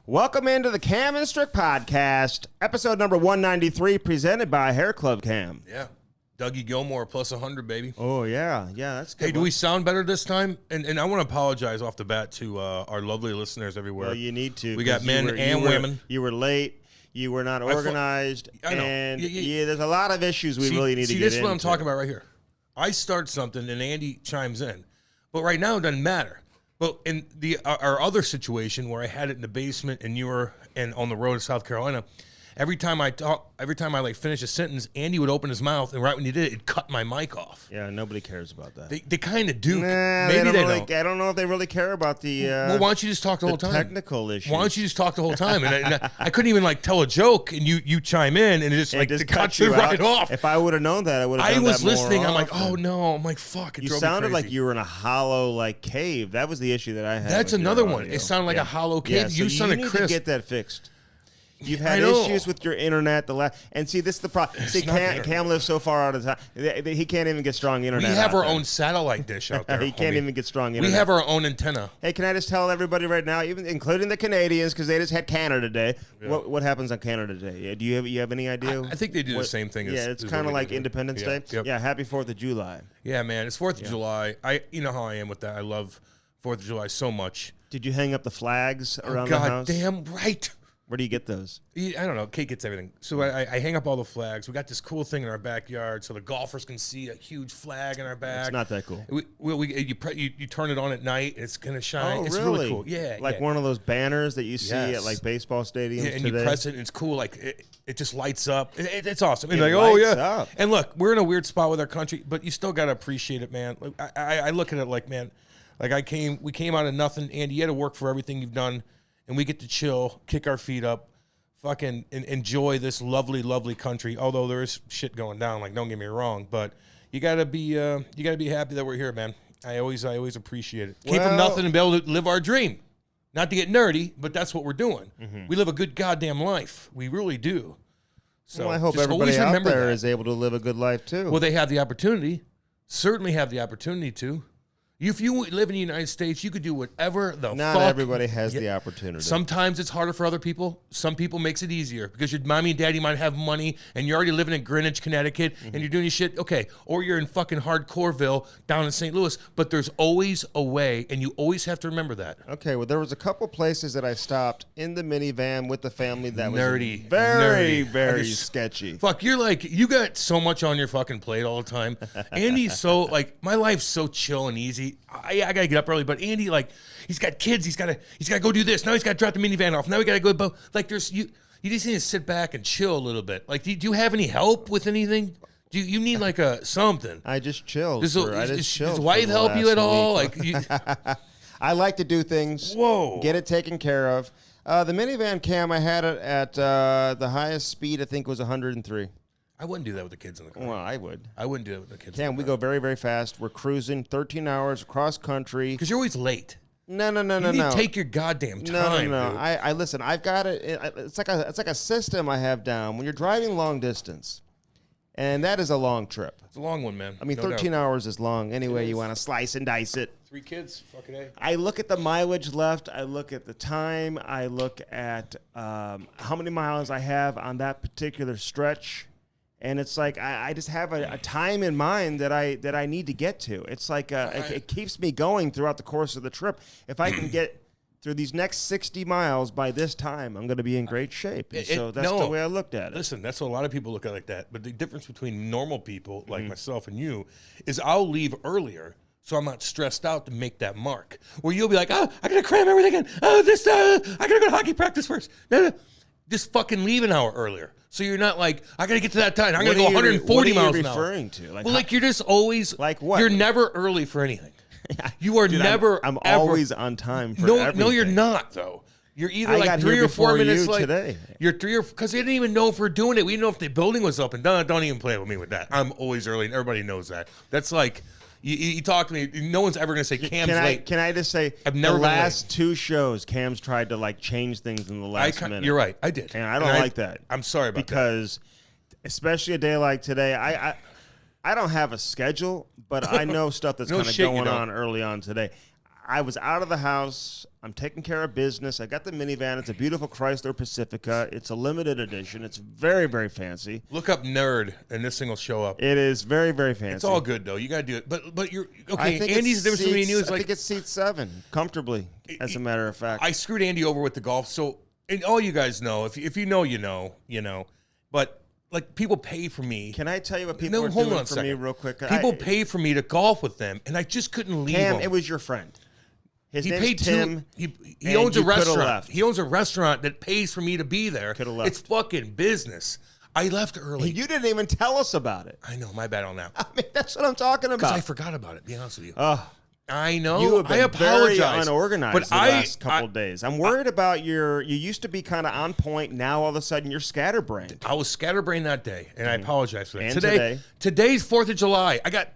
Welcome into the Cam Strick Podcast, episode number 193, presented by Hair Club Cam. Yeah. Dougie Gilmore plus 100, baby. Oh, yeah. Yeah, that's good. Hey, do we sound better this time? And I want to apologize off the bat to our lovely listeners everywhere. Well, you need to. We got men and women. You were late. You were not organized. I know. And there's a lot of issues we really need to get into. This is what I'm talking about right here. I start something and Andy chimes in. But right now it doesn't matter. But in our other situation where I had it in the basement and you were on the road to South Carolina, every time I like finish a sentence, Andy would open his mouth, and right when he did it cut my mic off. Yeah, nobody cares about that. They kind of do. Maybe they don't. I don't know if they really care about the well, why don't you just talk the whole time? Technical issues. Why don't you just talk the whole time? And I couldn't even like tell a joke, and you chime in, and it just cut you right off. If I would have known that, I would have done that more. I was listening. I'm like, oh no. I'm like, fuck. You sounded like you were in a hollow like cave. That was the issue that I had. That's another one. It sounded like a hollow cave. Yeah, you sounded need crisp. To get that fixed. You've had issues with your internet. And see, this is the problem. See, Cam lives so far out of town. He can't even get strong internet. We have our own satellite dish out there. He can't even get strong internet. We have our own antenna. Hey, can I just tell everybody right now, even including the Canadians, because they just had Canada Day. Yeah. What happens on Canada Day? Do you have any idea? I think they do the same thing. Yeah, it's kind of like Independence Day. Yep. Yeah, happy 4th of July. Yeah, man, it's 4th of July. You know how I am with that. I love 4th of July so much. Did you hang up the flags around the house? God damn right. Where do you get those? I don't know. Kate gets everything. So I hang up all the flags. We got this cool thing in our backyard so the golfers can see a huge flag in our back. It's not that cool. You turn it on at night. It's going to shine. Oh, it's really cool. Yeah. Like one of those banners that you see at like baseball stadiums and today. You press it and it's cool. Like it just lights up. It's awesome. And it like, lights up. And look, we're in a weird spot with our country, but you still got to appreciate it, man. Like, I look at it like, man, like we came out of nothing. Andy, you had to work for everything you've done, and we get to chill, kick our feet up, fucking enjoy this lovely, lovely country. Although there is shit going down, like don't get me wrong, but you gotta be happy that we're here, man. I always appreciate it. Came from nothing and be able to live our dream. Not to get nerdy, but that's what we're doing. Mm-hmm. We live a good goddamn life. We really do. So I hope everybody out there is able to live a good life too. Well, they have the opportunity. Certainly have the opportunity to. If you live in the United States, you could do whatever the fuck. Not everybody has the opportunity. Sometimes it's harder for other people. Some people makes it easier because your mommy and daddy might have money and you're already living in Greenwich, Connecticut, and you're doing your shit. Okay, or you're in fucking Hardcoreville down in St. Louis. But there's always a way, and you always have to remember that. Okay, well, there was a couple places that I stopped in the minivan with the family that was nerdy, very sketchy. Fuck, you're like, you got so much on your fucking plate all the time. Andy's so, like, my life's so chill and easy. I gotta get up early, but Andy, like, he's got kids. He's gotta go do this. Now he's gotta drop the minivan off. Now we gotta go. Like, you just need to sit back and chill a little bit. Like, do you have any help with anything? Do you need like something? I just chilled. Does his wife help you at all? Like, I like to do things. Whoa, get it taken care of. The minivan, Cam, I had it at the highest speed. I think was 103. I wouldn't do that with the kids in the car. Well, I would. I wouldn't do that with the kids. Cam, we go very, very fast. We're cruising 13 hours across country. Because you're always late. No. You need to take your goddamn time. No. Dude. I listen. I've got it. It's like a system I have down. When you're driving long distance, and that is a long trip. It's a long one, man. I mean, 13 hours is long. Anyway, you want to slice and dice it. 3 kids, fucking A. I look at the mileage left. I look at the time. I look at how many miles I have on that particular stretch. And it's like I just have a time in mind that I need to get to. It's like it keeps me going throughout the course of the trip. If I can get through these next 60 miles by this time, I'm going to be in great shape. And so that's the way I looked at it. Listen, that's what a lot of people look at like that. But the difference between normal people like myself and you is I'll leave earlier so I'm not stressed out to make that mark. Where you'll be like, oh, I got to cram everything in. Oh, I got to go to hockey practice first. No. Just fucking leave an hour earlier. So you're not like, I got to get to that time. I'm going to go 140 miles an hour. What are you referring to? Like, well, like you're just always. Like what? You're never early for anything. You are never. I'm always on time for everything. No, you're not, though. You're either like 3 or 4 minutes late. Today. You're 3 or because they didn't even know if we're doing it. We didn't know if the building was up. And don't even play with me with that. I'm always early, and everybody knows that. That's like. You talk to me. No one's ever going to say Cam's late. Can I just say, I've never the last 2 shows, Cam's tried to like change things in the last minute. You're right. I did. And I don't like that. I'm sorry about because, especially a day like today, I don't have a schedule, but I know stuff that's kind of going on early on today. I was out of the house. I'm taking care of business. I got the minivan. It's a beautiful Chrysler Pacifica. It's a limited edition. It's very, very fancy. Look up nerd, and this thing will show up. It is very, very fancy. It's all good though. You got to do it. But you're okay. Andy's difference between you is I think it's seat 7 comfortably. As a matter of fact, I screwed Andy over with the golf. So, and all you guys know, if you know, you know. But like people pay for me. Can I tell you what people are doing for me real quick? People pay for me to golf with them, and I just couldn't leave Cam, them. it was your friend. He paid Tim. He owns a restaurant. He owns a restaurant that pays for me to be there. Coulda left. It's fucking business. I left early. You didn't even tell us about it. I know. My bad on that. I mean, that's what I'm talking about. Because I forgot about it. Be honest with you. I know. You have been I apologize. very unorganized but the last couple of days. I'm worried about you used to be kind of on point. Now all of a sudden you're scatterbrained. I was scatterbrained that day, and I apologize for that. And Today's 4th of July. I got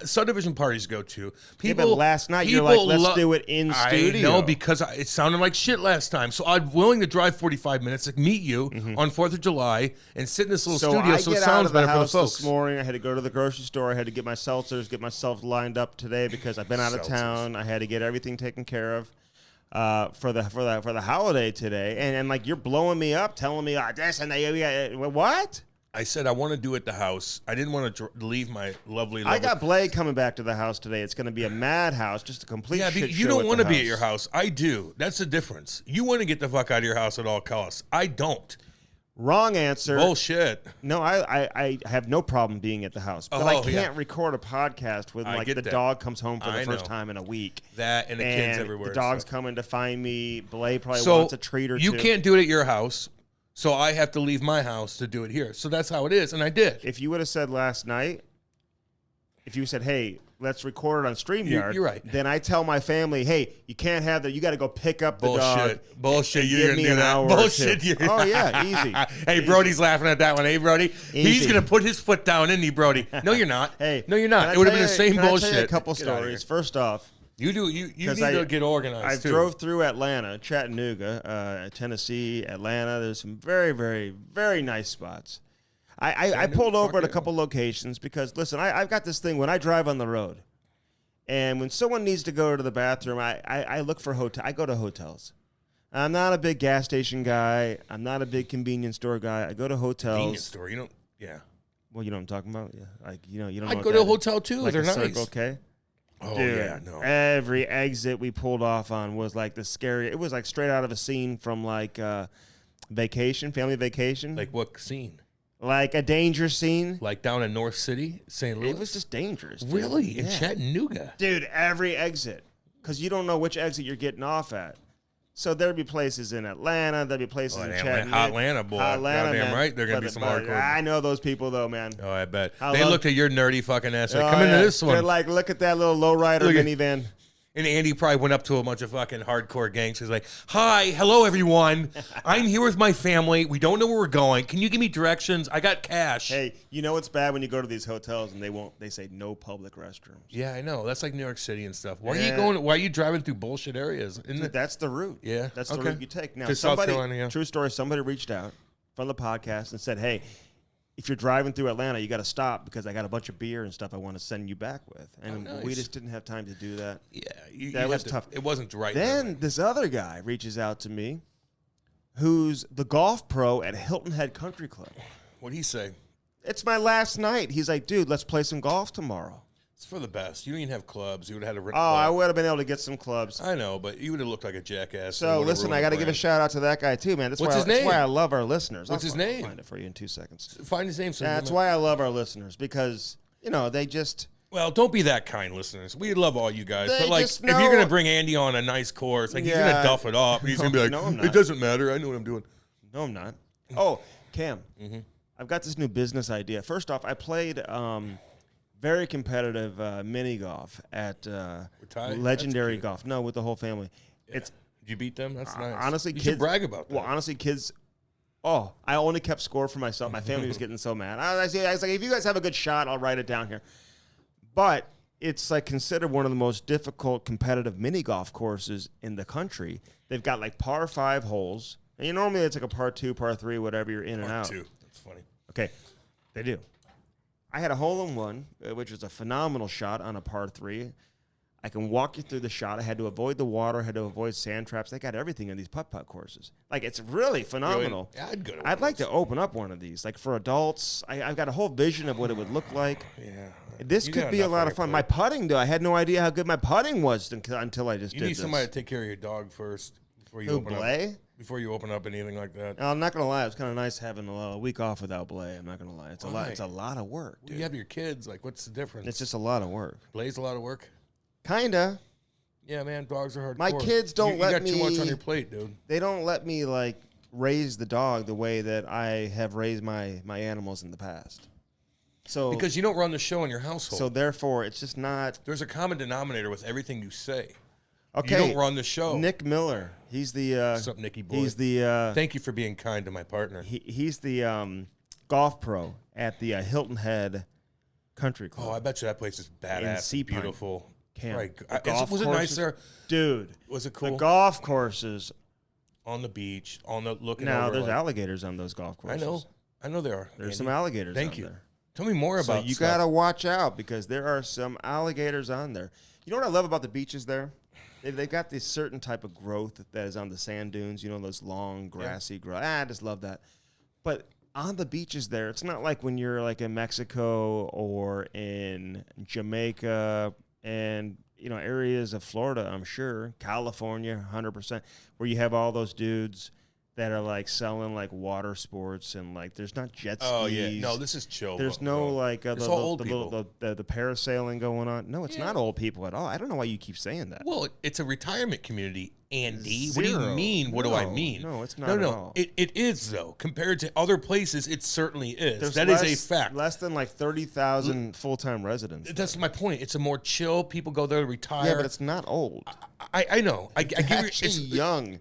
subdivision parties to go to. People, but last night you're like, let's do it in studio. I know, because it sounded like shit last time. So I'm willing to drive 45 minutes to meet you on 4th of July and sit in this little studio so it sounds better for the folks. This morning, I had to go to the grocery store. I had to get my seltzers, get myself lined up today because I've been out of town. I had to get everything taken care of for the holiday today. And like you're blowing me up, telling me this and that. What? I said I want to do it at the house. I didn't want to leave my lovely. I got Blake coming back to the house today. It's going to be a madhouse, just a complete shit show. Yeah, you don't want to be at your house. I do. That's the difference. You want to get the fuck out of your house at all costs. I don't. Wrong answer. Bullshit. No, I have no problem being at the house, but I can't record a podcast when the dog comes home for the first time in a week. That and the kids everywhere. The dog's coming to find me. Blake probably wants a treat or two. You can't do it at your house. So I have to leave my house to do it here. So that's how it is, and I did. If you would have said last night, if you said, hey, let's record it on StreamYard, you're right. Then I tell my family, hey, you can't have that. You got to go pick up the dog. Bullshit. You're going to do that. Bullshit. Oh, yeah, easy. Hey, easy. Brody's laughing at that one. Hey, Brody. Easy. He's going to put his foot down, isn't he, Brody? No, you're not. Hey, no, you're not. It would have been the same bullshit. I'll tell you a couple stories. First off, you need to get organized, I drove through Atlanta, Chattanooga, Tennessee, Atlanta. There's some very, very, very nice spots. I pulled over at a couple locations because, listen, I've got this thing when I drive on the road. And when someone needs to go to the bathroom, I look for hotel. I go to hotels. I'm not a big gas station guy. I'm not a big convenience store guy. I go to hotels. Convenience store, you don't, yeah. Well, you know what I'm talking about? Yeah. Like, you don't I'd go to a hotel, too. Like they're nice. Circle K. Oh, dude, yeah, no. Every exit we pulled off on was like the scary. It was like straight out of a scene from like Vacation, Family Vacation. Like what scene? Like a danger scene. Like down in North City, St. Louis? It was just dangerous. Dude. Really? In Chattanooga? Dude, every exit. Because you don't know which exit you're getting off at. So there'd be places in Atlanta. There'd be places in Chattanooga. Atlanta, boy. Goddamn right. They're going to be some hardcore. I know those people, though, man. Oh, I bet. They looked at your nerdy fucking ass like, come into this one. They're like, look at that little lowrider minivan. And Andy probably went up to a bunch of fucking hardcore gangsters like, hi, hello, everyone. I'm here with my family. We don't know where we're going. Can you give me directions? I got cash. Hey, you know it's bad when you go to these hotels and they say no public restrooms. Yeah, I know. That's like New York City and stuff. Why are you driving through bullshit areas? Dude, that's the route. Yeah. That's the route you take. Now, true story, somebody reached out from the podcast and said, hey, if you're driving through Atlanta, you got to stop because I got a bunch of beer and stuff I want to send you back with. And we just didn't have time to do that. Yeah. That was tough. It wasn't right. Then this other guy reaches out to me who's the golf pro at Hilton Head Country Club. What'd he say? It's my last night. He's like, dude, let's play some golf tomorrow. It's for the best. You don't even have clubs. You would have had a rent. I would have been able to get some clubs. I know, but you would have looked like a jackass. So listen, I got to give a shout out to that guy too, man. That's why I love our listeners. What's his name? I'll find it for you in 2 seconds. Find his name. That's why I love our listeners because they just. Well, don't be that kind, listeners. We love all you guys, but like, if you're gonna bring Andy on a nice course, like he's gonna duff it off. He's gonna be like, no, it doesn't matter. I know what I'm doing. No, I'm not. Oh, Cam, I've got this new business idea. First off, I played. Very competitive mini golf at Legendary Golf. No, with the whole family. Yeah. Did you beat them? That's nice. Honestly, you kids should brag about that. Well, honestly, kids. Oh, I only kept score for myself. My family was getting so mad. I was like, if you guys have a good shot, I'll write it down here. But it's like considered one of the most difficult competitive mini golf courses in the country. They've got like par 5 holes. And normally it's like a par 2, par 3, whatever you're in and out. Par 2. That's funny. Okay, they do. I had a hole-in-one, which was a phenomenal shot on a par 3. I can walk you through the shot. I had to avoid the water. I had to avoid sand traps. They got everything in these putt-putt courses. Like, it's really phenomenal. Really? Yeah, I'd go to I'd like to open up one of these. Like, for adults, I've got a whole vision of what it would look like. Yeah. This could be a lot of fun. My putting, though, I had no idea how good my putting was until I just did this. You need somebody to take care of your dog first before you open up. Before you open up anything like that. I'm not gonna lie, it's kind of nice having a week off without Blay. I'm not gonna lie, it's a lot of work. Dude. You have your kids. Like, what's the difference? It's just a lot of work. Blay's a lot of work. Kinda. Yeah, man, dogs are hardcore. My kids don't let me. You got too much on your plate, dude. They don't let me like raise the dog the way that I have raised my animals in the past. So because you don't run the show in your household. So therefore, it's just not. There's a common denominator with everything you say. Okay. You don't run the show. Nick Miller. He's the. What's up, Nicky boy? He's the. Thank you for being kind to my partner. He's the golf pro at the Hilton Head Country Club. Oh, I bet you that place is badass. Beautiful. Cam. Right. Was it nice there? Dude. Was it cool? The golf courses. On the beach, looking now, over. There's alligators on those golf courses. I know there are. There's some alligators Thank you. there. Tell me more about So you got to watch out because there are some alligators on there. You know what I love about the beaches there? They got this certain type of growth that is on the sand dunes, you know, those long grassy growth. I just love that. But on the beaches there, it's not like when you're like in Mexico or in Jamaica and, you know, areas of Florida, I'm sure, California, 100%, where you have all those dudes that are like selling like water sports and like there's not jet skis. Oh yeah, no, this is chill. There's no like the parasailing going on. No, it's not old people at all. I don't know why you keep saying that. Well, it's a retirement community, Andy. Zero. What do you mean? What do I mean? No, it's not. At all. It is though. Compared to other places, it certainly is. That is a fact. Less than like 30,000 full-time residents. That's my point. It's a more chill. People go there to retire. Yeah, but it's not old. I know. I give you. It's young.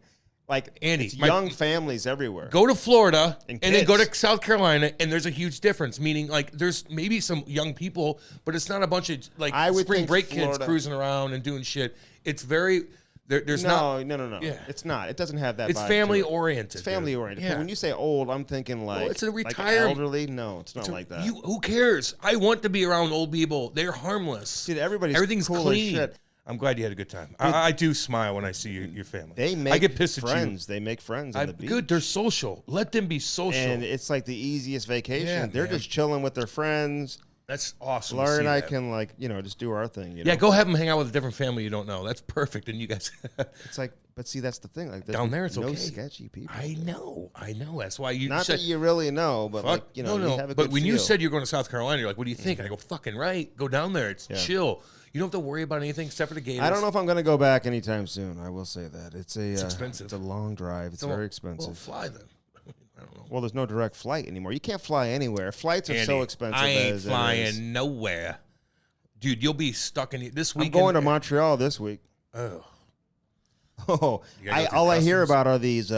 Like, Andy, it's young families everywhere. Go to Florida and then kids. go to South Carolina, and there's a huge difference. Meaning, like, there's maybe some young people, but it's not a bunch of like spring break kids cruising around and doing shit. It's very there's no. Yeah. It's not. It doesn't have that. It's vibe family to it. oriented. It's family oriented. Yeah. But when you say old, I'm thinking like it's a retired elderly. No, it's not like that. Who cares? I want to be around old people. They're harmless. Dude, everything's cool clean. as shit. I'm glad you had a good time. I do smile when I see your family. I get pissed friends. at you. They make friends on the beach. Good. They're social. Let them be social. And it's like the easiest vacation. Yeah, They're just chilling with their friends. That's awesome. Fleury and I can just do our thing. You know? Yeah, go have them hang out with a different family you don't know. That's perfect. And you guys. It's like, but see, that's the thing. Like down there, it's no okay. sketchy people. I know. That's why you. Not said, that you really know, but you have a good But when you feel. said you're going to South Carolina, you're like, what do you think? And I go, fucking right. Go down there. It's chill. You don't have to worry about anything except for the Gators. I don't know if I'm going to go back anytime soon. I will say that it's expensive. It's a long drive. It's very expensive. Well, fly then. I don't know. Well, there's no direct flight anymore. You can't fly anywhere. Flights are so expensive. I ain't flying nowhere, dude. You'll be stuck in this week. I'm going to Montreal this week. Oh, all I hear about are these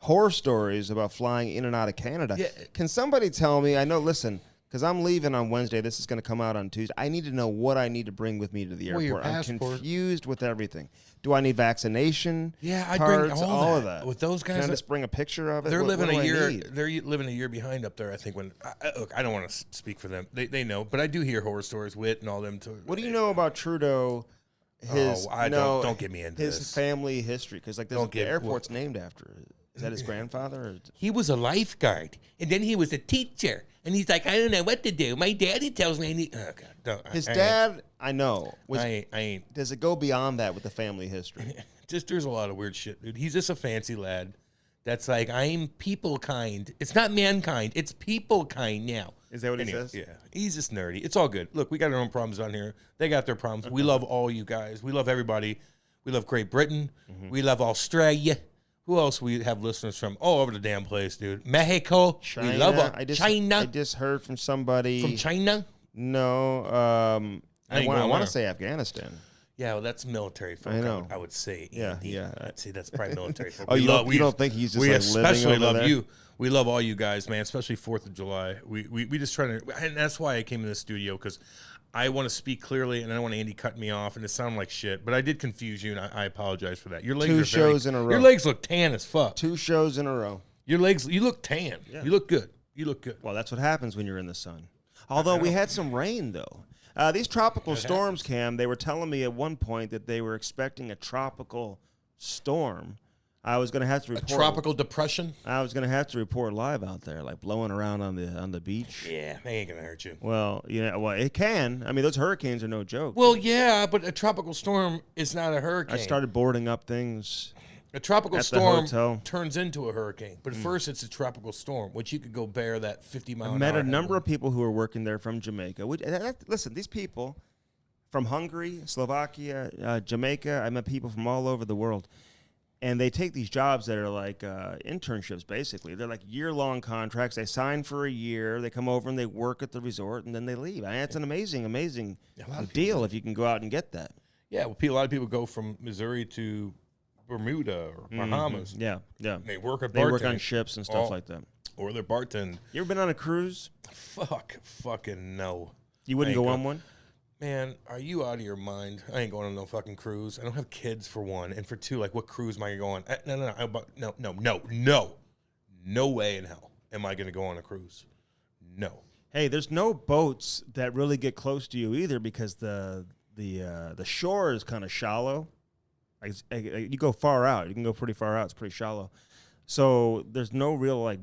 horror stories about flying in and out of Canada. Yeah. Can somebody tell me? I know. Listen. Because I'm leaving on Wednesday. This is going to come out on Tuesday. I need to know what I need to bring with me to the airport. I'm confused with everything. Do I need vaccination? Yeah, I'd cards, bring all of that. With those guys, can I just bring a picture of it? They're living a year. Need? They're living a year behind up there. I think. Look, I don't want to speak for them. They know, but I do hear horror stories. Wit and all them. What do you know about Trudeau? Don't get me into his this. family history because the airport's named after it. Is that his grandfather? Or? He was a lifeguard, and then he was a teacher. And he's like, I don't know what to do. My daddy tells me I need. Oh God, his dad, I know. I ain't. Does it go beyond that with the family history? There's a lot of weird shit, dude. He's just a fancy lad. That's like, I'm people kind. It's not mankind. It's people kind now. Is that what he says? Yeah. He's just nerdy. It's all good. Look, we got our own problems on here. They got their problems. We love all you guys. We love everybody. We love Great Britain. Mm-hmm. We love Australia. Who else we have listeners from all over the damn place, dude? Mexico. China. We love China. I just heard from somebody. From China? No. I want to say Afghanistan. Yeah, well, that's military folk. I know. I would say. Yeah, Andy. yeah. I'd say that's probably military folk. You don't think he's just we like especially living over love there? you. We love all you guys, man. Especially 4th of July. We just try to, and that's why I came in the studio because I want to speak clearly, and I don't want Andy cutting me off, and it sounded like shit. But I did confuse you, and I apologize for that. Your legs 2 are shows in a row. Your legs look tan as fuck. 2 shows in a row. Your legs, you look tan. Yeah. You look good. You look good. Well, that's what happens when you're in the sun. Although we had some rain, though. These tropical storms, Cam, they were telling me at one point that they were expecting a tropical storm. I was going to have to report. A tropical depression? I was going to have to report live out there, like blowing around on the beach. Yeah, they ain't going to hurt you. Well, it can. I mean, those hurricanes are no joke. Well, yeah, but a tropical storm is not a hurricane. I started boarding up things. A tropical storm turns into a hurricane, but first it's a tropical storm, which you could go bear that 50-mile-an-hour. I met a number of people who were working there from Jamaica. Listen, these people from Hungary, Slovakia, Jamaica, I met people from all over the world. And they take these jobs that are like internships, basically. They're like year-long contracts. They sign for a year. They come over and they work at the resort, and then they leave. I mean, it's an amazing deal if you can go out and get that. Yeah, well, a lot of people go from Missouri to Bermuda or Bahamas. Yeah. They work at They work on ships and stuff like that. Or they're bartending. You ever been on a cruise? Fucking no. You wouldn't go on one? Man, are you out of your mind? I ain't going on no fucking cruise. I don't have kids, for one. And for two, like, what cruise am I going to go on? No way in hell am I going to go on a cruise. No. Hey, there's no boats that really get close to you either because the shore is kind of shallow. Like, you go far out. You can go pretty far out. It's pretty shallow. So there's no real, like,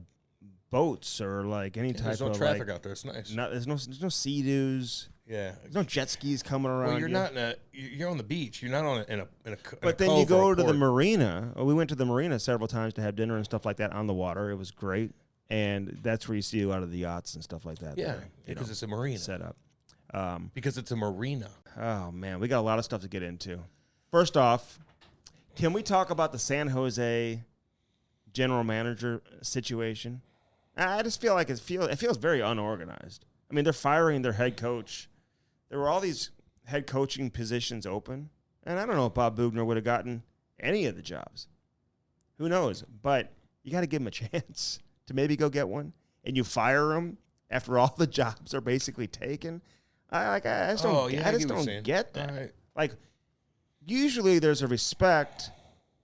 boats or, like, any type of, there's no traffic out there. It's nice. There's no Sea-Doos. Yeah, there's no jet skis coming around. Well, you're on the beach. You're not in a. But then you go to the marina. We went to the marina several times to have dinner and stuff like that on the water. It was great, and that's where you see a lot of the yachts and stuff like that. Yeah, because it's a marina set up. Because it's a marina. Oh man, we got a lot of stuff to get into. First off, can we talk about the San Jose general manager situation? I just feel like it feels very unorganized. I mean, they're firing their head coach. There were all these head coaching positions open, and I don't know if Bob Bugner would have gotten any of the jobs. Who knows? But you got to give him a chance to maybe go get one, and you fire him after all the jobs are basically taken. I just don't get that. Right. Like, usually there's a respect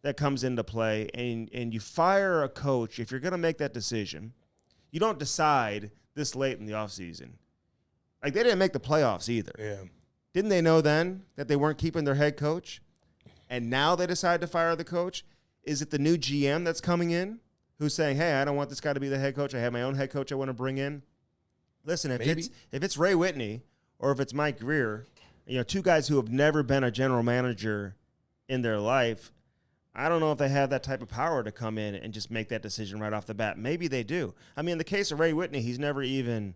that comes into play, and you fire a coach if you're going to make that decision. You don't decide this late in the offseason. Like, they didn't make the playoffs either. Yeah. Didn't they know then that they weren't keeping their head coach? And now they decide to fire the coach? Is it the new GM that's coming in who's saying, hey, I don't want this guy to be the head coach. I have my own head coach I want to bring in? Listen, if it's Ray Whitney or if it's Mike Greer, two guys who have never been a general manager in their life, I don't know if they have that type of power to come in and just make that decision right off the bat. Maybe they do. I mean, in the case of Ray Whitney, he's never even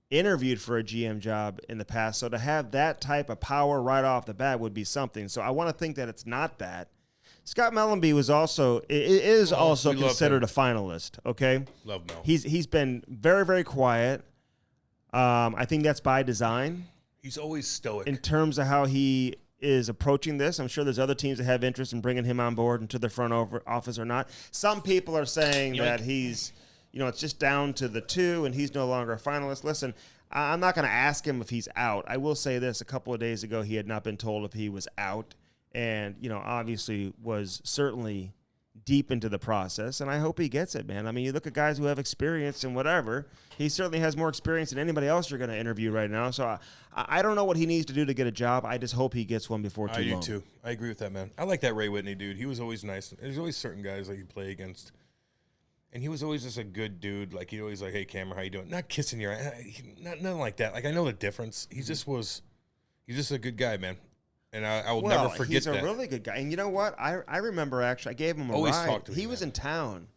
interviewed for a GM job in the past. So to have that type of power right off the bat would be something. So I want to think that it's not that. Scott Mellenby is also considered a finalist, okay? Love Mel. He's been very, very quiet. I think that's by design. He's always stoic. In terms of how he is approaching this, I'm sure there's other teams that have interest in bringing him on board into the front office or not. Some people are saying that he's, it's just down to the two and he's no longer a finalist. Listen, I'm not going to ask him if he's out. I will say this. A couple of days ago, he had not been told if he was out and, obviously was certainly deep into the process, and I hope he gets it, man. I mean, you look at guys who have experience and whatever. He certainly has more experience than anybody else you're going to interview right now. So I don't know what he needs to do to get a job. I just hope he gets one before too long. I do too. I agree with that, man. I like that Ray Whitney dude. He was always nice. There's always certain guys that you play against, and he was always just a good dude. Like, he'd always like, hey, Cameron, how you doing? Not kissing your ass. Nothing like that. Like, I know the difference. He's just a good guy, man. And I will never forget that. He's a really good guy. And you know what? I remember, actually, I gave him a ride. Talk to me, he was in town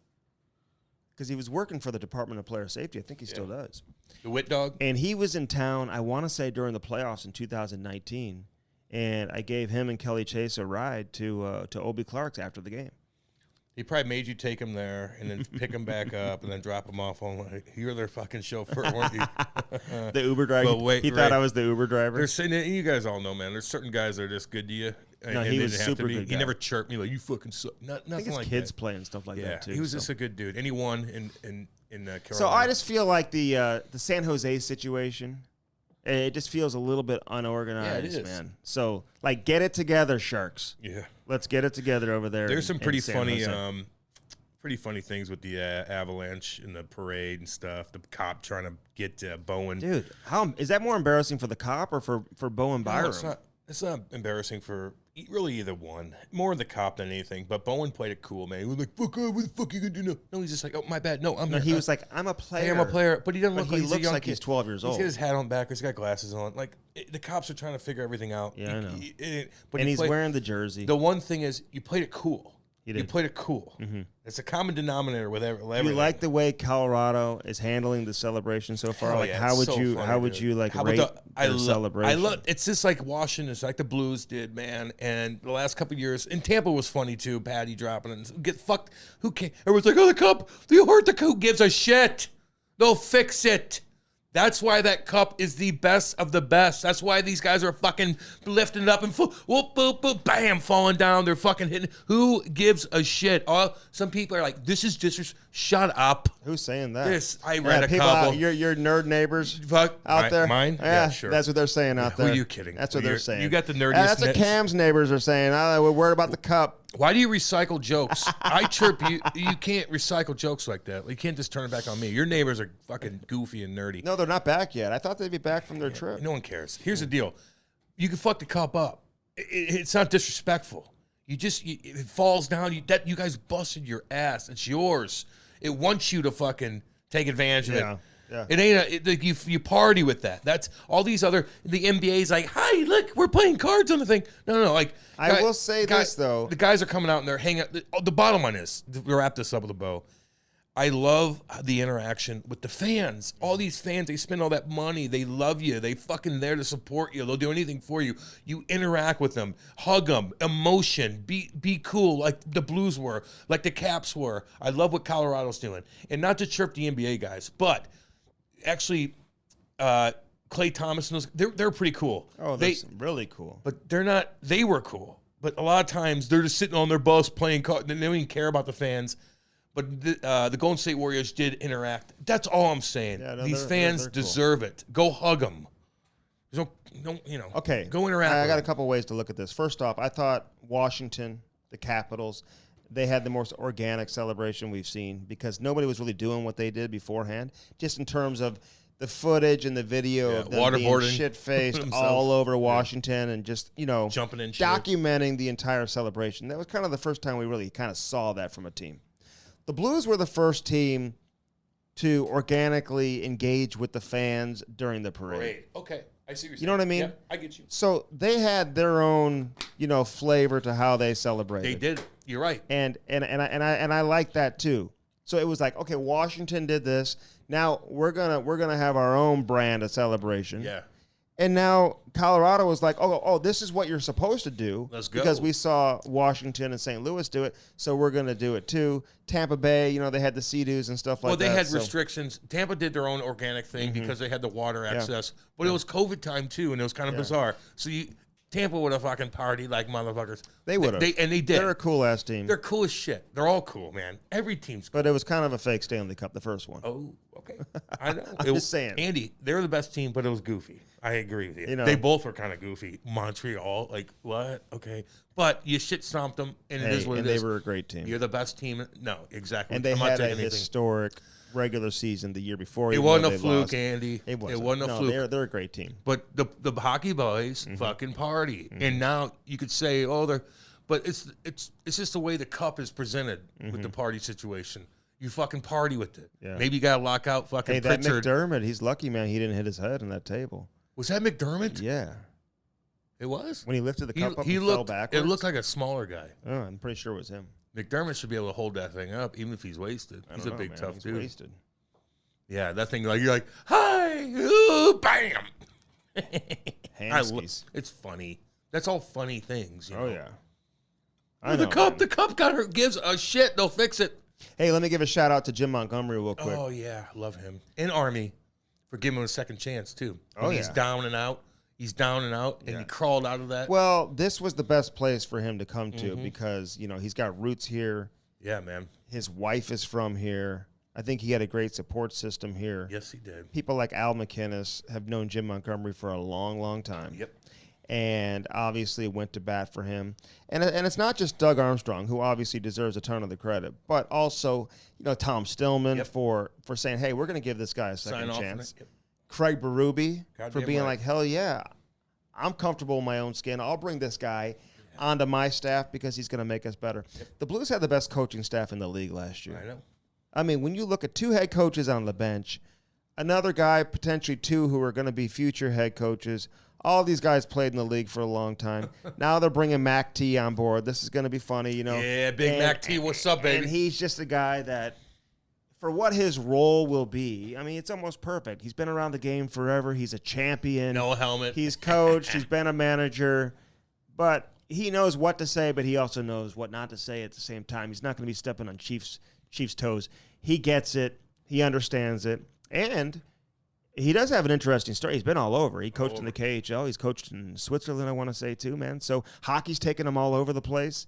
because he was working for the Department of Player Safety. I think he still does. The Wit Dog? And he was in town, I want to say, during the playoffs in 2019. And I gave him and Kelly Chase a ride to Obie Clark's after the game. He probably made you take him there and then pick him back up and then drop him off on, like, you're their fucking chauffeur, weren't you? The Uber driver. He thought I was the Uber driver. You guys all know, man. There's certain guys that are just good to you. No, he was super good. He never chirped me like, you fucking suck. Nothing like that. I think his kids play and stuff like that, too. He was just a good dude. And he won in Carolina. So I just feel like the San Jose situation, it just feels a little bit unorganized, man. So, like, get it together, Sharks. Yeah. Let's get it together over there. There's some pretty funny pretty funny things with the Avalanche and the parade and stuff. The cop trying to get Bowen. Dude, how is that more embarrassing for the cop or for Bowen Byram? No, it's not embarrassing for really either one. More the cop than anything. But Bowen played it cool, man. He was like, "Fuck, what the fuck you gonna do now?" No, he's just like, "Oh, my bad. No, I'm." No, he was like, "I'm a player. I'm a player," but he doesn't look he like he's a looks young like kid. he's 12 years old. He's got his hat on backwards. He's got glasses on. Like the cops are trying to figure everything out. Yeah, I know. But and he's wearing the jersey. The one thing is, you played it cool. He did. You played it cool. Mm-hmm. It's a common denominator with everything. You like the way Colorado is handling the celebration so far? Oh, like, yeah, how would so you funny, how would dude. you like How rate about their celebration? I love. It's just like Washington. It's like the Blues did, man. And the last couple of years, and Tampa was funny too. Patty dropping and get fucked. Who can't? Everyone's like, "Oh, the cup. You hurt the cup." Who gives a shit? They'll fix it. That's why that cup is the best of the best. That's why these guys are fucking lifting it up and whoop, boop, boop, bam, falling down. They're fucking hitting. Who gives a shit? Some people are like, this is disrespect. Shut up. Who's saying that? I read a people couple. Your nerd neighbors Fuck, out there. Mine? Yeah, sure. That's what they're saying out there. Who are you kidding? That's what they're saying. You got the nerdiest. That's what Cam's neighbors are saying. We're worried about the cup. Why do you recycle jokes? I chirp you. You can't recycle jokes like that. You can't just turn it back on me. Your neighbors are fucking goofy and nerdy. No, they're not back yet. I thought they'd be back from their trip. No one cares. Here's the deal. You can fuck the cup up. It's not disrespectful. It falls down. You guys busted your ass. It's yours. It wants you to fucking take advantage of it. Yeah. It ain't you party with that. That's all these other the NBA's like, hi, look, we're playing cards on the thing. No. Like I will say this though. The guys are coming out and they're hanging out. The bottom line is, to wrap this up with a bow, I love the interaction with the fans. All these fans, they spend all that money. They love you. They fucking there to support you. They'll do anything for you. You interact with them, hug them, emotion, be cool like the Blues were, like the Caps were. I love what Colorado's doing. And not to chirp the NBA guys, but actually, Klay Thomas and those, they're pretty cool. Oh, they're really cool. But they're not, they were cool. But a lot of times they're just sitting on their bus playing cards. They don't even care about the fans. But the Golden State Warriors did interact. That's all I'm saying. Yeah, no, these fans they're deserve it. Go hug them. No, okay. Go interact. I got a couple ways to look at this. First off, I thought Washington, the Capitals, they had the most organic celebration we've seen because nobody was really doing what they did beforehand. Just in terms of the footage and the video of them being shit-faced all over Washington and just, jumping in, documenting the entire celebration. That was kind of the first time we really kind of saw that from a team. The Blues were the first team to organically engage with the fans during the parade. Okay, I see what you're saying. You know what I mean? Yeah, I get you. So they had their own, flavor to how they celebrated. They did. You're right. And I like that too. So it was like, okay, Washington did this. Now we're gonna have our own brand of celebration. Yeah. And now Colorado was like, oh, this is what you're supposed to do. Let's go. Because we saw Washington and St. Louis do it, so we're going to do it too. Tampa Bay, they had the Sea-Doos and stuff like that. Well, they had restrictions. Tampa did their own organic thing because they had the water access. But it was COVID time too, and it was kind of bizarre. So Tampa would have fucking partied like motherfuckers. They would have. And they did. They're a cool-ass team. They're cool as shit. They're all cool, man. Every team's cool. But it was kind of a fake Stanley Cup, the first one. Oh, okay. I know. I'm just saying. Andy, they were the best team, but it was goofy. I agree with you. They both were kind of goofy. Montreal, like, what? Okay. But you shit stomped them, and it is what it is. And they were a great team. You're the best team. No, exactly. And they had a historic regular season the year before. It wasn't a fluke, Andy. It wasn't a fluke. They're a great team. But the hockey boys fucking party. And now you could say, but it's just the way the cup is presented with the party situation. You fucking party with it. Yeah. Maybe you got to lock out fucking Pritchard. That McDermott, he's lucky, man. He didn't hit his head on that table. Was that McDermott? Yeah. It was? When he lifted the cup up and fell backwards? It looked like a smaller guy. Oh, I'm pretty sure it was him. McDermott should be able to hold that thing up, even if he's wasted. He's a big, tough dude. Wasted. Yeah, that thing, you're like, hi, ooh, bam. It's funny. That's all funny things. You know? Yeah. The cup gives a shit. They'll fix it. Hey, let me give a shout out to Jim Montgomery real quick. Oh, yeah. Love him. And Army for giving him a second chance, too. He's down and out. He's down and out, and he crawled out of that. Well, this was the best place for him to come to because, he's got roots here. Yeah, man. His wife is from here. I think he had a great support system here. Yes, he did. People like Al McInnes have known Jim Montgomery for a long, long time. Yep. and obviously went to bat for him. And it's not just Doug Armstrong, who obviously deserves a ton of the credit, but also, Tom Stillman for saying, hey, we're going to give this guy a second chance. Craig Berube for being like, hell yeah, I'm comfortable in my own skin. I'll bring this guy onto my staff because he's going to make us better. The Blues had the best coaching staff in the league last year. I know. I mean, when you look at 2 head coaches on the bench, another guy, potentially 2 who are going to be future head coaches. All these guys played in the league for a long time. Now they're bringing Mac T on board. This is going to be funny, Yeah, big Mac T. What's up, baby? And he's just a guy that, for what his role will be, I mean, it's almost perfect. He's been around the game forever. He's a champion. No helmet. He's coached. He's been a manager. But he knows what to say, but he also knows what not to say at the same time. He's not going to be stepping on Chiefs' toes. He gets it. He understands it. And he does have an interesting story. He's been all over. He coached in the KHL. He's coached in Switzerland, I want to say, too, man. So hockey's taking him all over the place.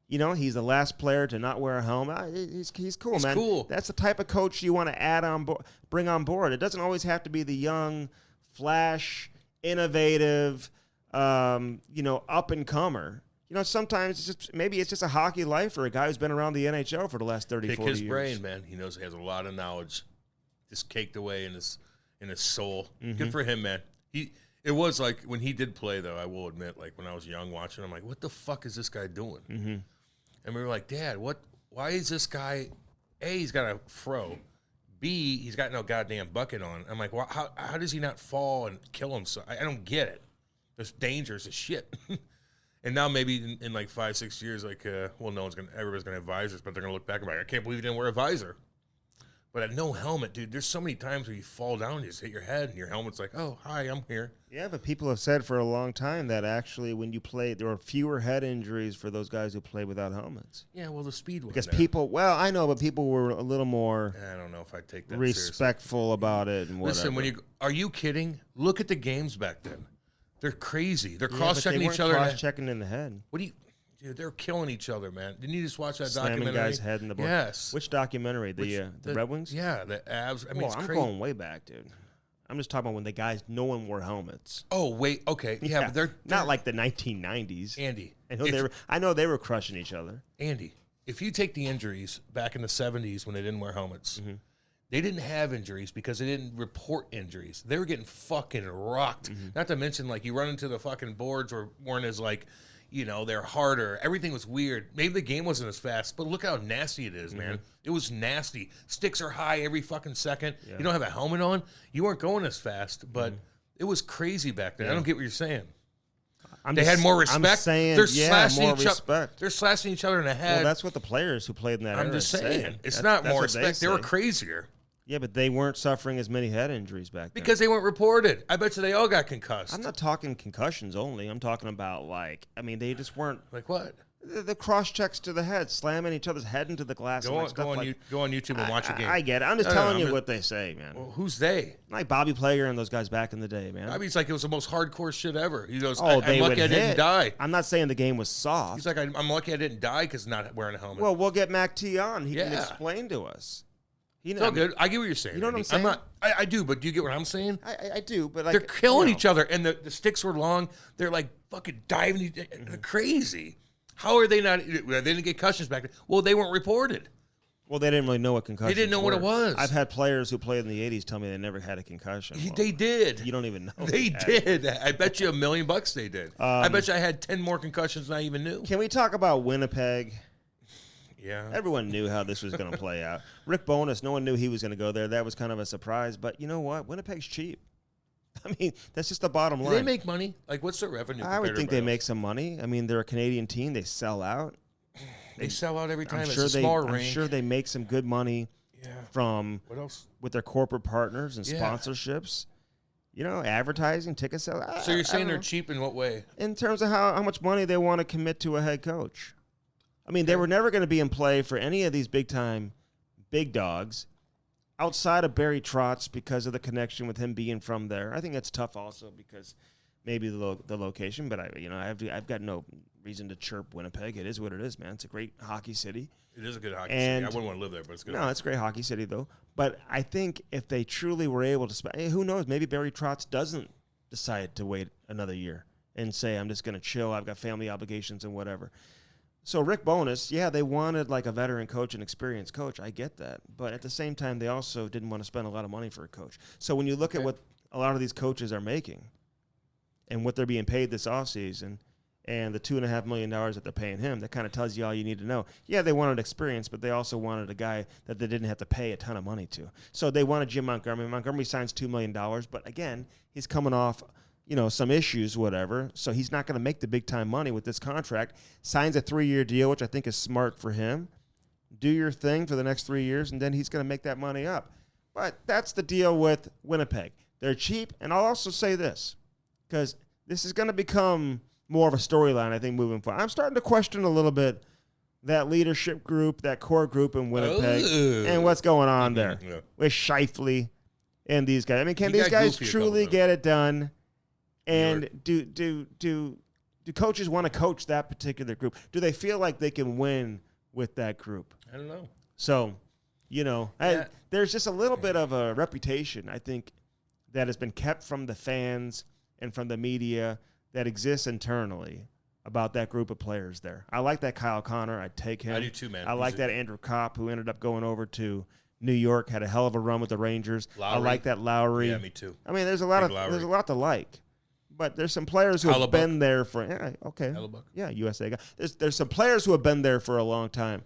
He's the last player to not wear a helmet. He's cool, man. Cool. That's the type of coach you want to bring on board. It doesn't always have to be the young, flash, innovative, up-and-comer. Sometimes it's just a hockey lifer, a guy who's been around the NHL for the last 30, 40 years. Pick his brain, man. He knows he has a lot of knowledge just caked away in his soul. Mm-hmm. Good for him, man. It was like when he did play, though, I will admit, like when I was young watching, I'm like, what the fuck is this guy doing? Mm-hmm. And we were like, Dad, why is this guy, A, he's got a fro, B, he's got no goddamn bucket on. I'm like, well, how does he not fall and kill himself? I don't get it. It's dangerous as shit. And now maybe in like 5-6 years, like, everybody's gonna have visors, but they're gonna look back and be like, I can't believe you didn't wear a visor. But at no helmet, dude, there's so many times where you fall down, you just hit your head, and your helmet's like, oh, hi, I'm here. Yeah, but people have said for a long time that actually when you play, there were fewer head injuries for those guys who play without helmets. Yeah, well, the speed was because people were a little more I don't know if I'd take that respectful seriously. About it and whatever. Listen, are you kidding? Look at the games back then. They're crazy. They're cross-checking each other. Cross-checking in the head. Dude, they're killing each other, man. Didn't you just watch that Slamming documentary? Guy's head in the book. Yes. Which documentary? The Red Wings? Yeah, the Avs. I mean, it's I'm crazy. going way back, dude. I'm just talking about when the guys, no one wore helmets. Oh, wait, okay. Yeah, but they're not like the 1990s. Andy. I know they were crushing each other. Andy, if you take the injuries back in the 70s when they didn't wear helmets, they didn't have injuries because they didn't report injuries. They were getting fucking rocked. Not to mention, like, you run into the fucking boards weren't as, like, they're harder. Everything was weird. Maybe the game wasn't as fast, but look how nasty it is, man. It was nasty. Sticks are high every fucking second. Yeah. You don't have a helmet on. You weren't going as fast, but it was crazy back then. I don't get what you're saying. They had more respect. I'm saying, they're slashing more each respect. They're slashing each other in the head. Well, that's what the players who played in that era I'm just saying. saying. It's not more respect. They were crazier. Yeah, but they weren't suffering as many head injuries back then. Because they weren't reported. I bet you they all got concussed. I'm not talking concussions only. I'm talking about, they just weren't. Like what? The cross-checks to the head, slamming each other's head into the glass. Go on YouTube and watch a game. I get it. I'm just telling you what they say, man. Well, who's they? Like Bobby Plager and those guys back in the day, man. Bobby's like, it was the most hardcore shit ever. He goes, I'm lucky I didn't die. I'm not saying the game was soft. He's like, I'm lucky I didn't die because not wearing a helmet. Well, we'll get Mac T on. He can explain to us. It's all good. I get what you're saying. You know what I'm saying? I do, but do you get what I'm saying? I do, but they're killing each other, and the sticks were long. They're like fucking diving. They're crazy. How are they not? They didn't get concussions back then. Well, they weren't reported. Well, they didn't really know what concussions were. They didn't know what it was. I've had players who played in the 80s tell me they never had a concussion. They did. You don't even know. They did. I bet you $1 million they did. I bet you I had 10 more concussions than I even knew. Can we talk about Winnipeg? Yeah. Everyone knew how this was going to play out. Rick Bowness, no one knew he was going to go there. That was kind of a surprise. But you know what? Winnipeg's cheap. I mean, that's just the bottom line. Do they make money? Like, what's their revenue? I would think they make some money. I mean, they're a Canadian team. They sell out. They sell out every time. I'm I'm sure they make some good money from what else? With their corporate partners and sponsorships. Advertising, ticket sales. So you're saying they're cheap in what way? In terms of how much money they want to commit to a head coach. I mean, they were never going to be in play for any of these big-time big dogs outside of Barry Trotz because of the connection with him being from there. I think that's tough also because maybe the location, but I've got no reason to chirp Winnipeg. It is what it is, man. It's a great hockey city. It is a good hockey city. I wouldn't want to live there, but it's good. No, it's a great hockey city, though. But I think if they truly were able to who knows, maybe Barry Trotz doesn't decide to wait another year. and say, I'm just going to chill. I've got family obligations and whatever. So Rick Bowness, yeah, they wanted like a veteran coach, an experienced coach. I get that. But at the same time, they also didn't want to spend a lot of money for a coach. So when you look at what a lot of these coaches are making and what they're being paid this offseason and the $2.5 million that they're paying him, that kind of tells you all you need to know. Yeah, they wanted experience, but they also wanted a guy that they didn't have to pay a ton of money to. So they wanted Jim Montgomery. Montgomery signs $2 million, but again, he's coming off some issues, whatever. So he's not going to make the big-time money with this contract. Signs a 3-year deal, which I think is smart for him. Do your thing for the next 3 years, and then he's going to make that money up. But that's the deal with Winnipeg. They're cheap, and I'll also say this, because this is going to become more of a storyline, I think, moving forward. I'm starting to question a little bit that leadership group, that core group in Winnipeg, and what's going on there with Scheifele and these guys. I mean, can these guys truly get it done? And do coaches want to coach that particular group? Do they feel like they can win with that group? I don't know. So, there's just a little bit of a reputation, I think, that has been kept from the fans and from the media that exists internally about that group of players there. I like that Kyle Connor. I'd take him. I do too, man. I like that Andrew Kopp, who ended up going over to New York, had a hell of a run with the Rangers. Lowry. I like that Lowry. Yeah, me too. I mean, there's a lot to like. But there's some players who have been there for USA guy. There's some players who have been there for a long time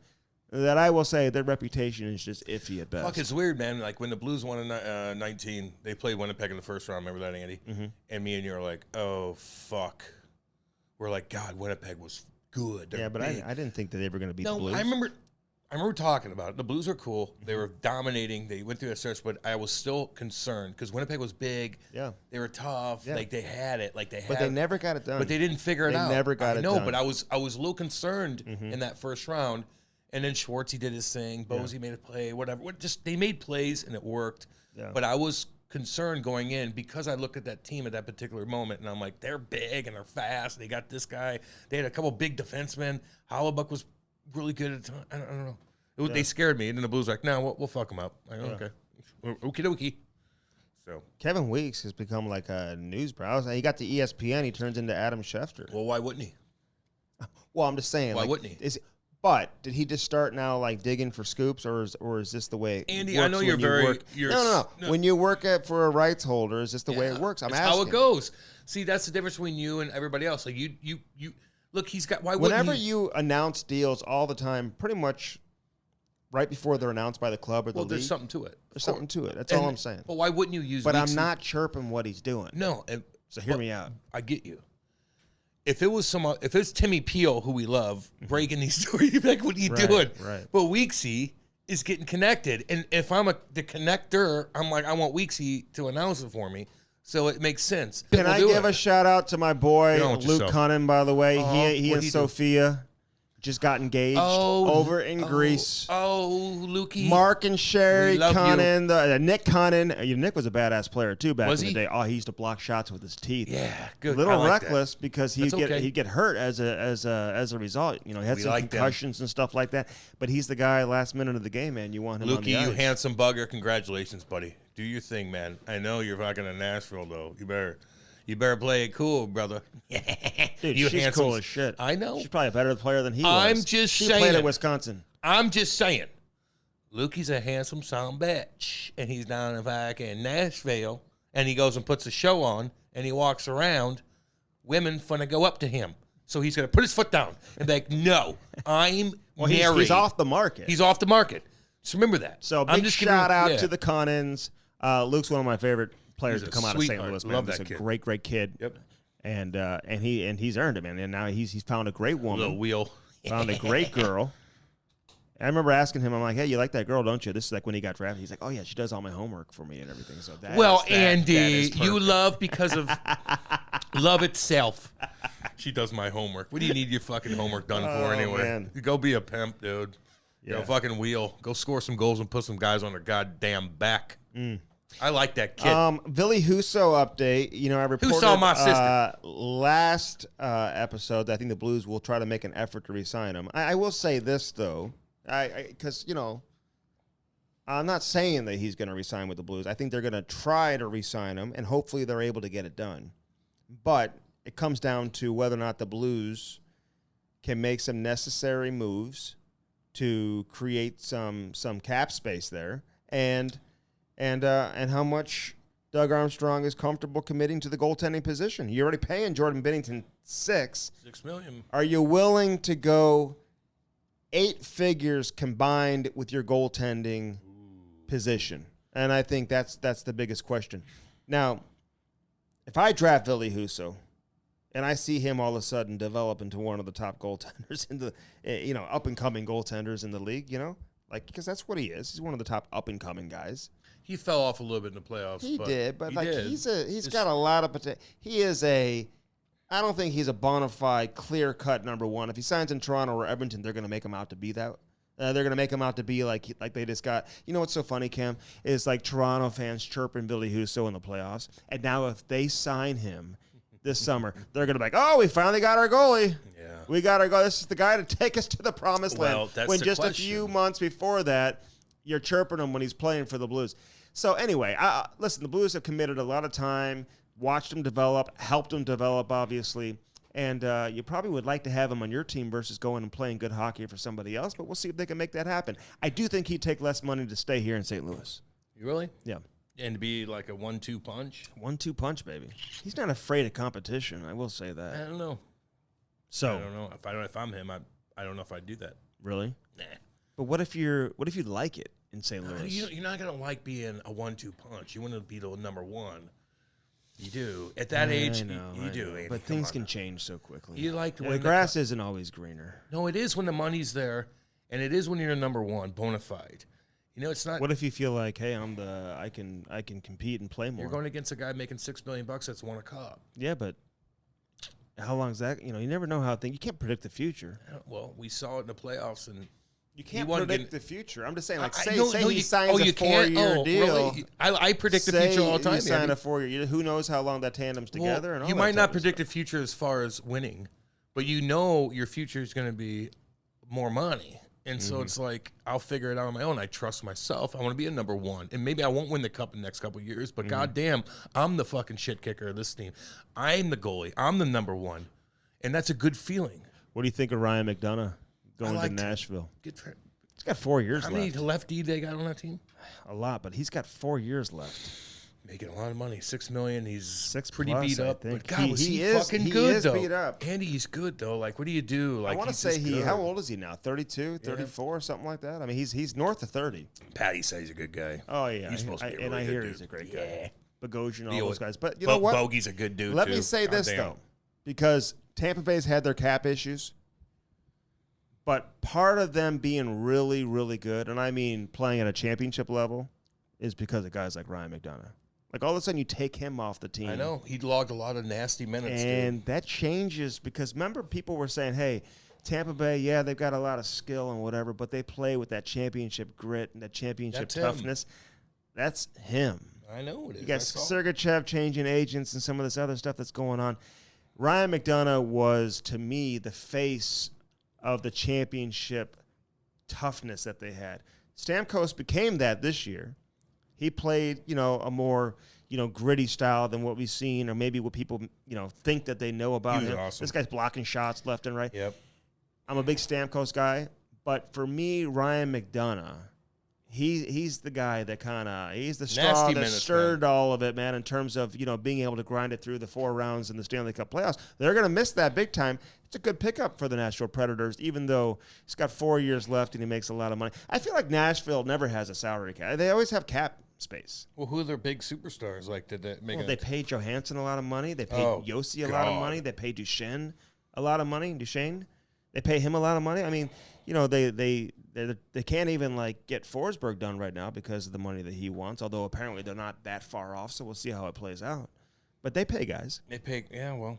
that I will say their reputation is just iffy at best. Fuck, it's weird, man. Like when the Blues won in 19, they played Winnipeg in the first round. Remember that, Andy? Mm-hmm. And me and you are like, oh fuck. We're like, God, Winnipeg was good. They're but I didn't think that they were going to beat the Blues. I remember talking about it. The Blues are cool. They were dominating. They went through a search, but I was still concerned because Winnipeg was big. Yeah. They were tough. Yeah. Like they had it. But they never got it done. But they didn't figure it out. They never got it done. I know, but I was a little concerned in that first round. And then Schwartzy did his thing. Bosey made a play, whatever. They made plays and it worked. Yeah. But I was concerned going in because I looked at that team at that particular moment and I'm like, they're big and they're fast. They got this guy. They had a couple big defensemen. Hollebuck was really good at the time. I don't know. They scared me, and then the Blues were like, no, we'll fuck them up. Like, okay. Okie dokie. So Kevin Weeks has become like a news browser. He got the ESPN. He turns into Adam Schefter. Well, why wouldn't he? Well, I'm just saying. Why wouldn't he? But did he just start now, like digging for scoops, or is this the way? Andy, I know you're very. No. When you work for a rights holder, is this the way it works? I'm asking. How it goes. See, that's the difference between you and everybody else. Like you look. He's got. Why wouldn't whenever you announce deals all the time, pretty much. Right before they're announced by the club or the league. There's something to it. There's something to it. That's all I'm saying. But why wouldn't you use? But I'm not chirping what he's doing. No. So hear me out. I get you. If it's Timmy Peel, who we love, breaking these stories, you'd be like, what are you doing? Right. But Weeksy is getting connected. And if I'm the connector, I'm like, I want Weeksy to announce it for me. So it makes sense. Can I give a shout out to my boy, Luke Cunnin, by the way? He and Sophia just got engaged over in Greece. Oh, Lukey. Mark and Sherry Cunnin, Nick Cunnin. Nick was a badass player too back in the day. Oh, he used to block shots with his teeth. Yeah, good. A little reckless because he'd get hurt as a result. He had some concussions and stuff like that. But he's the guy last minute of the game, man. You want him on the ice. You handsome bugger. Congratulations, buddy. Do your thing, man. I know you're fucking in Nashville though. You better play it cool, brother. Dude, she's cool as shit. I know. She's probably a better player than he was. She played at Wisconsin. I'm just saying. Lukey's a handsome son bitch, and he's down in Nashville, and he goes and puts a show on, and he walks around. Women finna go up to him. So he's going to put his foot down and be like, no, I'm married. He's off the market. He's off the market. Just remember that. So big shout out to the Cunnins. Luke's one of my favorite players to come out of St. Louis, man. He's a great kid. Yep. And he's earned it, man. And now he's found a great woman. Little wheel. Found a great girl. I remember asking him, I'm like, hey, you like that girl, don't you? This is like when he got drafted. He's like, oh yeah, she does all my homework for me and everything. So Andy, you love because of love itself. She does my homework. What do you need your fucking homework done for anyway? Man. Go be a pimp, dude. Yeah. Go fucking wheel. Go score some goals and put some guys on their goddamn back. I like that kid. Billy Husso update. I reported Husso, my sister. Last episode that I think the Blues will try to make an effort to re-sign him. I will say this, though, because, I'm not saying that he's going to re-sign with the Blues. I think they're going to try to re-sign him, and hopefully they're able to get it done. But it comes down to whether or not the Blues can make some necessary moves to create some cap space there, and how much Doug Armstrong is comfortable committing to the goaltending position. You're already paying Jordan Binnington $6 million. Are you willing to go 8 figures combined with your goaltending position? And I think that's the biggest question. Now, if I draft Ville Husso and I see him all of a sudden develop into one of the top goaltenders in the, up and coming goaltenders in the league, because that's what he is. He's one of the top up and coming guys. He fell off a little bit in the playoffs. He did, but did. He's got a lot of potential. I don't think he's a bona fide, clear cut number one. If he signs in Toronto or Edmonton, they're going to make him out to be that. They're going to make him out to be like they just got. You know what's so funny, Cam, is like Toronto fans chirping Ville Husso in the playoffs, and now if they sign him this summer, they're going to be like, oh, we finally got our goalie. Yeah. We got our goalie. This is the guy to take us to the promised land. That's when the just question. a few months before that, you're chirping him when he's playing for the Blues. So anyway, listen, the Blues have committed a lot of time, watched him develop, helped him develop, obviously. And you probably would like to have him on your team versus going and playing good hockey for somebody else, but we'll see if they can make that happen. I do think he'd take less money to stay here in St. Louis. You really? Yeah. And to be like a 1-2 punch? 1-2 punch, baby. He's not afraid of competition, I will say that. I don't know. So I don't know. If I'm him, I don't know if I'd do that. Really? Nah. But what if you like it in St. Louis? You're not going to like being a 1-2 punch. You want to be the number one. You do. At that age, you do. Andy, but things can change so quickly. You like the grass isn't always greener. No, it is when the money's there, and it is when you're number one, bona fide. It's not. What if you feel like, hey, I can compete and play more? You're going against a guy making $6 million that's won a cup. Yeah, but how long is that? You never know how things. You can't predict the future. Well, we saw it in the playoffs, and you can't predict the future. I'm just saying, say he signs a 4-year deal. Really? I predict the future all the time. You sign a 4-year. Who knows how long that tandem's together? And all you that might not type of predict stuff. the future as far as winning, but your future is going to be more money. And so it's like, I'll figure it out on my own. I trust myself. I want to be a number one. And maybe I won't win the cup in the next couple of years, but goddamn, I'm the fucking shit kicker of this team. I'm the goalie. I'm the number one. And that's a good feeling. What do you think of Ryan McDonagh going to Nashville? Good for him. He's got 4 years left. How many lefty they got on that team? A lot, but he's got 4 years left. Making a lot of money. $6 million. He's pretty plus, beat up. I think. But God, he is fucking he good, is though. Beat up. Andy, he's good, though. Like, what do you do? Like, I want to say how old is he now? 32, 34, something like that? I mean, he's north of 30. Patty says he's a good guy. Oh, yeah. He's supposed to be a really and I good hear dude. he's a great guy. Bogosian, all those guys. But you know know what? Bogey's a good dude, Let too. me say this, though, because Tampa Bay's had their cap issues. But part of them being really, really good, and I mean playing at a championship level, is because of guys like Ryan McDonagh. Like, all of a sudden, you take him off the team. I know. He logged a lot of nasty minutes, and that changes because, remember, people were saying, hey, Tampa Bay, yeah, they've got a lot of skill and whatever, but they play with that championship grit and that championship toughness. That's him. I know it is. You got Sergachev changing agents and some of this other stuff that's going on. Ryan McDonagh was, to me, the face of the championship toughness that they had. Stamkos became that this year. He played, a more, gritty style than what we've seen or maybe what people, think that they know about him. Awesome. This guy's blocking shots left and right. Yep. I'm a big Stamkos guy, but for me, Ryan McDonagh, he's the guy that he's the straw that stirred all of it, man, in terms of, being able to grind it through the 4 rounds in the Stanley Cup playoffs. They're going to miss that big time. It's a good pickup for the Nashville Predators, even though he's got 4 years left and he makes a lot of money. I feel like Nashville never has a salary cap. They always have cap space. Well, who are their big superstars? Like, did they make they paid Johansson a lot of money. They paid Yossi a lot of money. They paid Duchesne a lot of money. They pay him a lot of money. I mean, they can't even get Forsberg done right now because of the money that he wants. Although apparently they're not that far off, so we'll see how it plays out. But they pay guys. They pay. Yeah, well,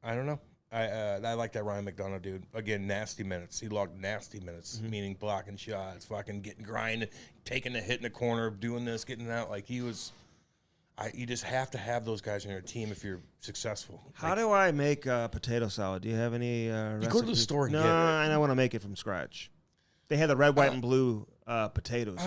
I don't know. I like that Ryan McDonagh dude. Again, nasty minutes. He logged nasty minutes, meaning blocking shots, fucking getting grinded, taking a hit in the corner, doing this, getting out. Like he was. You just have to have those guys on your team if you're successful. How do I make potato salad? Do you have any recipes? You go to the store and get it. No, I want to make it from scratch. They had the red, white, and blue potatoes.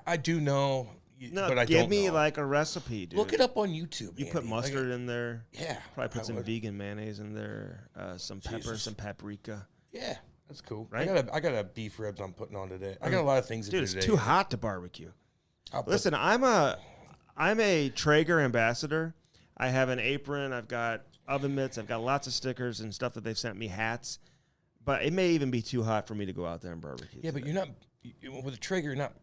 I do know. No, but I give don't me know. like a recipe, dude. Look it up on YouTube. You put Andy. mustard in there. Yeah. Probably put I some would. vegan mayonnaise in there. Some pepper, Jesus. some paprika. Yeah, that's cool. Right? I got a beef ribs I'm putting on today. I got a lot of things to Dude, do it's today. too hot to barbecue. I'll Listen, I'm a Traeger ambassador. I have an apron. I've got oven mitts. I've got lots of stickers and stuff that they've sent me, hats. But it may even be too hot for me to go out there and barbecue. Yeah, but today. you're not with a Traeger. You're not.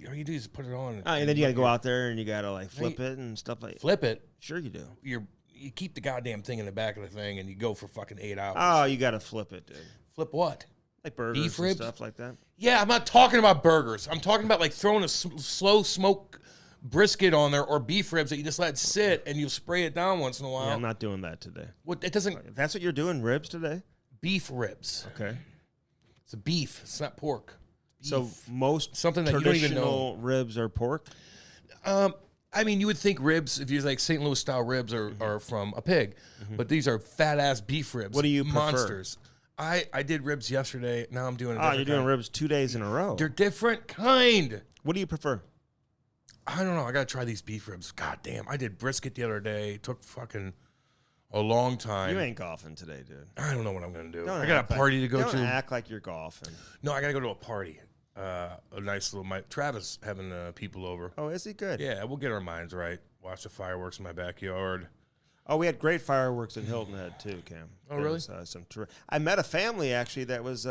All you do is put it on. And then you got to go out there and you got to like flip it and stuff like that. Flip it. Sure you do. You keep the goddamn thing in the back of the thing and you go for fucking 8 hours. Oh, you got to flip it, dude. Flip what? Like burgers Beef and ribs? stuff like that. Yeah, I'm not talking about burgers. I'm talking about like throwing a slow smoke brisket on there or beef ribs that you just let sit and you spray it down once in a while. Yeah, I'm not doing that today. What? It doesn't. If that's what you're doing, ribs today? Beef ribs. Okay. It's a beef. It's not pork. Beef. So most Something that you don't even traditional ribs are pork? I mean, you would think ribs, if you're like St. Louis style ribs, are from a pig, but these are fat ass beef ribs. What do you prefer? Monsters. I did ribs yesterday. Now I'm doing. You're doing ribs 2 days in a row. They're different kind. What do you prefer? I don't know. I gotta try these beef ribs. God damn! I did brisket the other day. It took fucking a long time. You ain't golfing today, dude. I don't know what I'm gonna do. Don't I got act a party to go don't to. act like you're golfing. No, I gotta go to a party. A nice little. Travis having people over. Oh, is he good? Yeah, we'll get our minds right. Watch the fireworks in my backyard. Oh, we had great fireworks in Hilton Head too, Cam. Oh, There really? was, I met a family actually that was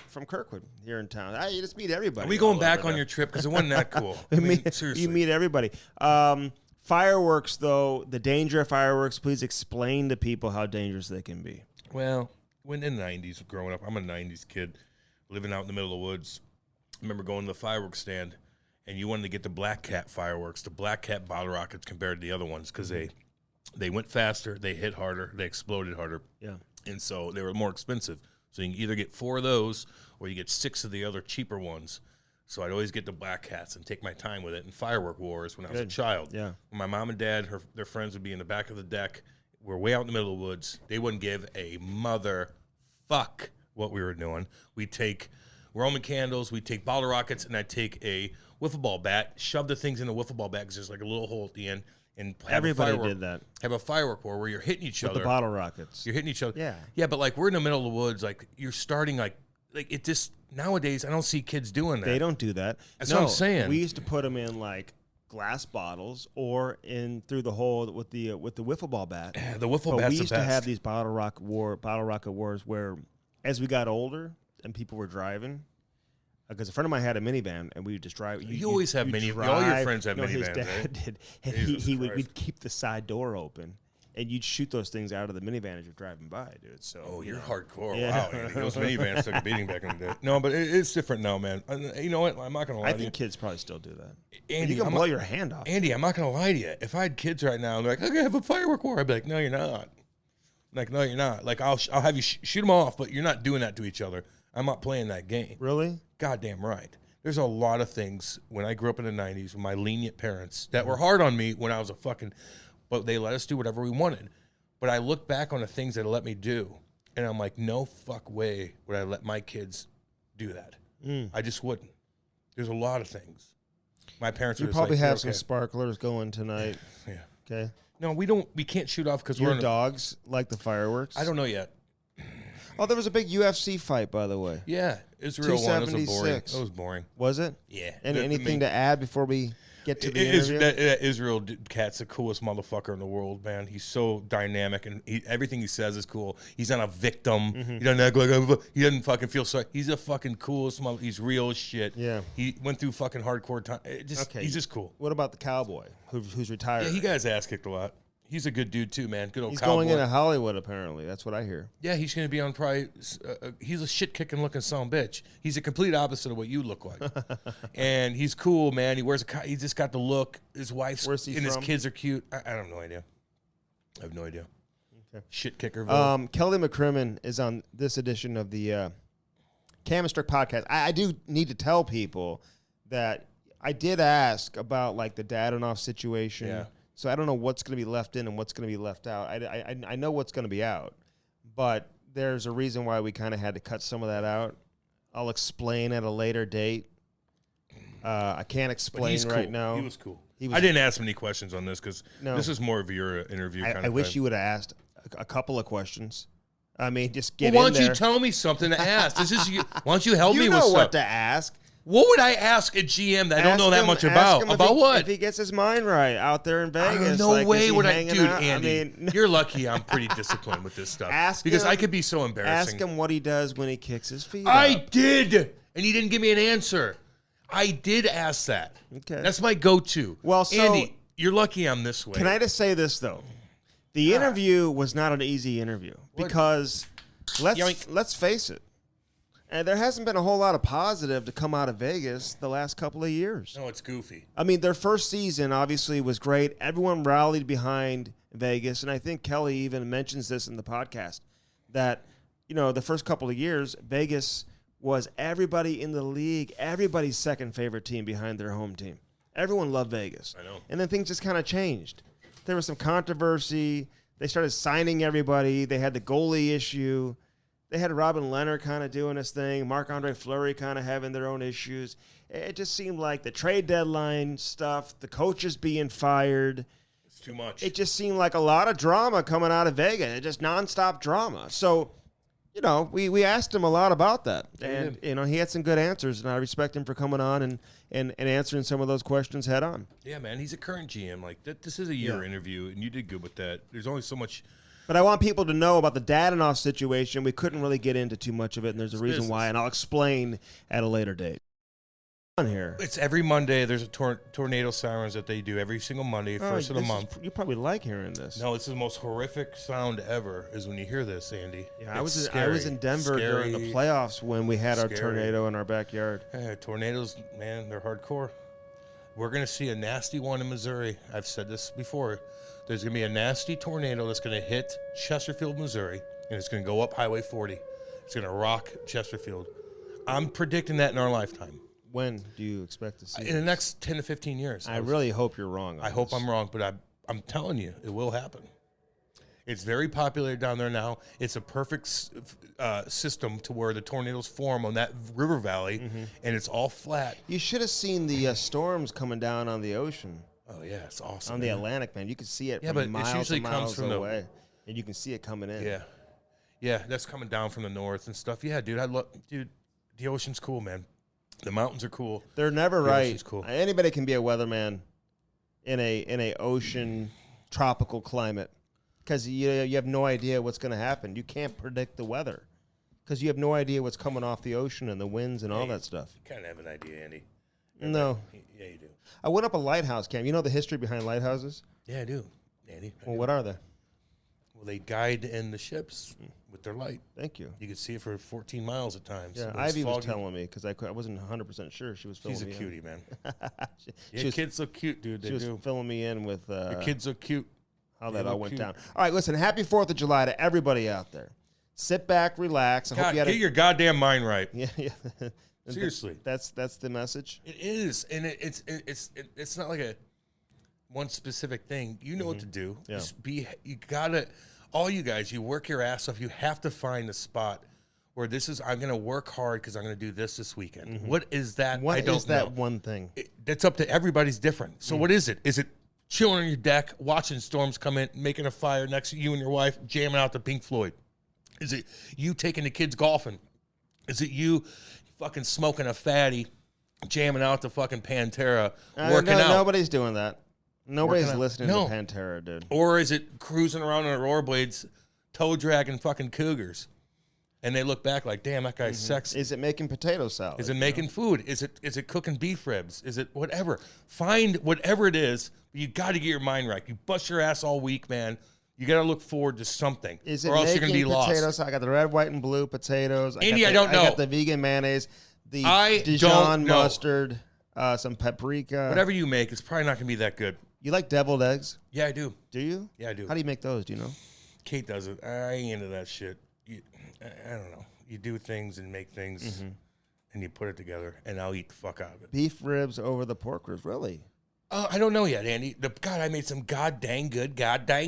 from Kirkwood here in town. You just meet everybody. Are we going all back over on there. your trip? Because it wasn't that cool. I mean, seriously. You meet everybody. Fireworks, though, the danger of fireworks. Please explain to people how dangerous they can be. Well, when in the 90s, growing up, I'm a 90s kid living out in the middle of the woods. I remember going to the fireworks stand, and you wanted to get the Black Cat fireworks, the Black Cat bottle rockets compared to the other ones because they went faster, they hit harder, they exploded harder. Yeah. And so they were more expensive. So you can either get 4 of those or you get 6 of the other cheaper ones. So I'd always get the Black Cats and take my time with it. And firework wars when I was a child. Yeah. When my mom and dad, their friends would be in the back of the deck. We're way out in the middle of the woods. They wouldn't give a mother fuck what we were doing. We'd take Roman candles, we'd take bottle rockets, and I'd take a wiffle ball bat, shove the things in the wiffle ball bat because there's like a little hole at the end. And Everybody did that. Have a firework war where you're hitting each With other. the bottle rockets. You're hitting each other. Yeah. Yeah, but like we're in the middle of the woods. Like you're starting like it just nowadays. I don't see kids doing that. They don't do that. That's what I'm saying. We used to put them in like glass bottles or in through the hole with the wiffle ball bat. Yeah, the wiffle But bat's we the used best. to have these bottle rocket wars where, as we got older and people were driving, because a friend of mine had a minivan and we would just drive. You always have minivans. All your friends have His minivans, dad right? did, and Jesus we'd Christ. keep the side door open, and you'd shoot those things out of the minivan as you're driving by, dude. So Oh, you're hardcore. Yeah. Wow, Andy. Those minivans took a beating back in the day. No, but it's different now, man. You know what? I'm not going to lie I to you. think kids probably still do that. Andy, You can I'm blow not- your hand off. Andy, I'm not going to lie to you. If I had kids right now, and they're like, okay, have a firework war. I'd be like, no, you're not. Like, no, you're not. Like, I'll have you shoot them off, but you're not doing that to each other. I'm not playing that game. Really? Goddamn right. There's a lot of things when I grew up in the 90s with my lenient parents that were hard on me when I was but they let us do whatever we wanted. But I look back on the things that let me do, and I'm like, no fuck way would I let my kids do that. I just wouldn't. There's a lot of things. My parents You were just probably like, have "You're some okay." sparklers going tonight. Yeah. Okay. No, we can't shoot off because we're Your in a, dogs like the fireworks. I don't know yet. Oh, there was a big UFC fight, by the way. Yeah, Israel won. It was boring. 276. It was boring. Was it? Yeah. Anything to add before we get to the interview? That Israel cat's the coolest motherfucker in the world, man. He's so dynamic, and everything he says is cool. He's not a victim. He doesn't act like he doesn't fucking feel sorry. He's a fucking coolest mother. He's real as shit. Yeah. He went through fucking hardcore time. He's just cool. What about the cowboy who's retired? Yeah, he got his ass kicked a lot. He's a good dude too, man. Good old He's cowboy. going into Hollywood, apparently. That's what I hear. Yeah, he's going to be on probably. He's a shit kicking looking son of a bitch. He's a complete opposite of what you look like, and he's cool, man. He wears he just got the look. His wife's Where's he and his from? kids are cute. I have no idea. I have no idea. Okay. Shit kicker. Kelly McCrimmon is on this edition of the Cam Strick Podcast. I do need to tell people that I did ask about like the Dadanoff situation. Yeah. So I don't know what's going to be left in and what's going to be left out. I know what's going to be out, but there's a reason why we kind of had to cut some of that out. I'll explain at a later date. I can't explain he's right cool. now. He was cool. I didn't ask him any questions on this because this is more of your interview kind of I wish thing. you would have asked a couple of questions. I mean, just get Why in don't there. you tell me something to ask? This is you. Why don't you help me You with know what something? to ask. What would I ask a GM that I don't know that much about? Ask him About what? If he gets his mind right out there in Vegas. No like, way is he would I, hanging dude. out? Andy, I mean, you're lucky. I'm pretty disciplined with this stuff. Ask because him- I could be so embarrassing. ask him what he does when he kicks his feet I up. did, and he didn't give me an answer. I did ask that. Okay. That's my go-to. Well, so- Andy, you're lucky I'm this way. Can I just say this though? The interview was not an easy interview because let's face it, and there hasn't been a whole lot of positive to come out of Vegas the last couple of years. No, it's goofy. I mean, their first season obviously was great. Everyone rallied behind Vegas, and I think Kelly even mentions this in the podcast that, the first couple of years, Vegas was everybody in the league, everybody's second favorite team behind their home team. Everyone loved Vegas. I know. And then things just kind of changed. There was some controversy. They started signing everybody. They had the goalie issue. They had Robin Lehner kind of doing his thing. Marc-Andre Fleury kind of having their own issues. It just seemed like the trade deadline stuff, the coaches being fired. It's too much. It just seemed like a lot of drama coming out of Vegas. It just nonstop drama. So, we asked him a lot about that. And, he had some good answers, and I respect him for coming on and answering some of those questions head on. Yeah, man, he's a current GM. Like this is a year interview, and you did good with that. There's only so much. But I want people to know about the Dadanoff situation. We couldn't really get into too much of it, and there's a reason why, and I'll explain at a later date. On here, It's every Monday. There's a tornado sirens that they do every single Monday, first of the month. You probably like hearing this. No, it's the most horrific sound ever. Is when you hear this, Andy. Yeah, I was in Denver during the playoffs when we had our tornado in our backyard. Yeah, tornadoes, man, they're hardcore. We're gonna see a nasty one in Missouri. I've said this before. There's gonna be a nasty tornado that's gonna hit Chesterfield, Missouri, and it's gonna go up Highway 40. It's gonna rock Chesterfield. I'm predicting that in our lifetime. When do you expect to see In the next 10 to 15 years. I really hope you're wrong. I hope I'm wrong, but I'm telling you, it will happen. It's very popular down there now. It's a perfect system to where the tornadoes form on that river valley, and it's all flat. You should have seen the storms coming down on the ocean. Oh, yeah, it's awesome. On the Atlantic, man. You can see it Yeah, from but it miles usually and miles comes from away. And you can see it coming in. Yeah. Yeah, that's coming down from the north and stuff. Yeah, dude, the ocean's cool, man. The mountains are cool. They're never The right. ocean's cool. Anybody can be a weatherman in a ocean tropical climate because you have no idea what's going to happen. You can't predict the weather because you have no idea what's coming off the ocean and the winds and all that stuff. You kind of have an idea, Andy. No. Yeah, you do. I went up a lighthouse, Cam. You know the history behind lighthouses? Yeah, I do, Andy. Well, what are they? Well, they guide in the ships with their light. Thank you. You could see it for 14 miles at times. Yeah, When it's Ivy was foggy. telling me because I wasn't 100% sure she was filling She's a me in. cutie, man. She was- kids look cute, dude. They She was do. filling me in with Your kids look cute. how They that all look went cute. down. All right, listen, happy 4th of July to everybody out there. Sit back, relax. I hope God, you had get your goddamn mind right. yeah. Seriously. That's the message. It is, and it's not like a one specific thing. You know what to do. Yeah. Just you gotta, all you guys, you work your ass off. You have to find a spot where I'm gonna work hard because I'm gonna do this weekend. What is that? What I don't is that know. one thing? That's up to everybody's different. So what is it? Is it chilling on your deck, watching storms come in, making a fire next to you and your wife, jamming out to Pink Floyd? Is it you taking the kids golfing? Is it you fucking smoking a fatty, jamming out to fucking Pantera, working out? Nobody's doing that. Nobody's Working out. listening No. to Pantera, dude. Or is it cruising around on the rollerblades, toe dragging fucking cougars? And they look back like, damn, that guy's sexy. Is it making potato salad? Is it making food? Is it cooking beef ribs? Is it whatever? Find whatever it is. But you got to get your mind right. You bust your ass all week, man. You got to look forward to something, Is it or else you're making gonna be potatoes? lost. I got the red, white, and blue potatoes. Andy, I don't know. I got the vegan mayonnaise, the I Dijon don't know. mustard, some paprika. Whatever you make, it's probably not gonna be that good. You like deviled eggs? Yeah, I do. Do you? Yeah, I do. How do you make those? Do you know? Kate does it. I ain't into that shit. I don't know. You do things and make things, and you put it together, and I'll eat the fuck out of it. Beef ribs over the pork ribs, really? I don't know yet, Andy. God, I made some god dang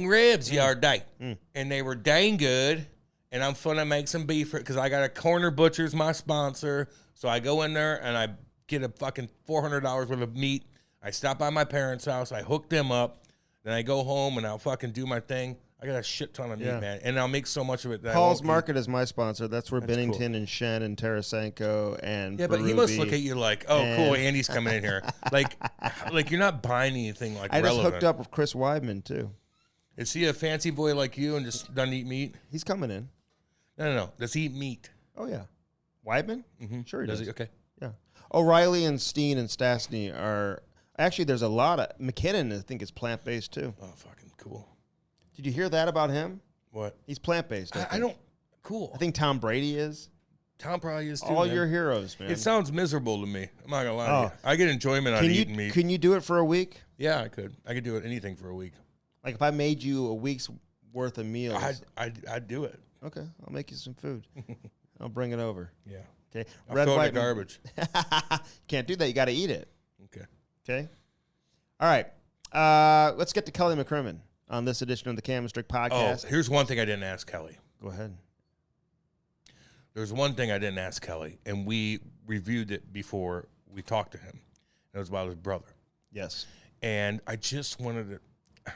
ribs the other day, and they were dang good. And I'm finna make some beef because I got a Corner Butcher's my sponsor. So I go in there and I get a fucking $400 worth of meat. I stop by my parents' house. I hook them up. Then I go home and I'll fucking do my thing. I got a shit ton of meat, man, and I'll make so much of it that Paul's Market is my sponsor. That's where Binnington cool. and Shen and Tarasenko and but he must look at you like, oh, cool, Andy's coming in here. like you're not buying anything like relevant. I just hooked up with Chris Weidman too. Is he a fancy boy like you and just doesn't eat meat? He's coming in. No. Does he eat meat? Oh yeah, Weidman. Mm-hmm. Sure he does. Okay. Yeah. O'Reilly and Steen and Stastny are actually. There's a lot of McKinnon. I think is plant based too. Oh, fucking cool. Did you hear that about him? What? He's plant-based. I don't. Cool. I think Tom Brady is. Tom probably is too. All man. your heroes, man. It sounds miserable to me. I'm not gonna lie to you. I get enjoyment out of eating meat. Can you do it for a week? Yeah, I could. I could do it anything for a week. Like if I made you a week's worth of meals. I'd do it. Okay, I'll make you some food. I'll bring it over. Yeah. Okay. I'll throw it in the garbage. Can't do that. You got to eat it. Okay. Okay. All right. Let's get to Kelly McCrimmon on this edition of the Cam Strick Podcast. Oh, here's one thing I didn't ask Kelly. Go ahead. There's one thing I didn't ask Kelly, and we reviewed it before we talked to him. It was about his brother. Yes. And I just wanted to.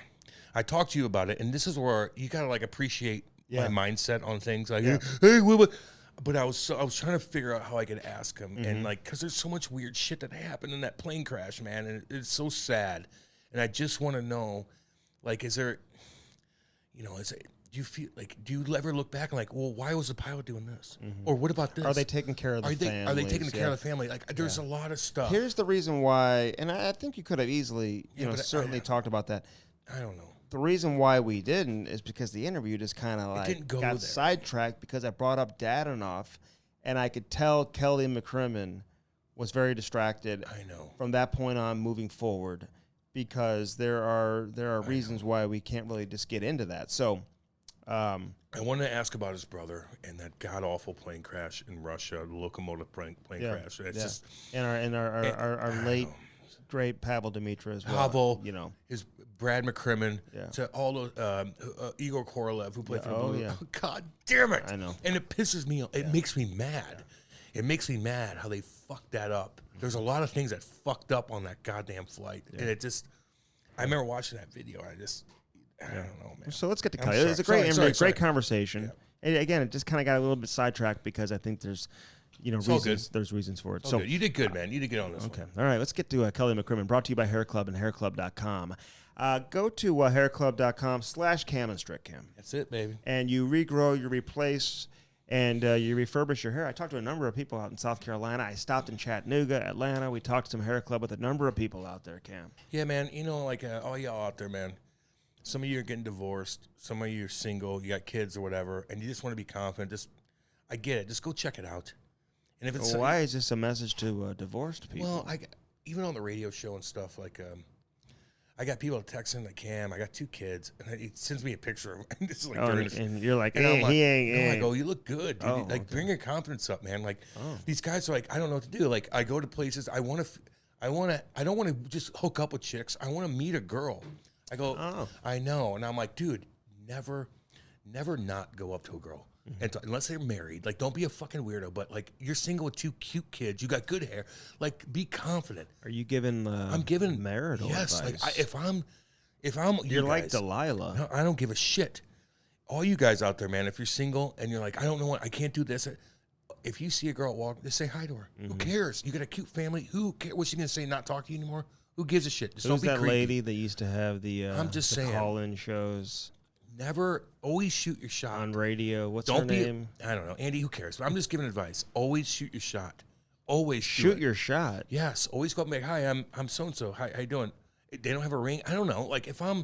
I talked to you about it, and this is where you gotta like appreciate my mindset on things. Like, hey, but I was trying to figure out how I could ask him, and like, because there's so much weird shit that happened in that plane crash, man, and it's so sad. And I just want to know. Like, is there, do you feel like, do you ever look back and like, well, why was the pilot doing this? Or what about this? Are they taking care of the family? Are they taking care of the family? Like, there's a lot of stuff. Here's the reason why, and I think you could have easily, certainly talked about that. I don't know. The reason why we didn't is because the interview just kind of like got sidetracked because I brought up Dadanoff, and I could tell Kelly McCrimmon was very distracted. I know. From that point on, moving forward. Because there are reasons why we can't really just get into that. So, I wanted to ask about his brother and that god awful plane crash in Russia, the locomotive plane crash. It's just our late great Pavel Dimitra as well. Pavel, his Brad McCrimmon, to all the Igor Korolev who played for the Blue. Yeah. Oh, God damn it! I know, and it pisses me. It makes me mad. It makes me mad how they fucked that up. There's a lot of things that fucked up on that goddamn flight. And it just, I remember watching that video. I don't know, man. So let's get to Kelly. It was a great conversation. Yeah. And again, it just kind of got a little bit sidetracked because I think there's, reasons. There's reasons for it. So good. You did good, man. You did good on this one. All right. Let's get to Kelly McCrimmon, brought to you by Hair Club and hairclub.com. Go to hairclub.com/Cam Strick Cam. That's it, baby. And you regrow, you replace, and you refurbish your hair. I talked to a number of people out in South Carolina. I stopped in Chattanooga, Atlanta. We talked to some hair club with a number of people out there, Cam. Yeah, man. All y'all out there, man. Some of you are getting divorced. Some of you are single. You got kids or whatever, and you just want to be confident. I get it. Just go check it out. And if it's why is this a message to divorced people? Well, even on the radio show and stuff, like I got people texting like, Cam, I got 2 kids, and he sends me a picture of him. It's like, and you're like, and he ain't. I go, you look good, dude. Bring your confidence up, man. Like, these guys are like, I don't know what to do. Like, I go to places, I don't want to just hook up with chicks. I want to meet a girl. I go, I know, and I'm like, dude, never not go up to a girl. And unless they're married, like, don't be a fucking weirdo. But like, you're single with 2 cute kids, you got good hair. Like, be confident. Are you giving? I'm giving marital advice. Like, if I'm, you're like Delilah. No, I don't give a shit. All you guys out there, man. If you're single and you're like, I don't know what, I can't do this. If you see a girl walk, just say hi to her. Who cares? You got a cute family. Who cares? What's she gonna say? Not talk to you anymore? Who gives a shit? Just Who's don't be that creepy. lady that used to have the I'm just saying, call-in shows? Always shoot your shot. On radio. What's her name? I don't know. Andy, who cares? But I'm just giving advice. Always shoot your shot. Always shoot your shot. Yes. Always go up and be like, hi, I'm so-and-so. How you doing? They don't have a ring. I don't know. Like, if I'm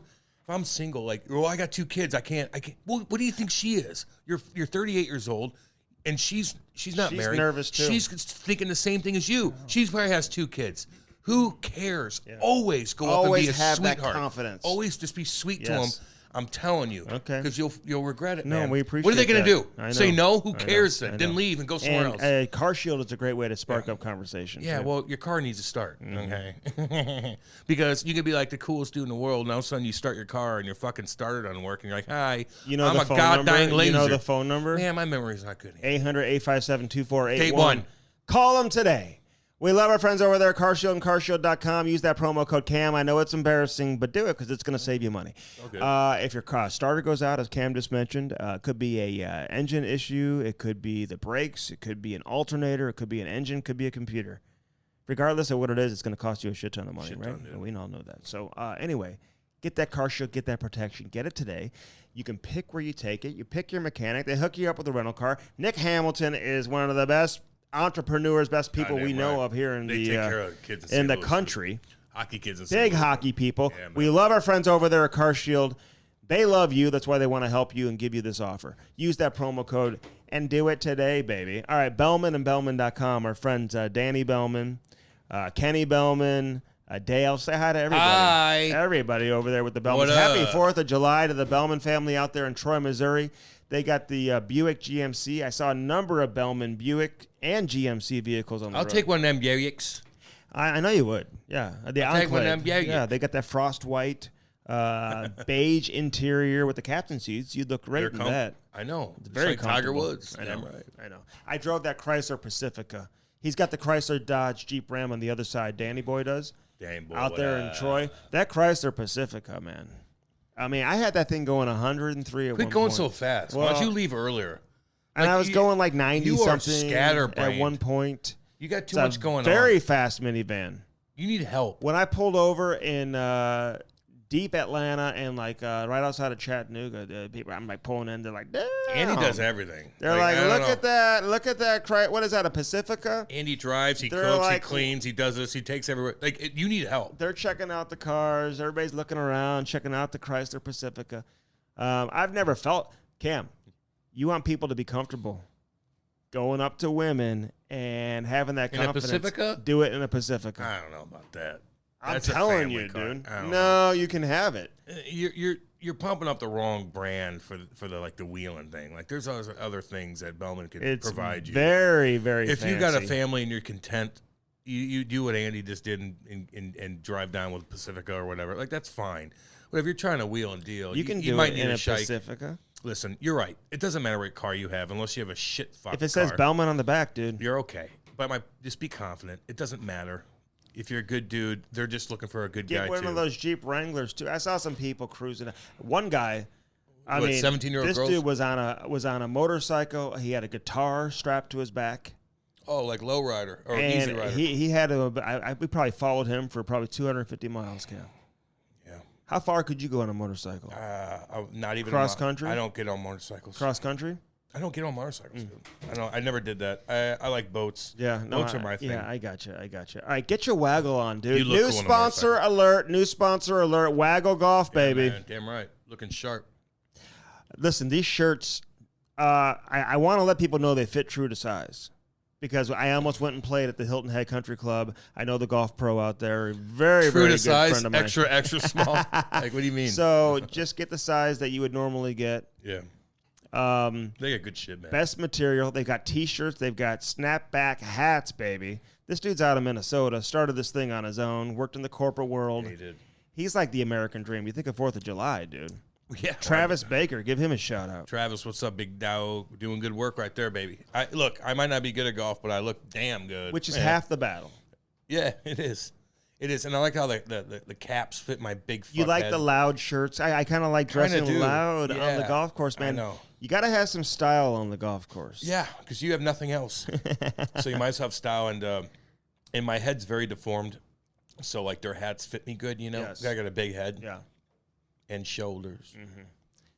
single, like, I got 2 kids. I can't. Well, what do you think she is? You're 38 years old, and she's not married. She's nervous, too. She's thinking the same thing as you. She probably has 2 kids. Who cares? Yeah. Always go up and be a have sweetheart. That confidence. Always just be sweet to them. I'm telling you. Okay. Because you'll regret it, man. No, we appreciate What are they going to do? Say no? Who cares then? Then leave and go somewhere else. Car Shield is a great way to spark up conversation. Yeah, well, your car needs to start, okay? Because you can be like the coolest dude in the world, and all of a sudden you start your car and your fucking starter doesn't work, and you're like, hi, I'm a god-dying laser. You know the phone number? Yeah, my memory's not good. 800-857-2481. Take one. Call them today. We love our friends over there at CarShield and CarShield.com. Use that promo code CAM. I know it's embarrassing, but do it because it's going to save you money. Okay. If your car starter goes out, as Cam just mentioned, it could be a engine issue. It could be the brakes. It could be an alternator. It could be an engine. It could be a computer. Regardless of what it is, it's going to cost you a shit ton of money, right? And we all know that. So anyway, get that CarShield, get that protection. Get it today. You can pick where you take it. You pick your mechanic. They hook you up with a rental car. Nick Hamilton is one of the best entrepreneurs, best people we know of here in the country. Hockey kids and big hockey people. Yeah, we love our friends over there at CarShield. They love you. That's why they want to help you and give you this offer. Use that promo code and do it today, baby. All right, Bellman and Bellman.com. Our friends Danny Bellman, Kenny Bellman, Dale. Say hi to everybody. Hi. Everybody over there with the Bellmans. Happy 4th of July to the Bellman family out there in Troy, Missouri. They got the Buick GMC. I saw a number of Bellman Buick and GMC vehicles on the road. I'll take one of them Buicks. I know you would. Yeah. I'll take one of them Buicks. Yeah, they got that frost white, beige interior with the captain seats. You'd look great in that. I know. It's very like Tiger Woods. I know. Right. I know. I drove that Chrysler Pacifica. He's got the Chrysler Dodge Jeep Ram on the other side. Danny Boy does. Danny Boy. Out there in Troy. That Chrysler Pacifica, man. I mean, I had that thing going 103 at one point. Quit going so fast. Why don't you leave earlier? And I was going like 90-something scatterbrained at one point. You got too much going on. Very fast minivan. You need help. When I pulled over in deep Atlanta and like right outside of Chattanooga, people I'm like pulling in. They're like, damn. Andy does everything. They're like look at that. Look at that. What is that? A Pacifica? Andy drives. He cooks. Like, he cleans. He does this. He takes everywhere. Like you need help. They're checking out the cars. Everybody's looking around, checking out the Chrysler Pacifica. I've never felt Cam. You want people to be comfortable going up to women and having that confidence. In a Pacifica? Do it in a Pacifica. I don't know about that. I'm telling you, dude. No, you can have it. You're pumping up the wrong brand for the like the wheeling thing. Like there's other things that Bellman could provide you. Very, very. If fancy. you got a family and you're content, you do what Andy just did and drive down with Pacifica or whatever. Like that's fine. But if you're trying to wheel and deal, you can do might it need in a shike. Pacifica. Listen, you're right. It doesn't matter what car you have unless you have a shit fuck. If it says Bellman on the back, dude, you're okay. But just be confident. It doesn't matter. If you're a good dude, they're just looking for a good guy, too. Get one of those Jeep Wranglers, too. I saw some people cruising. One guy, 17-year-old this girls? dude was on a motorcycle. He had a guitar strapped to his back. Oh, like low rider or and easy rider. He had we probably followed him for probably 250 miles, Cam. Yeah. How far could you go on a motorcycle? Not even cross country. I don't get on motorcycles. Cross country. I don't get on motorcycles. I never did that. I like boats. Yeah, boats are my thing. Yeah, I got you. All right, get your waggle on, dude. New sponsor alert. Waggle Golf, baby. Man, damn right. Looking sharp. Listen, these shirts, I want to let people know they fit true to size. Because I almost went and played at the Hilton Head Country Club. I know the golf pro out there. Very, true very to good size, friend of mine. extra small. Like, what do you mean? So just get the size that you would normally get. Yeah. They got good shit, man. Best material. They've got T-shirts. They've got snapback hats, baby. This dude's out of Minnesota. Started this thing on his own. Worked in the corporate world. Yeah, he did. He's like the American dream. You think of 4th of July, dude. Yeah. Travis Baker. Give him a shout out. Travis, what's up, big Dow? Doing good work right there, baby. Look, I might not be good at golf, but I look damn good. Which is half the battle. Yeah, it is. It is. And I like how the caps fit my big fuck You like head. the loud shirts. I kind of like dressing loud on the golf course, man. I know. You got to have some style on the golf course. Yeah, because you have nothing else. So you might as well have style. And my head's very deformed. So, like, their hats fit me good, you know? Yes. I got a big head. Yeah. And shoulders. Mm-hmm.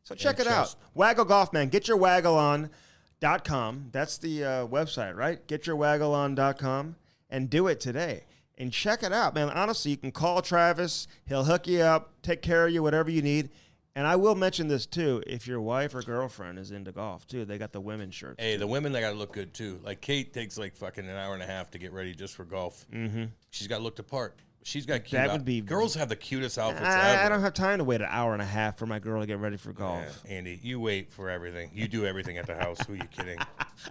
So check it out. Waggle Golf, man. Get your waggleon.com. That's the website, right? Getyourwaggleon.com and do it today. And check it out, man. Honestly, you can call Travis. He'll hook you up, take care of you, whatever you need. And I will mention this, too. If your wife or girlfriend is into golf, too, they got the women's shirts. Hey, the women, they got to look good, too. Like, Kate takes, like, fucking an hour and a half to get ready just for golf. Mm-hmm. She's got looked apart. She's got cute. That would be. Girls have the cutest outfits ever. I don't have time to wait an hour and a half for my girl to get ready for golf. Yeah, Andy, you wait for everything. You do everything at the house. Who are you kidding?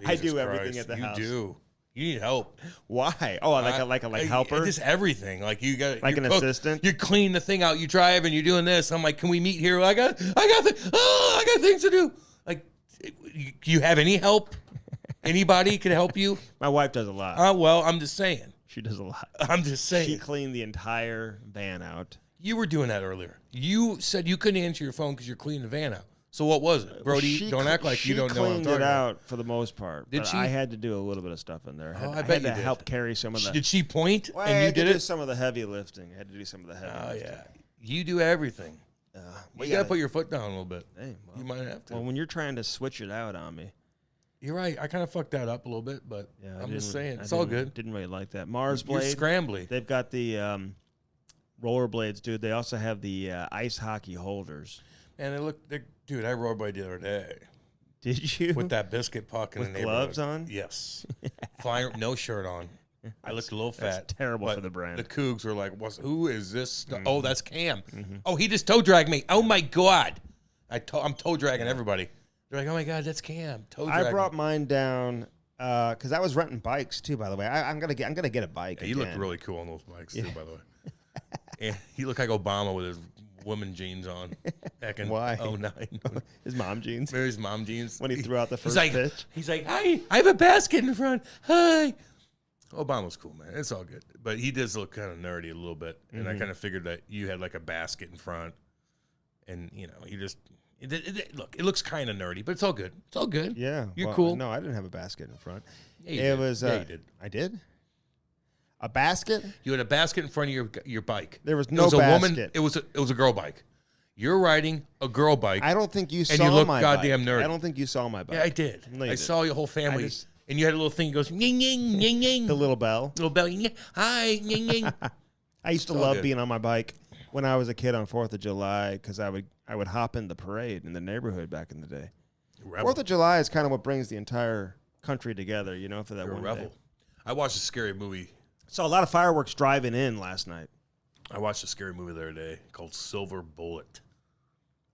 I do everything at the house. You do. You need help. Why? Oh, like a helper? Just everything. Like you got like an assistant. You clean the thing out. You drive and you're doing this. I'm like, can we meet here? I got things to do. Like, you have any help? Anybody can help you? My wife does a lot. Well, I'm just saying. She does a lot. I'm just saying. She cleaned the entire van out. You were doing that earlier. You said you couldn't answer your phone because you're cleaning the van out. So what was it? Brody, don't act like you don't know what I'm talking about. She cleaned it out for the most part. Did she? I had to do a little bit of stuff in there. I bet had you to did. help carry some of the... Did she point Well, and I you had to did do it? some of the heavy lifting. I had to do some of the heavy lifting. Yeah. You do everything. You got to put your foot down a little bit. Hey, well, you might have to. Well, when you're trying to switch it out on me. You're right. I kind of fucked that up a little bit, but I'm just saying. It's all good. Didn't really like that. Mars You're Blade. scrambly. They've got the rollerblades, dude. They also have the ice hockey holders. And dude, I rollerbladed the other day. Did you? With that biscuit puck in the neighborhood. With gloves on? Yes. Flying, no shirt on. I looked a little fat. That's terrible for the brand. The Cougs were like, who is this? Mm-hmm. Oh, that's Cam. Mm-hmm. Oh, he just toe dragged me. Oh, my God. I'm toe dragging everybody. They're like, oh, my God, that's Cam. Toe dragging. I brought mine down because I was renting bikes, too, by the way. I'm gonna get a bike. Yeah, you look really cool on those bikes, too, by the way. And he looked like Obama with his woman jeans on. Back in Why? 09. His mom jeans? Maybe his mom jeans. When he threw out the first pitch? He's like, hi, I have a basket in front. Hi. Obama's cool, man. It's all good. But he does look kind of nerdy a little bit. And I kind of figured that you had like a basket in front. And, you know, you just... look, it looks kind of nerdy, but it's all good. It's all good. Yeah. You're cool. No, I didn't have a basket in front. Yeah, you did. I did? A basket? You had a basket in front of your bike. There was no basket. It was a girl bike. You're riding a girl bike. I don't think you saw my bike. And you look goddamn nerdy. I don't think you saw my bike. Yeah, I did. No, I saw your whole family. And you had a little thing that goes, ying, ying, ying, ying. The little bell. Little bell. Ying, hi, ying, ying. I used to love being on my bike when I was a kid on 4th of July because I would hop in the parade in the neighborhood back in the day. Rebel. 4th of July is kind of what brings the entire country together, you know, for that one day. I watched a scary movie. Saw a lot of fireworks driving in last night. I watched a scary movie the other day called Silver Bullet.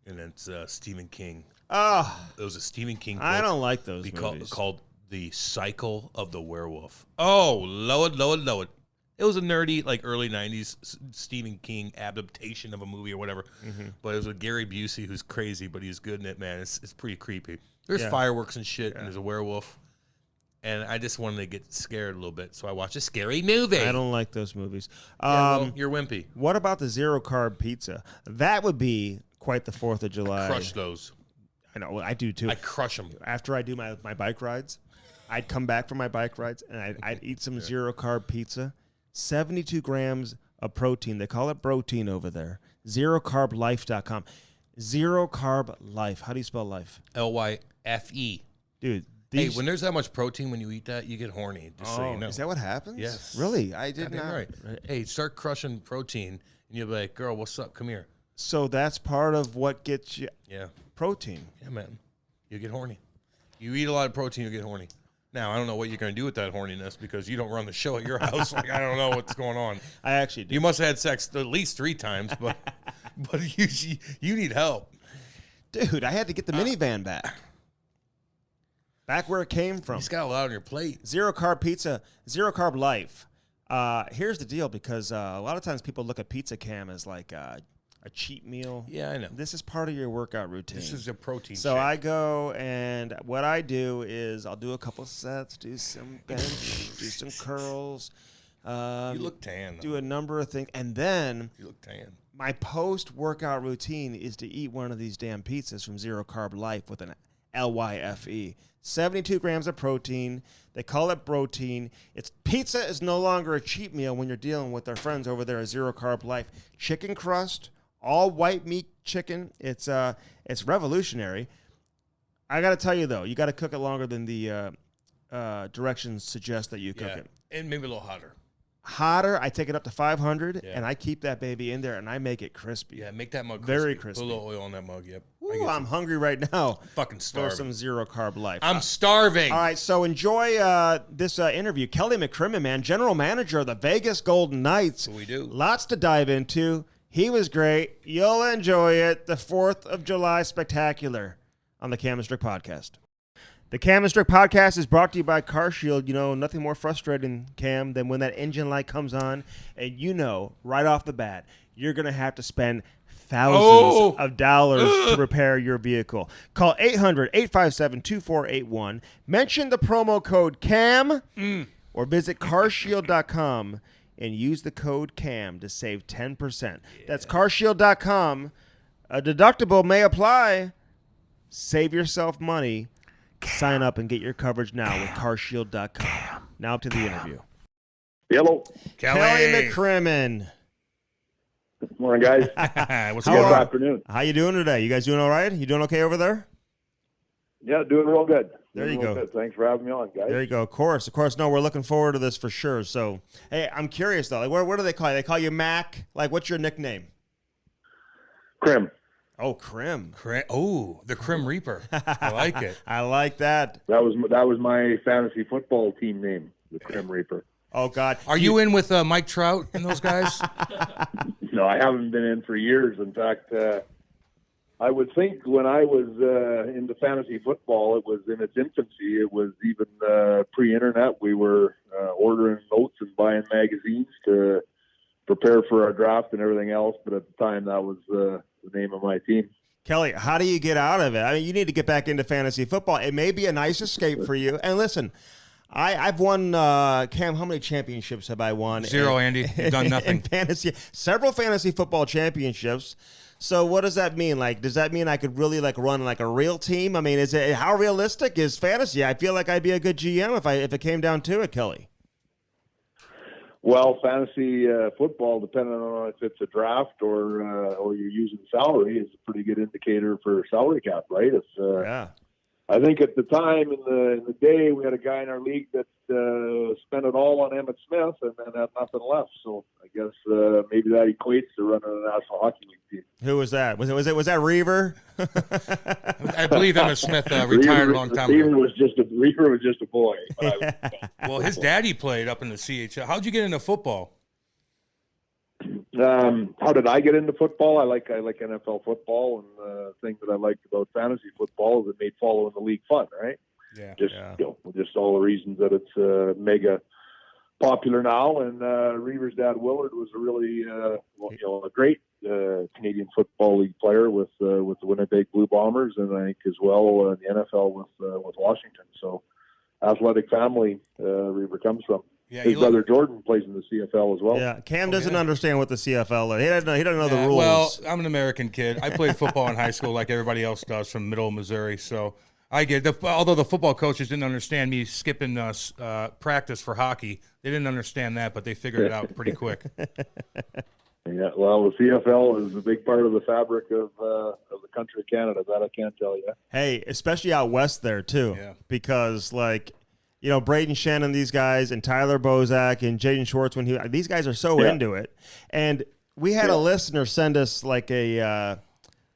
And it's Stephen King. Oh. It was a Stephen King book. I don't like those movies. Called The Cycle of the Werewolf. Oh, Lord. It was a nerdy, like, early 90s Stephen King adaptation of a movie or whatever. Mm-hmm. But it was with Gary Busey, who's crazy, but he's good in it, man. It's pretty creepy. There's fireworks and shit, and there's a werewolf. And I just wanted to get scared a little bit, so I watched a scary movie. I don't like those movies. You're wimpy. What about the zero-carb pizza? That would be quite the 4th of July. I crush those. I know. I do, too. I crush them. After I do my bike rides, I'd come back from my bike rides, and I'd eat some zero-carb pizza. 72 grams of protein. They call it protein over there. ZeroCarbLife.com. Zero Carb Life. How do you spell life? L-Y-F-E. Dude. Hey, when there's that much protein when you eat that, you get horny. Just so you know. Is that what happens? Yes. Really? I did not. Right. Hey, start crushing protein, and you'll be like, girl, what's up? Come here. So that's part of what gets you protein. Yeah, man. You get horny. You eat a lot of protein, you get horny. Now, I don't know what you're going to do with that horniness because you don't run the show at your house. Like, I don't know what's going on. I actually do. You must have had sex at least 3 times, but you need help. Dude, I had to get the minivan back. Back where it came from. You just got a lot on your plate. Zero carb pizza, zero carb life. Here's the deal, because a lot of times people look at Pizza Cam as like a cheat meal. Yeah, I know. This is part of your workout routine. This is a protein So shake. I go, and what I do is I'll do a couple sets, do some bench, do some curls. You look tan, though. Do a number of things. And then you look tan. My post-workout routine is to eat one of these damn pizzas from Zero Carb Life with an LYFE. 72 grams of protein. They call it protein. Pizza is no longer a cheat meal when you're dealing with our friends over there at Zero Carb Life. Chicken crust, all white meat chicken. It's revolutionary. I got to tell you, though, you got to cook it longer than the directions suggest that you cook it. And maybe a little hotter. Hotter, I take it up to 500, and I keep that baby in there, and I make it crispy. Yeah, make that mug very crispy. Put a little oil on that mug, yep. Ooh, I'm hungry right now. Fucking starving. For some Zero Carb Life. I'm starving. All right, so enjoy this interview. Kelly McCrimmon, man, general manager of the Vegas Golden Knights. What we do. Lots to dive into. He was great. You'll enjoy it. The 4th of July Spectacular on the Cam Strick Podcast. The Cam Strick Podcast is brought to you by CarShield. You know, nothing more frustrating, Cam, than when that engine light comes on and you know right off the bat you're going to have to spend thousands of dollars to repair your vehicle. Call 800-857-2481. Mention the promo code CAM. or visit carshield.com and use the code CAM to save 10%. Yeah. That's carshield.com. A deductible may apply. Save yourself money. Sign up and get your coverage now with carshield.com. Now to the interview. Hello. Kelly McCrimmon. Good morning, guys. What's going on? Good afternoon. How you doing today? You guys doing all right? You doing okay over there? Yeah, doing real good. There you go. Good. Thanks for having me on, guys. There you go. Of course. No, we're looking forward to this for sure. So, hey, I'm curious though. Like, what do they call you? They call you Mac. Like, what's your nickname? Crim. Oh, Crim. Oh, the Crim Reaper. I like it. I like that. That was my fantasy football team name, the Crim Reaper. Oh God. Are you in with Mike Trout and those guys? No, I haven't been in for years. In fact, I would think when I was into fantasy football, it was in its infancy. It was even pre-internet. We were ordering notes and buying magazines to prepare for our draft and everything else. But at the time, that was the name of my team. Kelly, how do you get out of it? I mean, you need to get back into fantasy football. It may be a nice escape for you. And listen, I've won, Cam, how many championships have I won? 0, Andy. You've done nothing. In fantasy, several fantasy football championships. So what does that mean? Like, does that mean I could really like run like a real team? I mean, how realistic is fantasy? I feel like I'd be a good GM if it came down to it, Kelly. Well, fantasy football, depending on if it's a draft or you're using salary, is a pretty good indicator for salary cap, right? It's yeah. I think at the time in the day we had a guy in our league that spent it all on Emmitt Smith and then had nothing left. So I guess maybe that equates to running a National Hockey League team. Who was that? Was that Reaver? I believe Emmitt Smith retired a long time ago. Reaver was just a boy. Well, his daddy played up in the CHL. How'd you get into football? How did I get into football? I like NFL football, and the thing that I liked about fantasy football is it made following the league fun, right? Yeah. Just all the reasons that it's mega popular now. And Reaver's dad Willard was a really a great Canadian Football League player with the Winnipeg Blue Bombers, and I think as well in the NFL with Washington. So athletic family Reaver comes from. Yeah, his brother Jordan plays in the CFL as well. Yeah, Cam doesn't understand what the CFL is. He doesn't know the rules. Well, I'm an American kid. I played football in high school like everybody else does from middle Missouri. So I get it. Although the football coaches didn't understand me skipping practice for hockey. They didn't understand that, but they figured it out pretty quick. Yeah, well, the CFL is a big part of the fabric of the country of Canada. That I can't tell you. Hey, especially out west there, too. Yeah. Because, like, you know, Braden Shannon, these guys, and Tyler Bozak and Jaden Schwartz, these guys are so into it. And we had a listener send us like a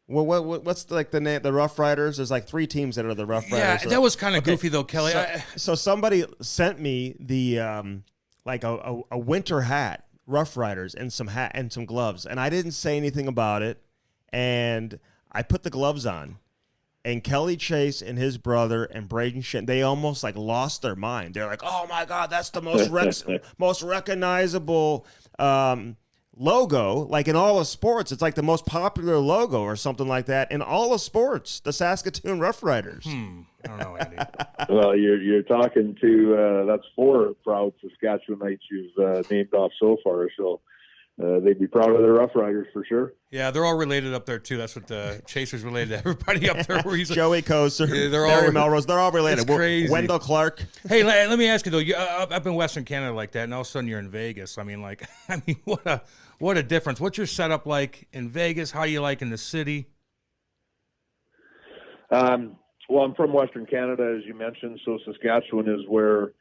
what's like the name? The Rough Riders. There's like 3 teams that are the Rough Riders. Yeah, that was kind of goofy though, Kelly. So somebody sent me the like a winter hat, Rough Riders, and some hat and some gloves, and I didn't say anything about it, and I put the gloves on. And Kelly Chase and his brother and Braden Shin, they almost like lost their mind. They're like, "Oh my God, that's the most recognizable logo, like in all of sports. It's like the most popular logo or something like that in all of sports. The Saskatoon Roughriders." I don't know, Andy. Well, you're talking to that's 4 proud Saskatchewanites you've named off so far. So. They'd be proud of their Rough Riders for sure. Yeah, they're all related up there too. That's what the Chasers related to everybody up there. Joey Koser, Barry Melrose, they're all related. It's crazy. Wendell Clark. Hey, let me ask you though. Up in Western Canada like that, and all of a sudden you're in Vegas. I mean, what a difference. What's your setup like in Vegas? How do you like in the city? Well, I'm from Western Canada, as you mentioned, so Saskatchewan is where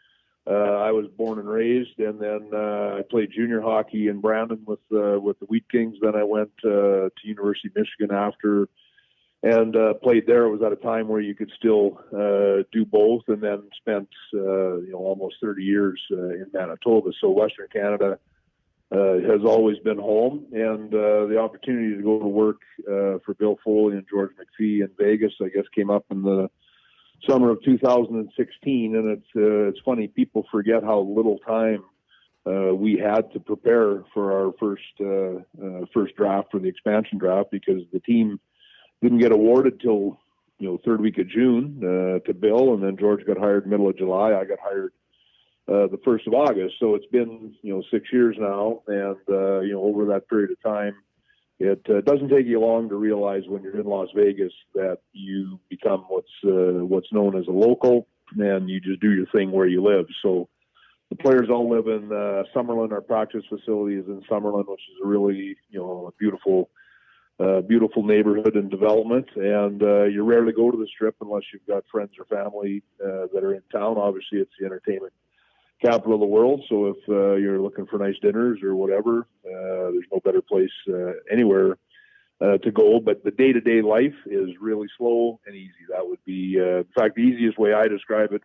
I was born and raised, and then I played junior hockey in Brandon with the Wheat Kings. Then I went to University of Michigan after, and played there. It was at a time where you could still do both, and then spent almost 30 years in Manitoba. So Western Canada has always been home, and the opportunity to go to work for Bill Foley and George McPhee in Vegas, I guess, came up in the summer of 2016, and it's funny, people forget how little time we had to prepare for our first draft, for the expansion draft, because the team didn't get awarded till third week of June to Bill, and then George got hired middle of July. I got hired the 1st of August. So it's been 6 years now, and over that period of time, it doesn't take you long to realize when you're in Las Vegas that you become what's known as a local, and you just do your thing where you live. So the players all live in Summerlin. Our practice facility is in Summerlin, which is a really a beautiful neighborhood and development. And you rarely go to the Strip unless you've got friends or family that are in town. Obviously, it's the entertainment capital of the world. So if you're looking for nice dinners or whatever, there's no better place anywhere to go. But the day-to-day life is really slow and easy. That would be, in fact, the easiest way I describe it.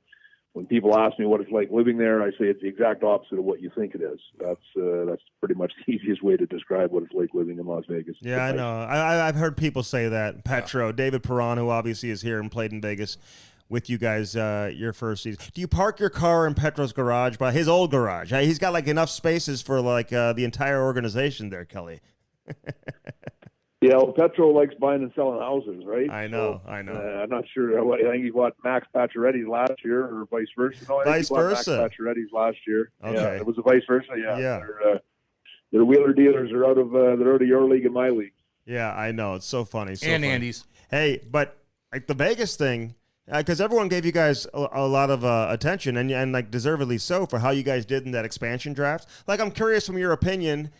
When people ask me what it's like living there, I say it's the exact opposite of what you think it is. That's pretty much the easiest way to describe what it's like living in Las Vegas. Yeah, I know. I've heard people say that. Petro, David Perron, who obviously is here and played in Vegas with you guys your first season. Do you park your car in Petro's garage, by his old garage? He's got like enough spaces for like the entire organization there, Kelly. Yeah, well, Petro likes buying and selling houses, right? I know. I'm not sure. I think he bought Max Pacioretty's last year, or vice versa. No, I think he bought Max Pacioretty's last year. Okay. Yeah, it was a vice versa. Yeah. Their wheeler dealers are out of your league and my league. Yeah, I know. It's so funny. And Andy's. Hey, but like the Vegas thing, because everyone gave you guys a lot of attention, and like deservedly so, for how you guys did in that expansion draft. Like, I'm curious from your opinion,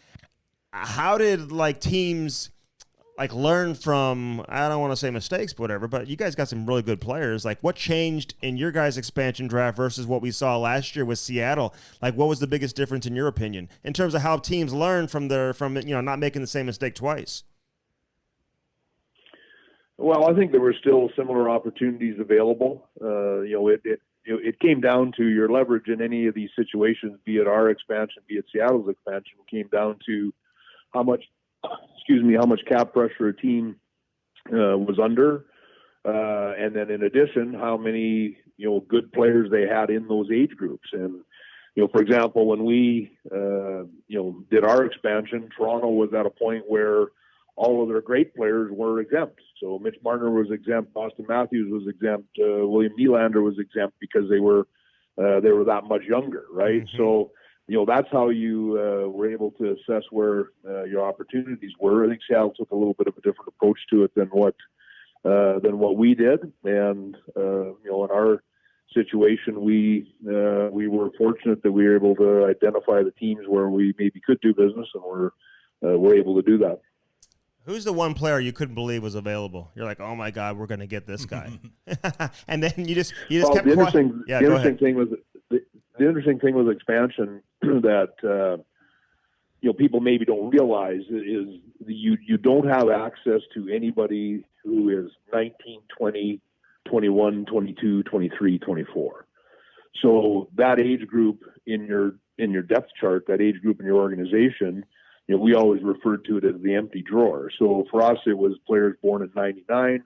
how did like teams like learn from, I don't want to say mistakes, but whatever, but you guys got some really good players. Like, what changed in your guys' expansion draft versus what we saw last year with Seattle? Like, what was the biggest difference in your opinion in terms of how teams learn from not making the same mistake twice? Well, I think there were still similar opportunities available. It came down to your leverage in any of these situations, be it our expansion, be it Seattle's expansion, came down to how much cap pressure a team was under, and then in addition, how many good players they had in those age groups. And for example, when we did our expansion, Toronto was at a point where all of their great players were exempt. So Mitch Marner was exempt, Austin Matthews was exempt, William Nylander was exempt because they were that much younger, right? Mm-hmm. So that's how you were able to assess where your opportunities were. I think Seattle took a little bit of a different approach to it than what we did. And in our situation, we were fortunate that we were able to identify the teams where we maybe could do business, and we're able to do that. Who's the one player you couldn't believe was available? You're like, oh my God, we're going to get this guy, and then you just kept quiet. The interesting thing with expansion that people maybe don't realize is you don't have access to anybody who is 19, 20, 21, 22, 23, 24. So that age group in your depth chart, that age group in your organization, we always referred to it as the empty drawer. So for us, it was players born in 99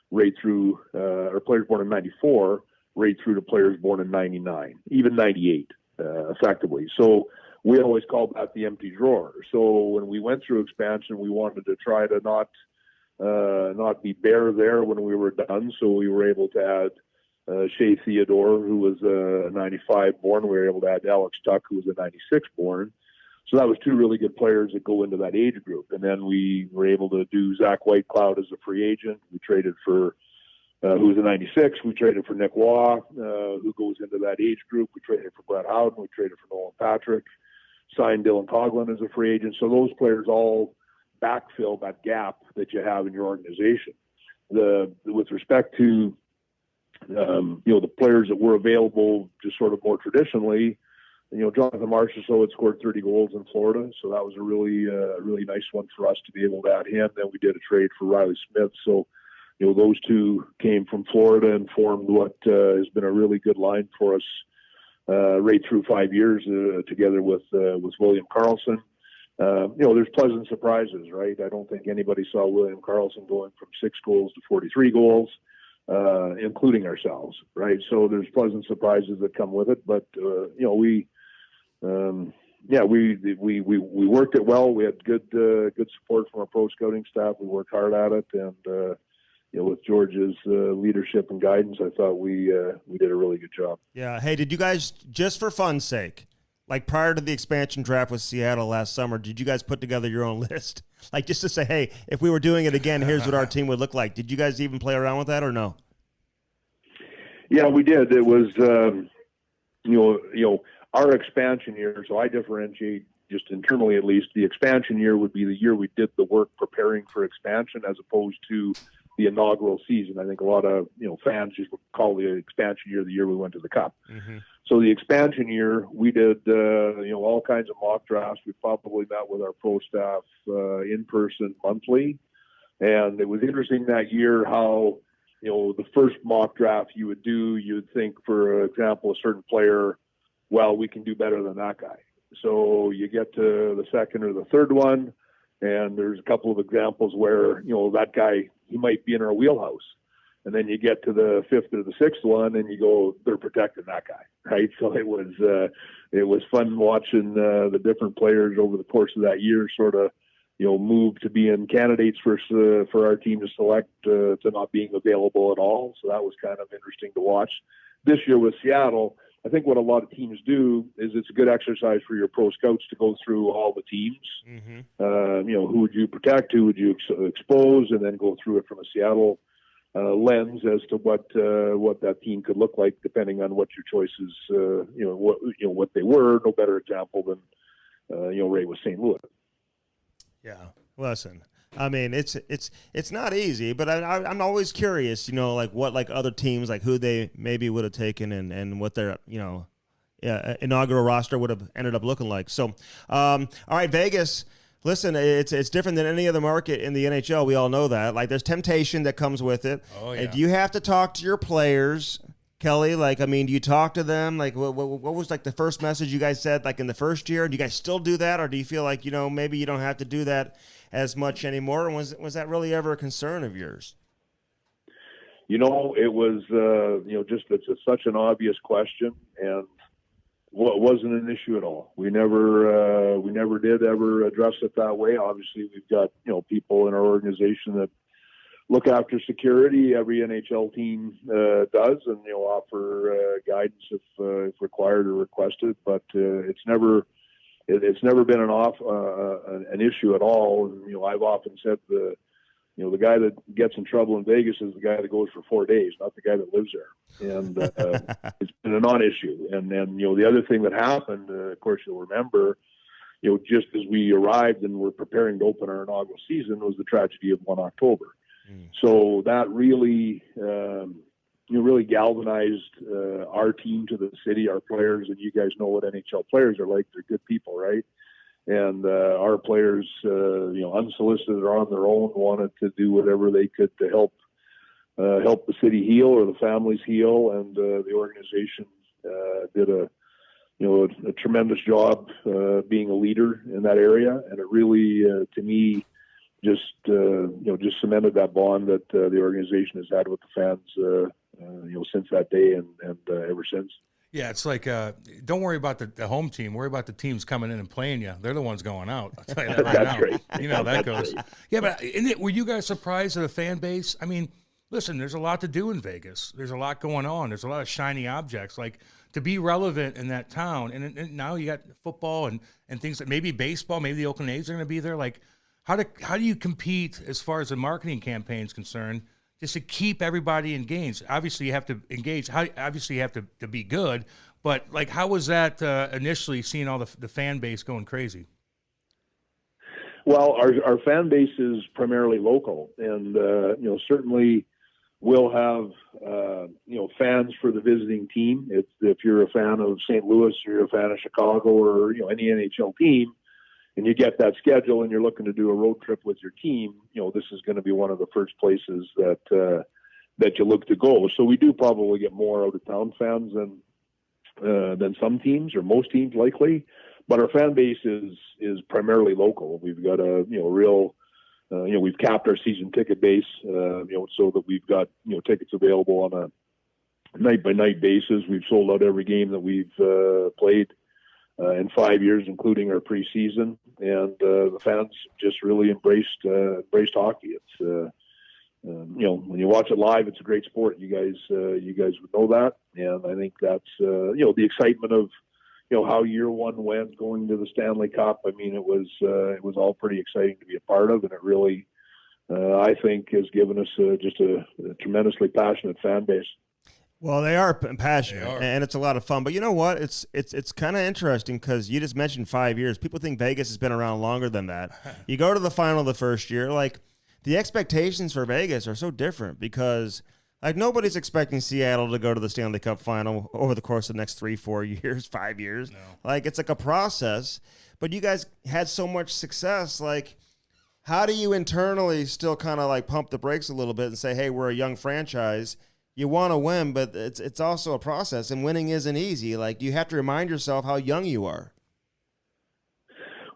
right through, or players born in 94 right through to players born in 99, even 98, effectively. So we always called that the empty drawer. So when we went through expansion, we wanted to try to not be bare there when we were done. So we were able to add Shea Theodore, who was a 95 born. We were able to add Alex Tuck, who was a 96 born. So that was two really good players that go into that age group. And then we were able to do Zach Whitecloud as a free agent. We traded for who was a 96. We traded for Nick Waugh, who goes into that age group. We traded for Brett Howden. We traded for Nolan Patrick. Signed Dylan Coughlin as a free agent. So those players all backfill that gap that you have in your organization. With respect to the players that were available just sort of more traditionally, Jonathan Marchessault had scored 30 goals in Florida, so that was a really nice one for us to be able to add him. Then we did a trade for Riley Smith. So those two came from Florida and formed what has been a really good line for us right through 5 years together with William Karlsson. There's pleasant surprises, right? I don't think anybody saw William Karlsson going from 6 goals to 43 goals, including ourselves, right? So there's pleasant surprises that come with it. But we worked it well. We had good support from our pro scouting staff. We worked hard at it, and with George's leadership and guidance, I thought we did a really good job. Yeah. Hey, did you guys, just for fun's sake, like prior to the expansion draft with Seattle last summer, did you guys put together your own list? Like just to say, hey, if we were doing it again, here's what our team would look like. Did you guys even play around with that or no? Yeah, we did. It was, our expansion year. So I differentiate just internally, at least. The expansion year would be the year we did the work preparing for expansion, as opposed to the inaugural season. I think a lot of fans just call the expansion year the year we went to the Cup. Mm-hmm. So the expansion year, we did all kinds of mock drafts. We probably met with our pro staff in person monthly, and it was interesting that year how the first mock draft you would do, you would think, for example, a certain player, well, we can do better than that guy. So you get to the second or the third one, and there's a couple of examples where that guy, he might be in our wheelhouse. And then you get to the fifth or the sixth one, and you go, they're protecting that guy, right? So it was fun watching the different players over the course of that year sort of move to being candidates for our team to select to not being available at all. So that was kind of interesting to watch. This year with Seattle, I think what a lot of teams do is it's a good exercise for your pro scouts to go through all the teams. Mm-hmm. Who would you protect, who would you expose, and then go through it from a Seattle lens as to what that team could look like, depending on what your choices, what they were. No better example than Ray with St. Louis. Yeah, listen. I mean, it's not easy, but I'm always curious, like what like other teams, like who they maybe would have taken and what their inaugural roster would have ended up looking like. So, all right, Vegas. Listen, it's different than any other market in the NHL. We all know that. Like, there's temptation that comes with it. Oh, yeah. And do you have to talk to your players, Kelly? Like, I mean, do you talk to them? Like, what was like the first message you guys said, like in the first year? Do you guys still do that, or do you feel like maybe you don't have to do that as much anymore? And was that really ever a concern of yours? It was just it's such an obvious question, and it wasn't an issue at all. We never did ever address it that way. Obviously, we've got people in our organization that look after security. Every NHL team does, and offer guidance if required or requested. But it's never been an issue at all. And I've often said the guy that gets in trouble in Vegas is the guy that goes for 4 days, not the guy that lives there. And it's been a non-issue. And then the other thing that happened, of course, you'll remember, just as we arrived and were preparing to open our inaugural season, was the tragedy of 1 October. So that really, really galvanized our team to the city, our players, and you guys know what NHL players are like. They're good people, right? And our players, unsolicited or on their own, wanted to do whatever they could to help the city heal or the families heal, and the organization did a tremendous job being a leader in that area, and it really, to me, just cemented that bond that the organization has had with the fans, since that day and ever since. Yeah, it's like, don't worry about the home team. Worry about the teams coming in and playing you. They're the ones going out. I'll tell you that right That's now. right. You know how that goes. Yeah, but were you guys surprised at the fan base? I mean, listen, there's a lot to do in Vegas. There's a lot going on. There's a lot of shiny objects. Like, to be relevant in that town, and now you got football and things that maybe baseball, maybe the Oakland A's are going to be there. Like, how do you compete as far as the marketing campaign is concerned, just to keep everybody engaged? Obviously, you have to engage. Obviously, you have to be good. But, like, how was that initially, seeing all the fan base going crazy? Well, our fan base is primarily local, and certainly we'll have fans for the visiting team. If you're a fan of St. Louis, or you're a fan of Chicago, or any NHL team, and you get that schedule and you're looking to do a road trip with your team, this is going to be one of the first places that you look to go. So we do probably get more out of town fans than some teams, or most teams likely, but our fan base is primarily local. We've got a real we've capped our season ticket base so that we've got tickets available on a night by night basis. We've sold out every game that we've played in 5 years, including our preseason, and the fans just really embraced hockey. It's when you watch it live, it's a great sport. You guys would know that, and I think that's the excitement of how year one went, going to the Stanley Cup. I mean, it was all pretty exciting to be a part of, and it really, I think, has given us just a tremendously passionate fan base. Well, they are passionate, and it's a lot of fun. But you know what? It's kind of interesting because you just mentioned 5 years. People think Vegas has been around longer than that. You go to the final the first year, like the expectations for Vegas are so different because like nobody's expecting Seattle to go to the Stanley Cup final over the course of the next 3, 4 years, 5 years. No. Like it's like a process. But you guys had so much success. Like, how do you internally still kind of like pump the brakes a little bit and say, hey, we're a young franchise. You want to win, but it's also a process, and winning isn't easy. Like, you have to remind yourself how young you are.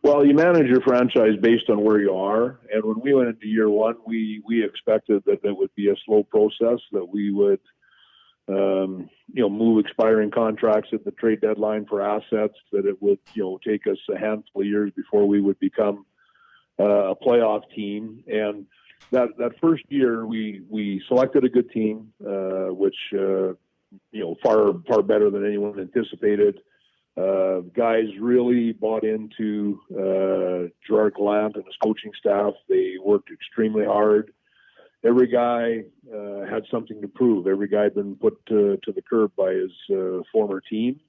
Well, you manage your franchise based on where you are, and when we went into year one, we expected that it would be a slow process, that we would, move expiring contracts at the trade deadline for assets, that it would, take us a handful of years before we would become a playoff team, and that first year, we selected a good team, which far better than anyone anticipated. Guys really bought into Gerard Gallant and his coaching staff. They worked extremely hard. Every guy had something to prove. Every guy had been put to the curb by his former team,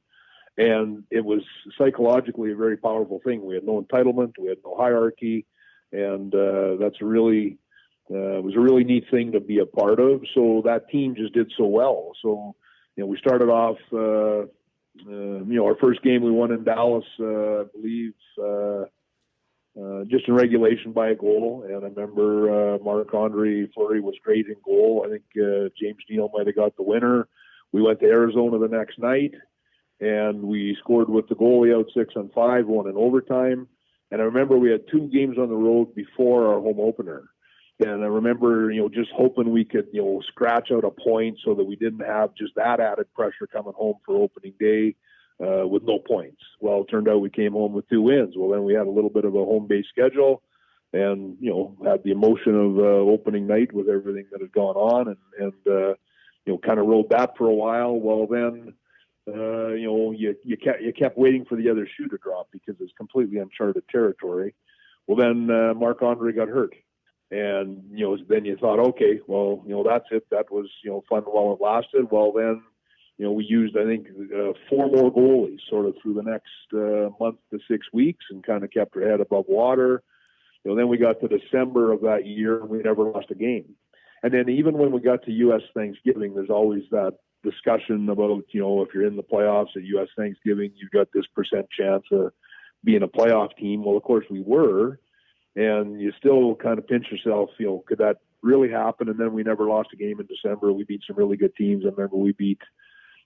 and it was psychologically a very powerful thing. We had no entitlement. We had no hierarchy, and that's really. It was a really neat thing to be a part of. So that team just did so well. So, we started off, our first game we won in Dallas, I believe, just in regulation by a goal. And I remember Marc-Andre Fleury was great in goal. I think James Neal might have got the winner. We went to Arizona the next night, and we scored with the goalie out 6-on-5, won in overtime. And I remember we had 2 games on the road before our home opener. And I remember, just hoping we could, scratch out a point so that we didn't have just that added pressure coming home for opening day with no points. Well, it turned out we came home with 2 wins. Well, then we had a little bit of a home-based schedule and, had the emotion of opening night with everything that had gone on and kind of rode that for a while. Well, then, you kept waiting for the other shoe to drop because it's completely uncharted territory. Well, then Marc-Andre got hurt. And, then you thought, okay, well, that's it. That was, fun while it lasted. Well, then, we used, I think, 4 more goalies sort of through the next month to 6 weeks and kind of kept our head above water. Then we got to December of that year and we never lost a game. And then even when we got to U.S. Thanksgiving, there's always that discussion about, if you're in the playoffs at U.S. Thanksgiving, you've got this % chance of being a playoff team. Well, of course we were. And you still kind of pinch yourself, could that really happen? And then we never lost a game in December. We beat some really good teams. I remember we beat,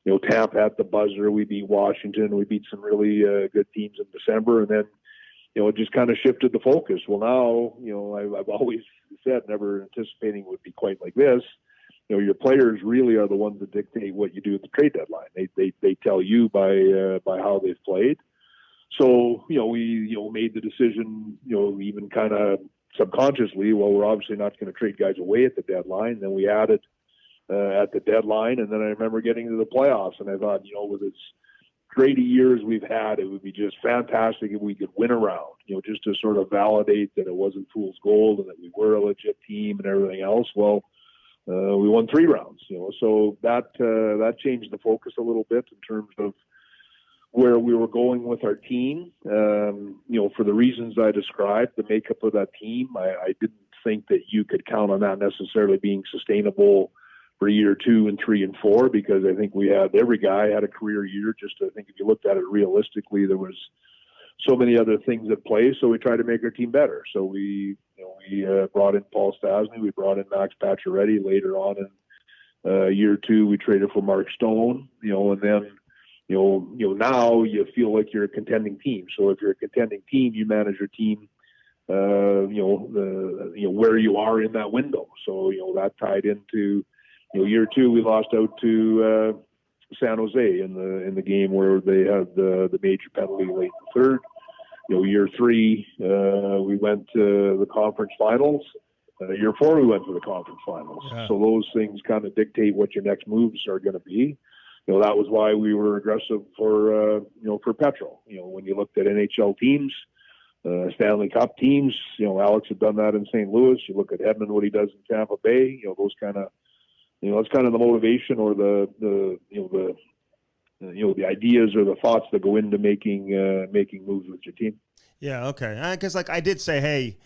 Tampa at the buzzer. We beat Washington. We beat some really good teams in December. And then, it just kind of shifted the focus. Well, now, I've always said, never anticipating it would be quite like this. Your players really are the ones that dictate what you do at the trade deadline. They tell you by how they've played. So, we, made the decision, even kind of subconsciously, well, we're obviously not going to trade guys away at the deadline. Then we added at the deadline. And then I remember getting to the playoffs and I thought, with as great a year as we've had, it would be just fantastic if we could win a round, just to sort of validate that it wasn't fool's gold and that we were a legit team and everything else. Well, we won 3 rounds, so that changed the focus a little bit in terms of where we were going with our team. For the reasons I described, the makeup of that team, I didn't think that you could count on that necessarily being sustainable for year 2 and 3 and 4, because I think every guy had a career year. I think if you looked at it realistically, there was so many other things at play. So we tried to make our team better. So we brought in Paul Stastny, we brought in Max Pacioretty later on in year 2. We traded for Mark Stone, and then, now you feel like you're a contending team. So if you're a contending team, you manage your team, where you are in that window. So, that tied into, year 2, we lost out to San Jose in the game where they had the major penalty late in the third. Year 3, we went to the conference finals year 4 we went to the conference finals. Yeah. So those things kind of dictate what your next moves are going to be. That was why we were aggressive for Petro. When you looked at NHL teams, Stanley Cup teams, Alex had done that in St. Louis. You look at Edmund, what he does in Tampa Bay, those kind of, that's kind of the motivation or the ideas or the thoughts that go into making moves with your team. Yeah. Okay. Because I did say, hey,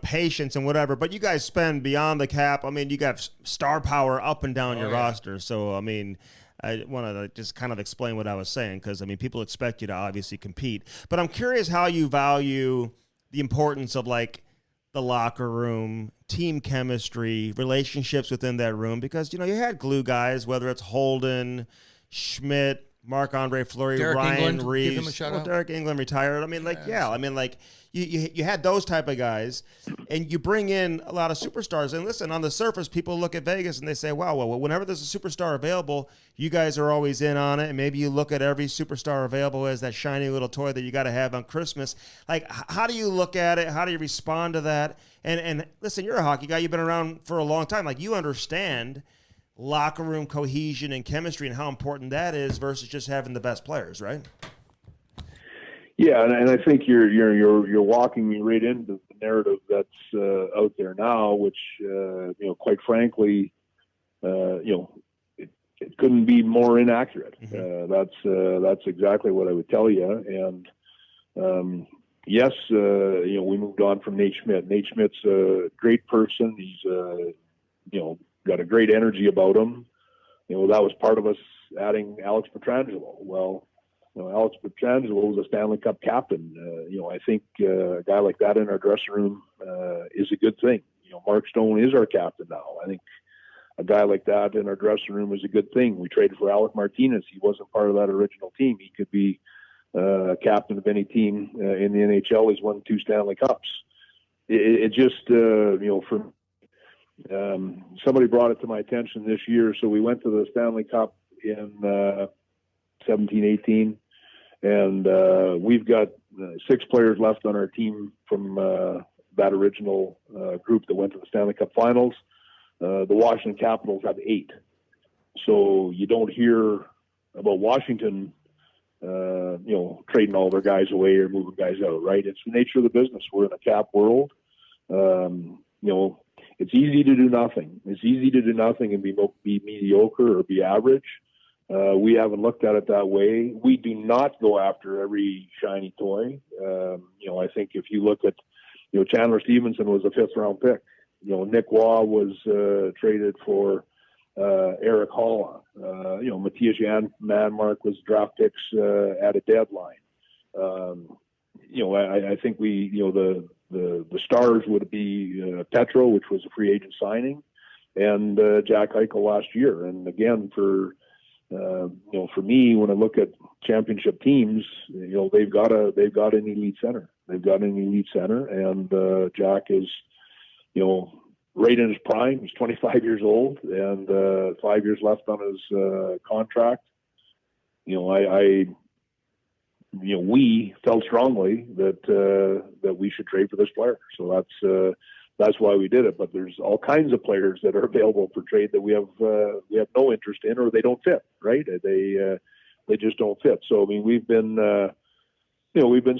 patience and whatever, but you guys spend beyond the cap. I mean, you got star power up and down your roster. So, I mean, I want to just kind of explain what I was saying because, people expect you to obviously compete. But I'm curious how you value the importance of, the locker room, team chemistry, relationships within that room because, you had glue guys, whether it's Holden, Schmidt, Marc-Andre Fleury, Derek Ryan England, Reeves. give him a shout out. Derek England retired. You had those type of guys, and you bring in a lot of superstars. And listen, on the surface, people look at Vegas and they say, wow, well, whenever there's a superstar available, you guys are always in on it. And maybe you look at every superstar available as that shiny little toy that you got to have on Christmas. How do you look at it? How do you respond to that? And listen, you're a hockey guy. You've been around for a long time. You understand locker room cohesion and chemistry and how important that is versus just having the best players, right? Yeah, and I think you're walking me right into the narrative that's out there now, which quite frankly, it couldn't be more inaccurate. Mm-hmm. That's exactly what I would tell you. And yes, we moved on from Nate Schmidt. Nate Schmidt's a great person. He's got a great energy about him. That was part of us adding Alex Pietrangelo. Well, Alex Pietrangelo was a Stanley Cup captain. I think a guy like that in our dressing room is a good thing. Mark Stone is our captain now. I think a guy like that in our dressing room is a good thing. We traded for Alec Martinez. He wasn't part of that original team. He could be captain of any team in the NHL. He's won 2 Stanley Cups. It just, for somebody brought it to my attention this year. So we went to the Stanley Cup in 17-18, and we've got 6 players left on our team from that original group that went to the Stanley Cup Finals. The Washington Capitals have 8. So you don't hear about Washington, trading all their guys away or moving guys out, right? It's the nature of the business. We're in a cap world. It's easy to do nothing. It's easy to do nothing and be mediocre or be average. We haven't looked at it that way. We do not go after every shiny toy. I think if you look at, Chandler Stevenson was a 5th round pick. Nick Waugh was traded for Eric Holla. Matthias Janmark was draft picks at a deadline. I think the stars would be Petro, which was a free agent signing, and Jack Eichel last year. And again, for me, when I look at championship teams, they've got an elite center. And Jack is, right in his prime. He's 25 years old and 5 years left on his contract. We felt strongly that we should trade for this player. So that's why we did it. But there's all kinds of players that are available for trade that we have no interest in, or they don't fit, right? They just don't fit. So we've been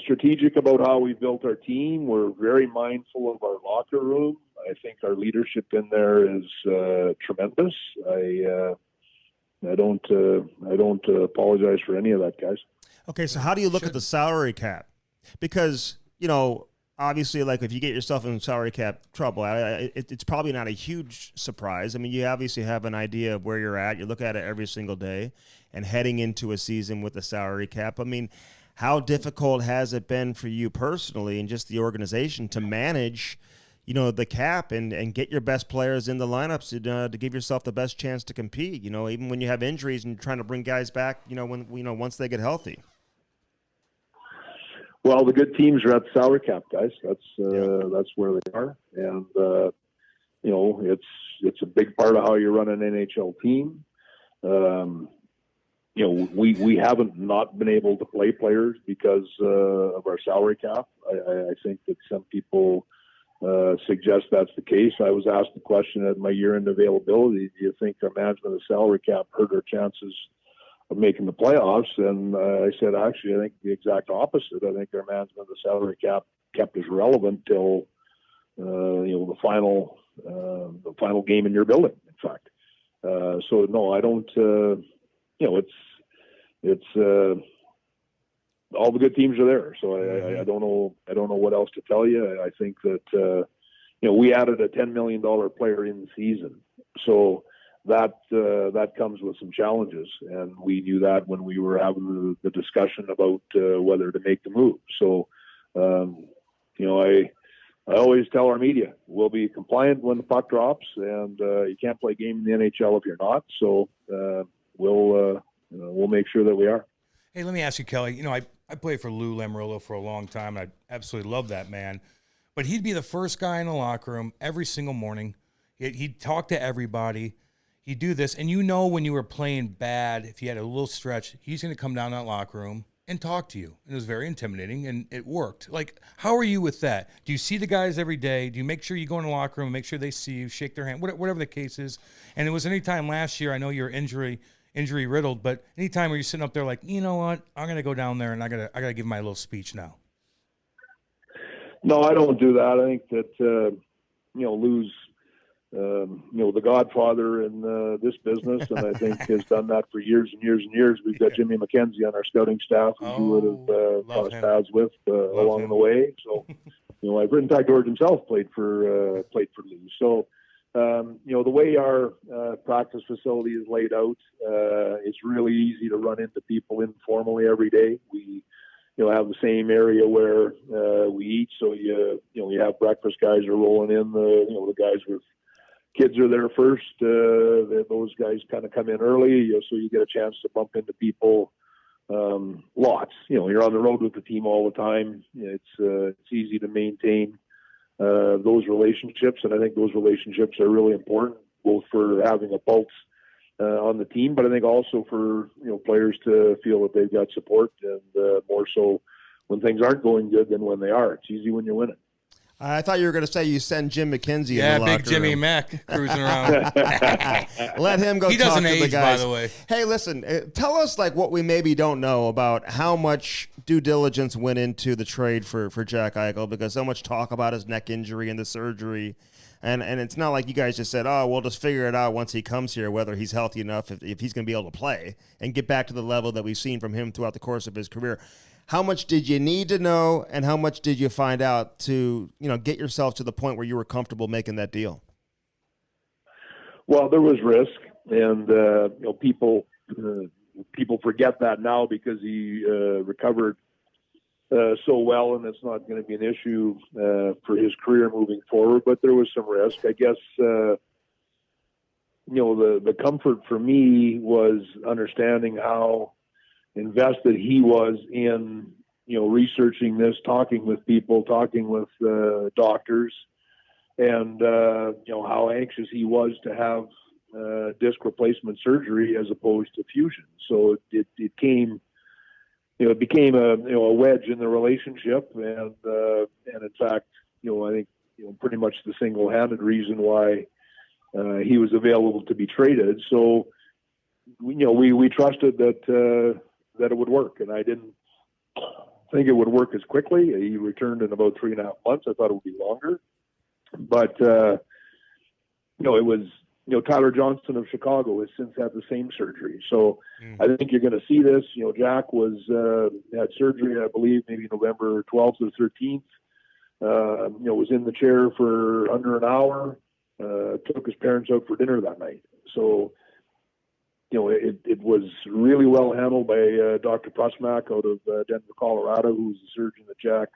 strategic about how we built our team. We're very mindful of our locker room. I think our leadership in there is tremendous. I don't apologize for any of that, guys. Okay, so how do you look at the salary cap? Because, obviously, if you get yourself in salary cap trouble, it's probably not a huge surprise. You obviously have an idea of where you're at. You look at it every single day and heading into a season with the salary cap. How difficult has it been for you personally and just the organization to manage, the cap and get your best players in the lineups to give yourself the best chance to compete, even when you have injuries and you're trying to bring guys back, once they get healthy? Well, the good teams are at the salary cap, guys. That's where they are. And, it's a big part of how you run an NHL team. We haven't not been able to play players because of our salary cap. I think that some people suggest that's the case. I was asked the question at my year-end availability, do you think our management of the salary cap hurt our chances of making the playoffs? And I said, actually, I think the exact opposite. I think our management of the salary cap kept us relevant till the final game in your building, in fact. So no, I don't. It's all the good teams are there. So I don't know. I don't know what else to tell you. I think that we added a $10 million player in season, so that comes with some challenges, and we knew that when we were having the discussion about whether to make the move. So I always tell our media, we'll be compliant when the puck drops, and you can't play a game in the NHL if you're not. So we'll make sure that we are. Hey, let me ask you, Kelly. I played for Lou Lamoriello for a long time, and I absolutely love that man. But he'd be the first guy in the locker room every single morning. He'd talk to everybody. He'd do this. And when you were playing bad, if you had a little stretch, he's going to come down that locker room and talk to you. And it was very intimidating, and it worked. Like, how are you with that? Do you see the guys every day? Do you make sure you go in the locker room, make sure they see you, shake their hand, whatever the case is? And it was any time last year, I know you're injury riddled, but anytime where you're sitting up there like, you know what, I'm going to go down there and I gotta give my little speech now. No, I don't do that. I think that, Lou's, the godfather in this business, and I think has done that for years and years and years. We've got Jimmy McKenzie on our scouting staff, who you would have crossed paths with along the way. So, I've written Ty George himself played for Lou. So, the way our practice facility is laid out, it's really easy to run into people informally every day. We, have the same area where we eat. So you have breakfast guys are rolling in. The guys with kids are there first. Those guys kind of come in early, so you get a chance to bump into people lots. You're on the road with the team all the time. It's easy to maintain those relationships, and I think those relationships are really important, both for having a pulse on the team, but I think also for players to feel that they've got support, and more so when things aren't going good than when they are. It's easy when you're winning. I thought you were going to say you send Jim McKenzie in the locker room. Yeah, big Jimmy Mac cruising around. Let him go talk to the guys. He doesn't age, by the way. Hey, listen, tell us what we maybe don't know about how much due diligence went into the trade for Jack Eichel, because so much talk about his neck injury and the surgery. And it's not like you guys just said, oh, we'll just figure it out once he comes here, whether he's healthy enough, if he's going to be able to play and get back to the level that we've seen from him throughout the course of his career. How much did you need to know, and how much did you find out to, get yourself to the point where you were comfortable making that deal? Well, there was risk, and people forget that now because he recovered so well, and it's not going to be an issue for his career moving forward. But there was some risk, I guess. The comfort for me was understanding how invested he was in, researching this, talking with people, talking with doctors, and, how anxious he was to have disc replacement surgery as opposed to fusion. So it became a wedge in the relationship. And in fact, I think, pretty much the single-handed reason why he was available to be traded. So, we trusted that it would work, and I didn't think it would work as quickly. He returned in about 3.5 months. I thought it would be longer, but it was Tyler Johnson of Chicago has since had the same surgery. So I think you're going to see this. Jack had surgery, I believe, maybe November 12th or 13th. Was in the chair for under an hour. Took his parents out for dinner that night. So. It was really well handled by Dr. Prusmack out of Denver, Colorado, who's the surgeon that Jack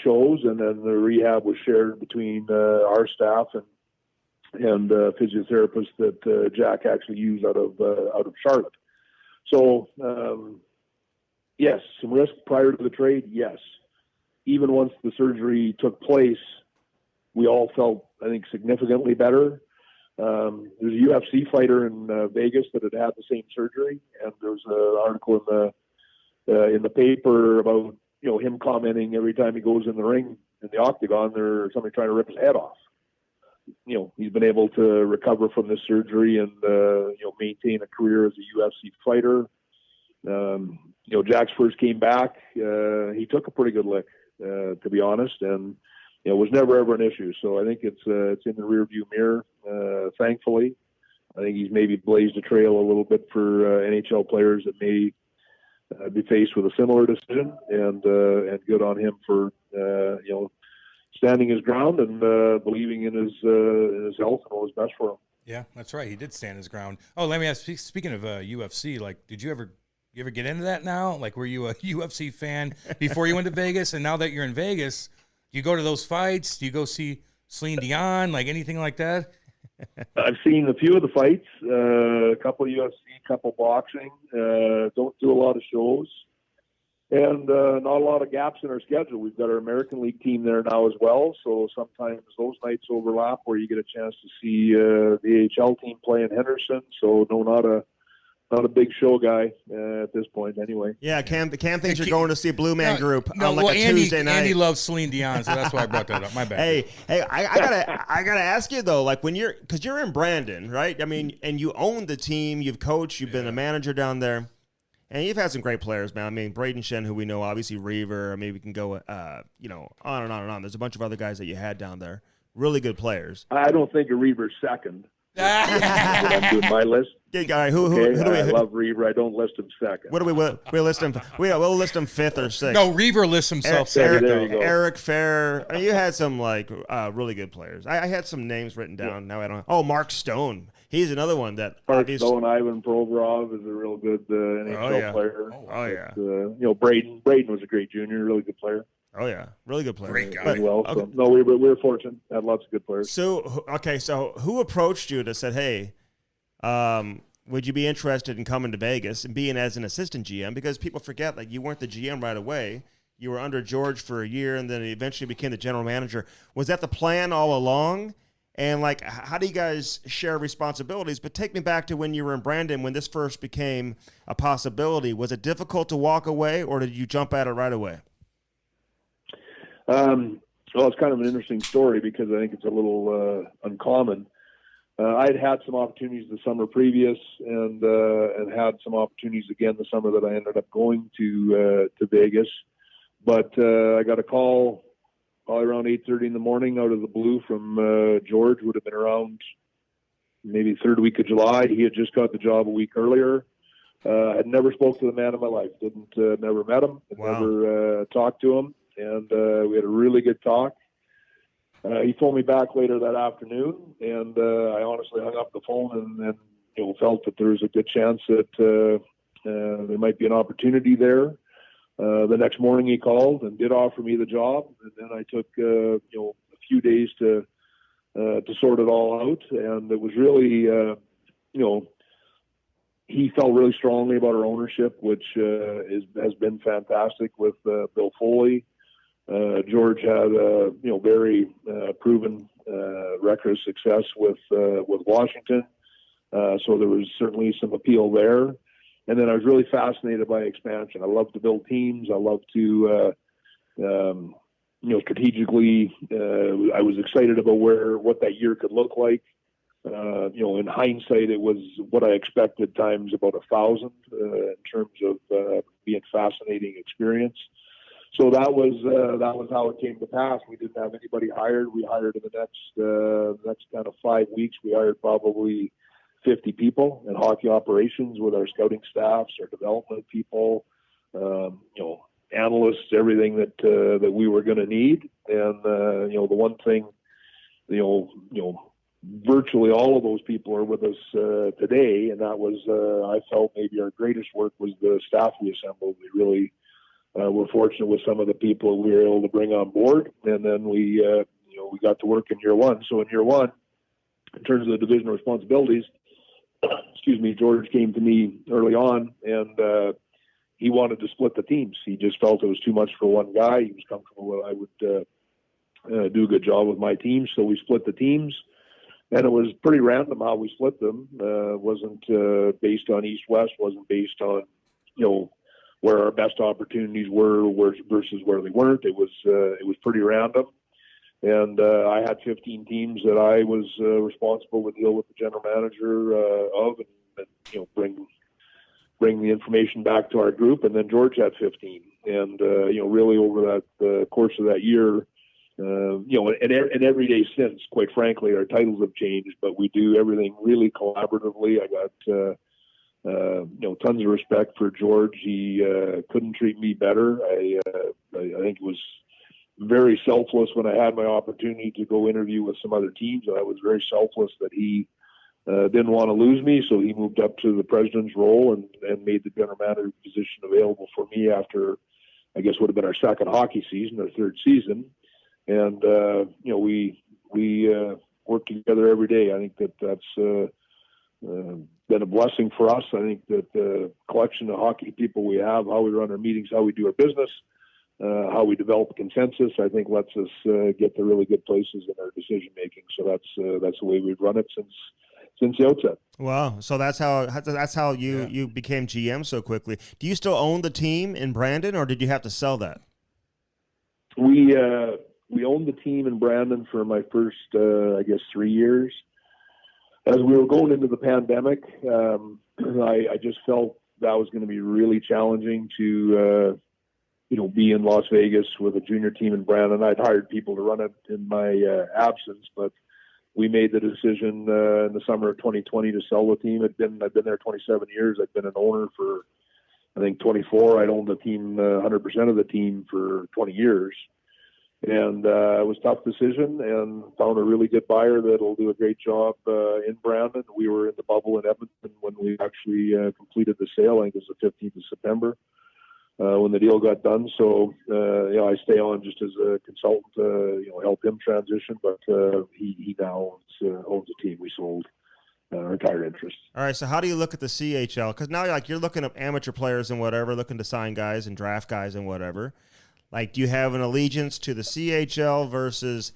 chose, and then the rehab was shared between our staff and physiotherapists that Jack actually used out of Charlotte. So, yes, some risk prior to the trade, yes. Even once the surgery took place, we all felt, I think, significantly better. There's a UFC fighter in Vegas that had the same surgery, and there's an article in the paper about him commenting every time he goes in the ring, in the octagon, there's somebody trying to rip his head off. He's been able to recover from this surgery and, maintain a career as a UFC fighter. Jack's first came back. He took a pretty good lick, to be honest, and it was never ever an issue. So I think it's in the rearview mirror. Thankfully, I think he's maybe blazed a trail a little bit for NHL players that may be faced with a similar decision, and good on him for standing his ground and believing in his health and what was best for him. Yeah, that's right. He did stand his ground. Oh, let me ask. Speaking of UFC, like, did you ever get into that now? Like, were you a UFC fan before you went to Vegas? And now that you're in Vegas, do you go to those fights? Do you go see Celine Dion? Like anything like that? I've seen a few of the fights, a couple of UFC, a couple boxing. Don't do a lot of shows, and not a lot of gaps in our schedule. We've got our American League team there now as well, so sometimes those nights overlap where you get a chance to see the AHL team play in Henderson. So no, not a big show guy at this point, anyway. Yeah, Cam thinks you're going to see Blue Man Group on like a Andy, Tuesday night. Andy loves Celine Dion, so that's why I brought that up. My bad. Hey, I gotta ask you though, like because you're in Brandon, right? I mean, and you own the team, you've coached, you've been a manager down there, and you've had some great players, man. I mean, Braden Shen, who we know, obviously Reaver. Maybe we can go, on and on and on. There's a bunch of other guys that you had down there, really good players. I don't think a Reaver's second. When I'm doing my list. All right, who do we? I love Reaver. I don't list him second. What do we list him? We'll list him fifth or sixth. No, Reaver lists himself second. There you go. Eric Fair. I mean, you had some really good players. I had some names written down. Yeah. Now I don't. Oh, Mark Stone. He's another one that. Mark Stone, Ivan Provorov is a real good NHL player. Oh yeah. Braden was a great junior, really good player. Oh yeah, really good player. Great guy. But, so, no, we were fortunate. Had lots of good players. So who approached you to said, hey, would you be interested in coming to Vegas and being as an assistant GM? Because people forget, like, you weren't the GM right away. You were under George for a year, and then eventually became the general manager. Was that the plan all along? And, like, how do you guys share responsibilities? But take me back to when you were in Brandon, when this first became a possibility. Was it difficult to walk away, or did you jump at it right away? Well, it's kind of an interesting story because I think it's a little uncommon. I'd had some opportunities the summer previous, and had some opportunities again the summer that I ended up going to Vegas. But I got a call probably around 8:30 in the morning out of the blue from George. Would have been around maybe third week of July. He had just got the job a week earlier. I'd never spoke to the man in my life. Never met him. Never talked to him. And we had a really good talk. He phoned me back later that afternoon, and I honestly hung up the phone and felt that there was a good chance that there might be an opportunity there. The next morning he called and did offer me the job, and then I took a few days to sort it all out, and it was really he felt really strongly about our ownership, which has been fantastic with Bill Foley. George had a very proven record of success with Washington, so there was certainly some appeal there. And then I was really fascinated by expansion. I love to build teams. I love to strategically. I was excited about what that year could look like. In hindsight, it was what I expected times about 1,000 in terms of being fascinating experience. So that was how it came to pass. We didn't have anybody hired. We hired in the next kind of 5 weeks. We hired probably 50 people in hockey operations with our scouting staffs, our development people, analysts, everything that we were going to need. And the one thing, virtually all of those people are with us today, and that was I felt maybe our greatest work was the staff we assembled. We really were fortunate with some of the people we were able to bring on board, and then we got to work in year one. So in year one, in terms of the division of responsibilities, George came to me early on, and he wanted to split the teams. He just felt it was too much for one guy. He was comfortable that I would do a good job with my team, so we split the teams. And it was pretty random how we split them. Wasn't based on East-West, wasn't based on, where our best opportunities were versus where they weren't. It was pretty random. And I had 15 teams that I was responsible to deal with the general manager of, and bring the information back to our group. And then George had 15, and really over the course of that year, and every day since, quite frankly, our titles have changed, but we do everything really collaboratively. I got tons of respect for George. He couldn't treat me better. I think it was very selfless when I had my opportunity to go interview with some other teams. I was very selfless that he didn't want to lose me, so he moved up to the president's role and made the general manager position available for me after, I guess, would have been our second hockey season, our third season. And we work together every day. I think that's been a blessing for us. I think that the collection of hockey people we have, how we run our meetings, how we do our business, how we develop consensus, I think lets us get to really good places in our decision making. So that's the way we've run it since the outset. Wow! So that's how you became GM so quickly. Do you still own the team in Brandon, or did you have to sell that? We owned the team in Brandon for my first, 3 years. As we were going into the pandemic, I just felt that was going to be really challenging to, be in Las Vegas with a junior team in Brandon. I'd hired people to run it in my absence, but we made the decision in the summer of 2020 to sell the team. I've been there 27 years. I've been an owner for, I think, 24. I'd owned the team, 100% of the team for 20 years. And it was a tough decision, and found a really good buyer that'll do a great job in Brandon. We were in the bubble in Edmonton when we actually completed the sale. I think it was the 15th of September when the deal got done. So, I stay on just as a consultant, help him transition. But he now owns the team. We sold our entire interest. All right, so how do you look at the CHL? Because now you're looking at amateur players and whatever, looking to sign guys and draft guys and whatever. Like, do you have an allegiance to the CHL versus,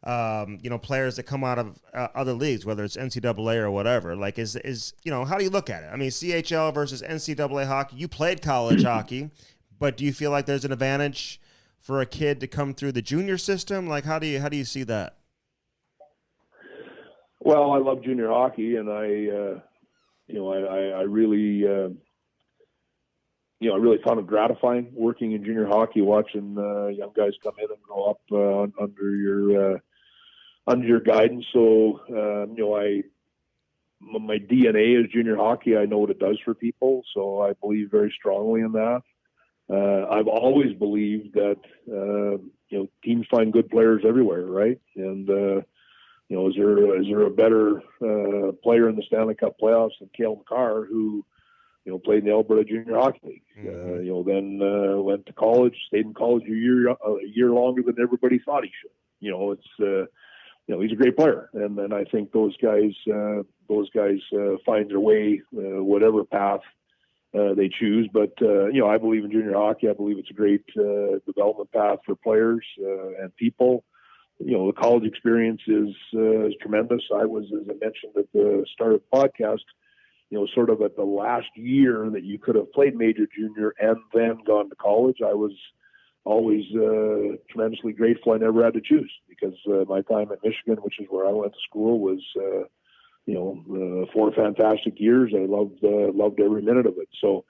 players that come out of other leagues, whether it's NCAA or whatever? Like, is how do you look at it? I mean, CHL versus NCAA hockey. You played college hockey, but do you feel like there's an advantage for a kid to come through the junior system? Like, how do you see that? Well, I love junior hockey, and I really. I really found it gratifying working in junior hockey, watching young guys come in and grow up under your guidance. So, my DNA is junior hockey. I know what it does for people, so I believe very strongly in that. I've always believed that teams find good players everywhere, right? And is there a better player in the Stanley Cup playoffs than Kelly McCrimmon, who played in the Alberta Junior Hockey League, then went to college, stayed in college a year longer than everybody thought he should. He's a great player. And then I think those guys find their way, whatever path they choose. But, I believe in junior hockey. I believe it's a great development path for players and people. The college experience is tremendous. I was, as I mentioned at the start of the podcast, sort of at the last year that you could have played major junior and then gone to college. I was always tremendously grateful I never had to choose, because my time at Michigan, which is where I went to school, was 4 fantastic years. I loved every minute of it. So,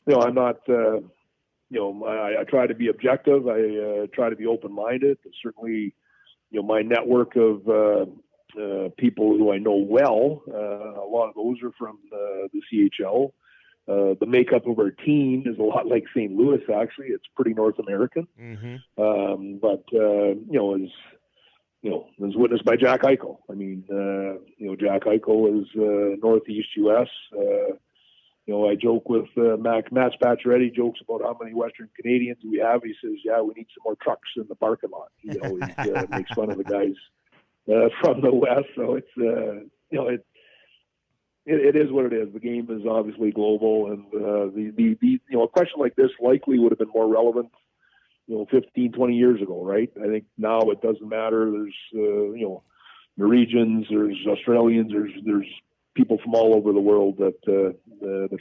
I'm not, I try to be objective. I try to be open-minded. And certainly, my network of people who I know well, a lot of those are from the CHL. The makeup of our team is a lot like St. Louis, actually. It's pretty North American. Mm-hmm. But as witnessed by Jack Eichel. I mean, Jack Eichel is Northeast U.S. I joke with Matt Spacioretty jokes about how many Western Canadians we have. He says, "Yeah, we need some more trucks in the parking lot." He makes fun of the guys from the West. So it's it is what it is. The game is obviously global, and a question like this likely would have been more relevant 15, 20 years ago, right? I think now it doesn't matter. There's Norwegians, there's Australians, there's people from all over the world that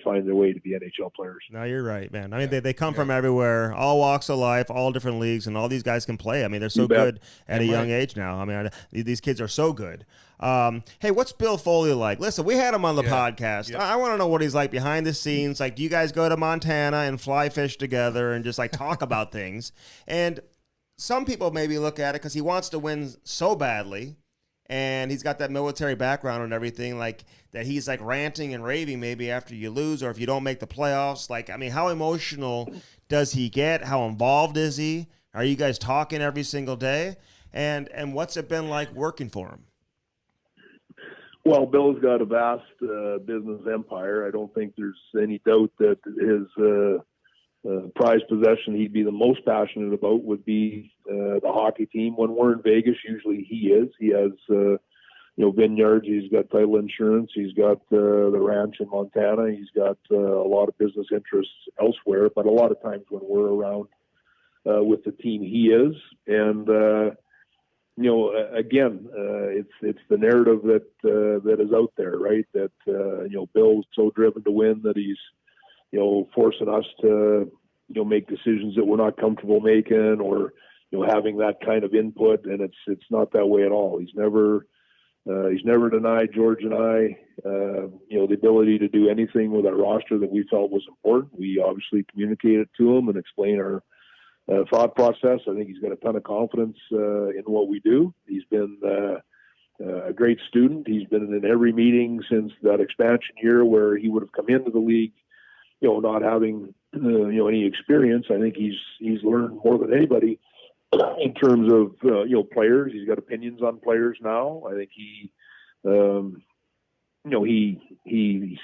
find their way to be NHL players. No, you're right, man. I mean, they come from everywhere, all walks of life, all different leagues, and all these guys can play. I mean, they're so good at a young age now. I mean, these kids are so good. Hey, what's Bill Foley like? Listen, we had him on the podcast. Yeah. I want to know what he's like behind the scenes. Like, do you guys go to Montana and fly fish together and just like talk about things? And some people maybe look at it because he wants to win so badly, and he's got that military background and everything, like that he's like ranting and raving maybe after you lose or if you don't make the playoffs. Like, I mean, how emotional does he get? How involved is he? Are you guys talking every single day? And what's it been like working for him? Well, Bill's got a vast business empire. I don't think there's any doubt that his prized possession he'd be the most passionate about would be the hockey team. When we're in Vegas, usually he is. He has, vineyards. He's got title insurance. He's got the ranch in Montana. He's got a lot of business interests elsewhere. But a lot of times when we're around with the team, he is. And again, it's the narrative that is out there, right? That Bill's so driven to win that he's forcing us to make decisions that we're not comfortable making, or having that kind of input. And it's not that way at all. He's never denied George and I the ability to do anything with our roster that we felt was important. We obviously communicated to him and explained our thought process. I think he's got a ton of confidence in what we do. He's been a great student. He's been in every meeting since that expansion year where he would have come into the league, not having any experience. I think he's learned more than anybody in terms of players. He's got opinions on players now. I think he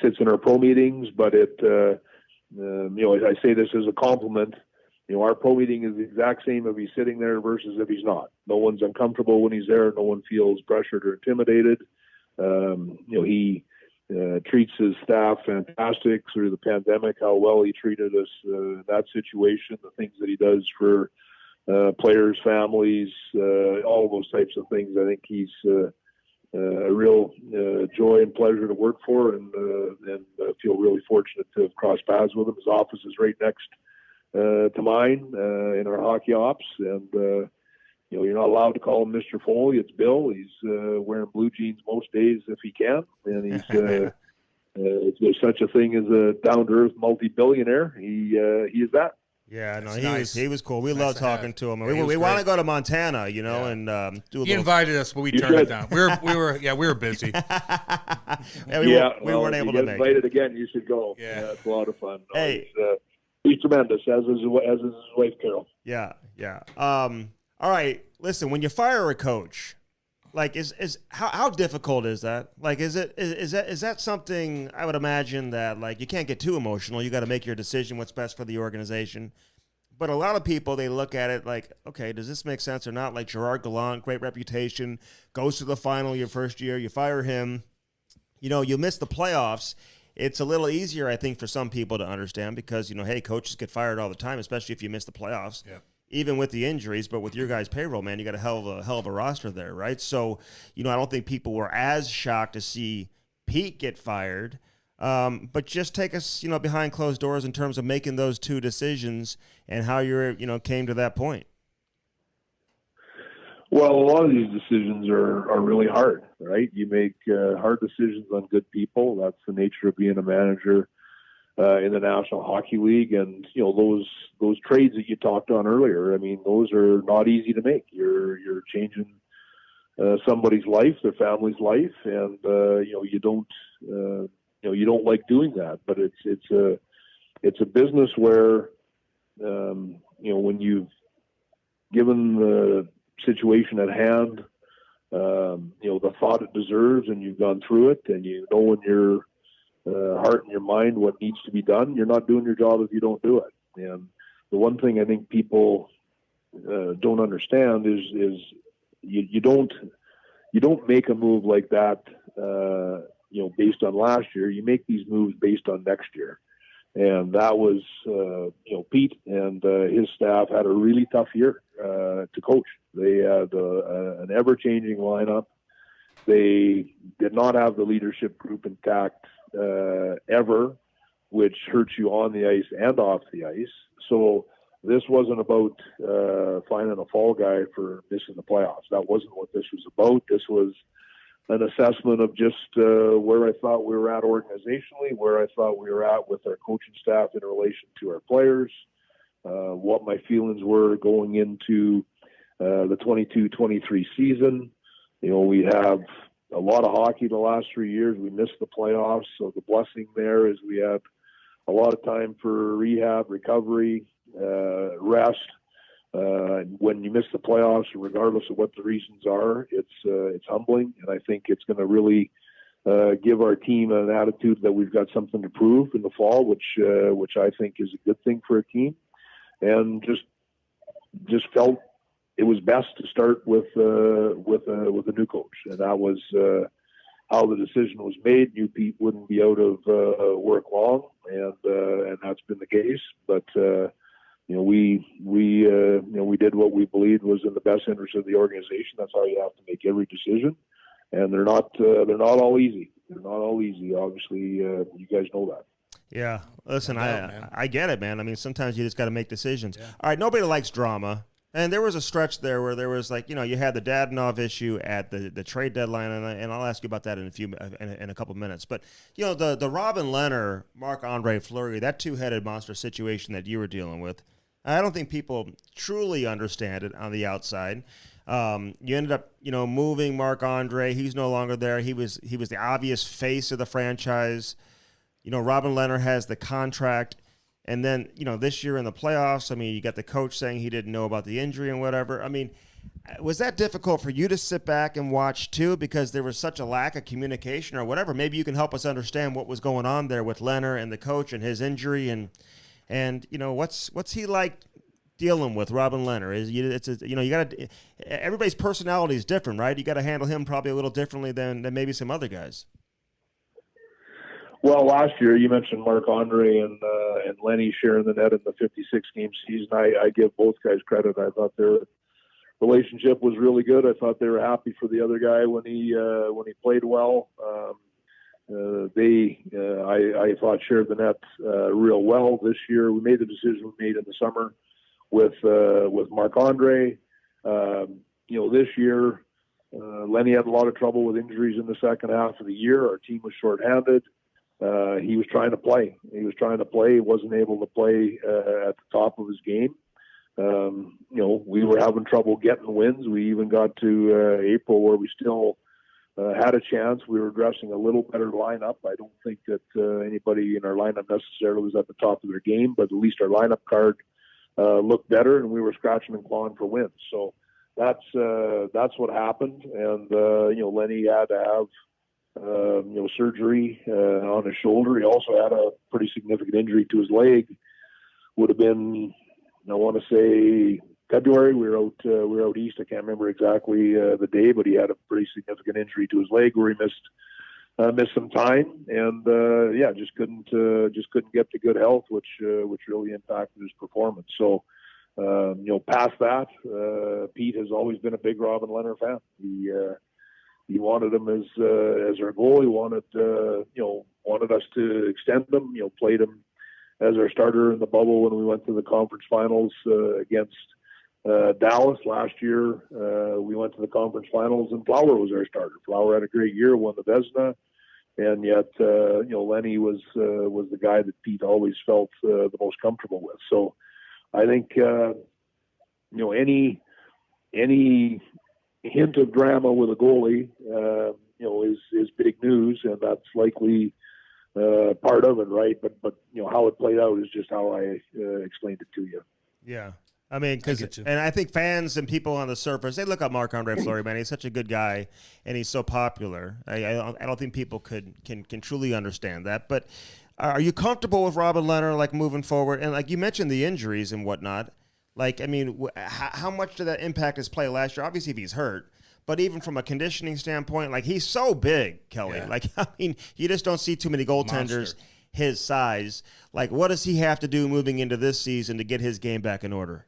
sits in our pro meetings, but I say this as a compliment. Our pro meeting is the exact same if he's sitting there versus if he's not. No one's uncomfortable when he's there. No one feels pressured or intimidated. He treats his staff fantastic through the pandemic, how well he treated us in that situation, the things that he does for players, families, all those types of things. I think he's a real joy and pleasure to work for, and feel really fortunate to have crossed paths with him. His office is right next to mine in our hockey ops, and you're not allowed to call him Mr. Foley. It's Bill. He's wearing blue jeans most days if he can, and he's if there's such a thing as a down-to-earth multi-billionaire, he is that. Yeah, no, he was cool. We love talking to him. We want to go to Montana, and do a He invited us, but we turned it down. We were busy. We weren't able to make it. Invited again, you should go. Yeah, it's a lot of fun. No, hey. He's tremendous, as is his wife, Carol. Yeah. All right, listen, when you fire a coach, like how difficult is that? Like, is that something I would imagine that, like, you can't get too emotional. You got to make your decision what's best for the organization. But a lot of people, they look at it like, okay, does this make sense or not? Like Gerard Gallant, great reputation, goes to the final your first year, you fire him, you miss the playoffs. It's a little easier, I think, for some people to understand because, hey, coaches get fired all the time, especially if you miss the playoffs. Yeah. Even with the injuries, but with your guys' payroll, man, you got a hell of a roster there, right? So, I don't think people were as shocked to see Pete get fired. But just take us, behind closed doors in terms of making those two decisions and how you're, came to that point. Well, a lot of these decisions are really hard, right? You make hard decisions on good people. That's the nature of being a manager in the National Hockey League, and those trades that you talked on earlier. I mean, those are not easy to make. You're changing somebody's life, their family's life, and you don't like doing that. But it's a business where when you've given the situation at hand the thought it deserves, and you've gone through it, and in your heart and your mind what needs to be done, you're not doing your job if you don't do it. And the one thing I think people don't understand is you don't make a move like that based on last year. You make these moves based on next year. And that was Pete and his staff had a really tough year to coach. They had an ever-changing lineup. They did not have the leadership group intact ever, which hurts you on the ice and off the ice. So this wasn't about finding a fall guy for missing the playoffs. That wasn't what this was about. This was an assessment of just where I thought we were at organizationally, where I thought we were at with our coaching staff in relation to our players, what my feelings were going into the 22-23 season. You know, we have a lot of hockey the last 3 years. We missed the playoffs, so the blessing there is we had a lot of time for rehab, recovery, rest. When you miss the playoffs, regardless of what the reasons are, it's humbling, and I think it's going to really give our team an attitude that we've got something to prove in the fall, which I think is a good thing for a team, and just felt it was best to start with a new coach, and that was how the decision was made. New Pete wouldn't be out of work long, and that's been the case, but. We did what we believed was in the best interest of the organization. That's how you have to make every decision, and they're not all easy. They're not all easy. Obviously, you guys know that. Yeah, listen, I get it, man. I mean, sometimes you just got to make decisions. Yeah. All right, nobody likes drama, and there was a stretch there where there was like, you had the Dadonov issue at the trade deadline, and I'll ask you about that in a couple minutes. But the Robin Lehner, Marc-Andre Fleury, that two-headed monster situation that you were dealing with. I don't think people truly understand it on the outside. You ended up, moving Marc-Andre. He's no longer there. He was the obvious face of the franchise. Robin Lehner has the contract. And then, this year in the playoffs, I mean, you got the coach saying he didn't know about the injury and whatever. I mean, was that difficult for you to sit back and watch too, because there was such a lack of communication or whatever? Maybe you can help us understand what was going on there with Lehner and the coach and his injury and what's he like dealing with Robin Lehner? You got to, everybody's personality is different, right? You got to handle him probably a little differently than maybe some other guys. Well, last year you mentioned Marc-Andre and Lenny sharing the net in the 56-game season. I give both guys credit. I thought their relationship was really good. I thought they were happy for the other guy when he played well. I thought shared the net real well this year. We made the decision we made in the summer with Marc-Andre. This year, Lenny had a lot of trouble with injuries in the second half of the year. Our team was shorthanded. He was trying to play. He wasn't able to play at the top of his game. We were having trouble getting wins. We even got to April where we still had a chance. We were dressing a little better lineup. I don't think that anybody in our lineup necessarily was at the top of their game, but at least our lineup card looked better, and we were scratching and clawing for wins. So that's what happened. And Lenny had to have surgery on his shoulder. He also had a pretty significant injury to his leg. Would have been, I want to say, February. We were out east. I can't remember exactly the day, but he had a pretty significant injury to his leg where he missed some time, and just couldn't get to good health, which really impacted his performance. So past that, Pete has always been a big Robin Lehner fan. He wanted him as our goal. He wanted us to extend him. Played him as our starter in the bubble when we went to the conference finals against Dallas last year. We went to the conference finals, and Flower was our starter. Flower had a great year, won the Vezina, and yet Lenny was the guy that Pete always felt the most comfortable with. So I think any hint of drama with a goalie is big news, and that's likely part of it, right? But how it played out is just how I explained it to you. Yeah. I mean, and I think fans and people on the surface, they look at Marc-Andre Fleury, man. He's such a good guy, and he's so popular. I don't think people can truly understand that. But are you comfortable with Robin Lehner, like, moving forward? And, like, you mentioned the injuries and whatnot. Like, I mean, how much did that impact his play last year? Obviously, if he's hurt. But even from a conditioning standpoint, like, he's so big, Kelly. Yeah. Like, I mean, you just don't see too many goaltenders his size. Like, what does he have to do moving into this season to get his game back in order?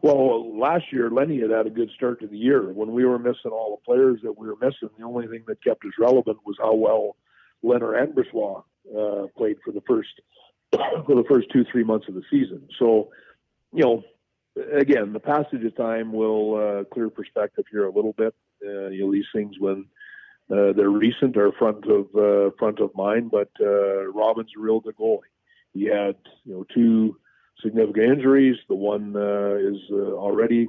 Well, last year, Lenny had a good start to the year. When we were missing all the players that we were missing, the only thing that kept us relevant was how well Lehner and Brisebois played for the first 2-3 months of the season. So, again, the passage of time will clear perspective here a little bit. These things, when they're recent, are front of mind. But Robin's a real good goalie. He had 2 significant injuries. The one is already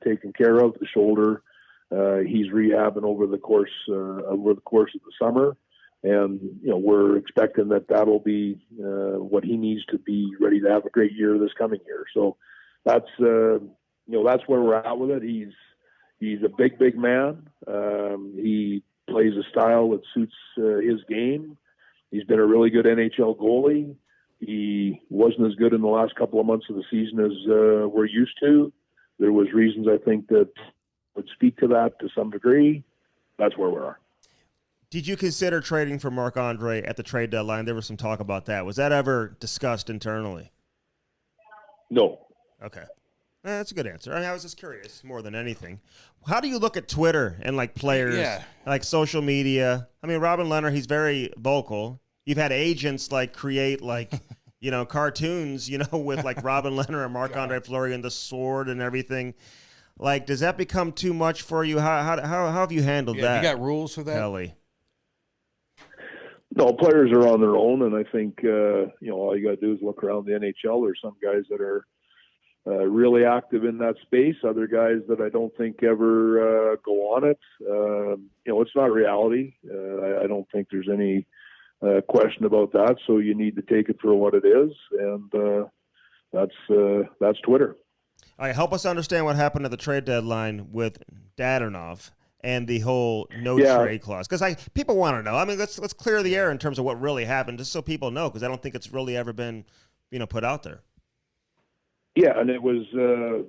taken care of. The shoulder, he's rehabbing over the course of the summer, and we're expecting that'll be what he needs to be ready to have a great year this coming year. So that's that's where we're at with it. He's a big man. He plays a style that suits his game. He's been a really good NHL goalie. He wasn't as good in the last couple of months of the season as we're used to. There was reasons, I think, that would speak to that to some degree. That's where we are. Did you consider trading for Marc-Andre at the trade deadline? There was some talk about that. Was that ever discussed internally? No. Okay. That's a good answer. I was just curious more than anything. How do you look at Twitter and players, social media? I mean, Robin Lehner, he's very vocal. You've had agents create cartoons, with Robin Lehner and Marc-Andre Fleury and the sword and everything. Does that become too much for you? How have you handled that? You got rules for that, Kelly? No, players are on their own, and I think all you got to do is look around the NHL. There's some guys that are really active in that space. Other guys that I don't think ever go on it. It's not reality. I don't think there's any question about that. So you need to take it for what it is, and that's Twitter. All right, help us understand what happened at the trade deadline with Dadonov and the whole trade clause, because people want to know. I mean, let's clear the air in terms of what really happened, just so people know, because I don't think it's really ever been put out there. Yeah, and it was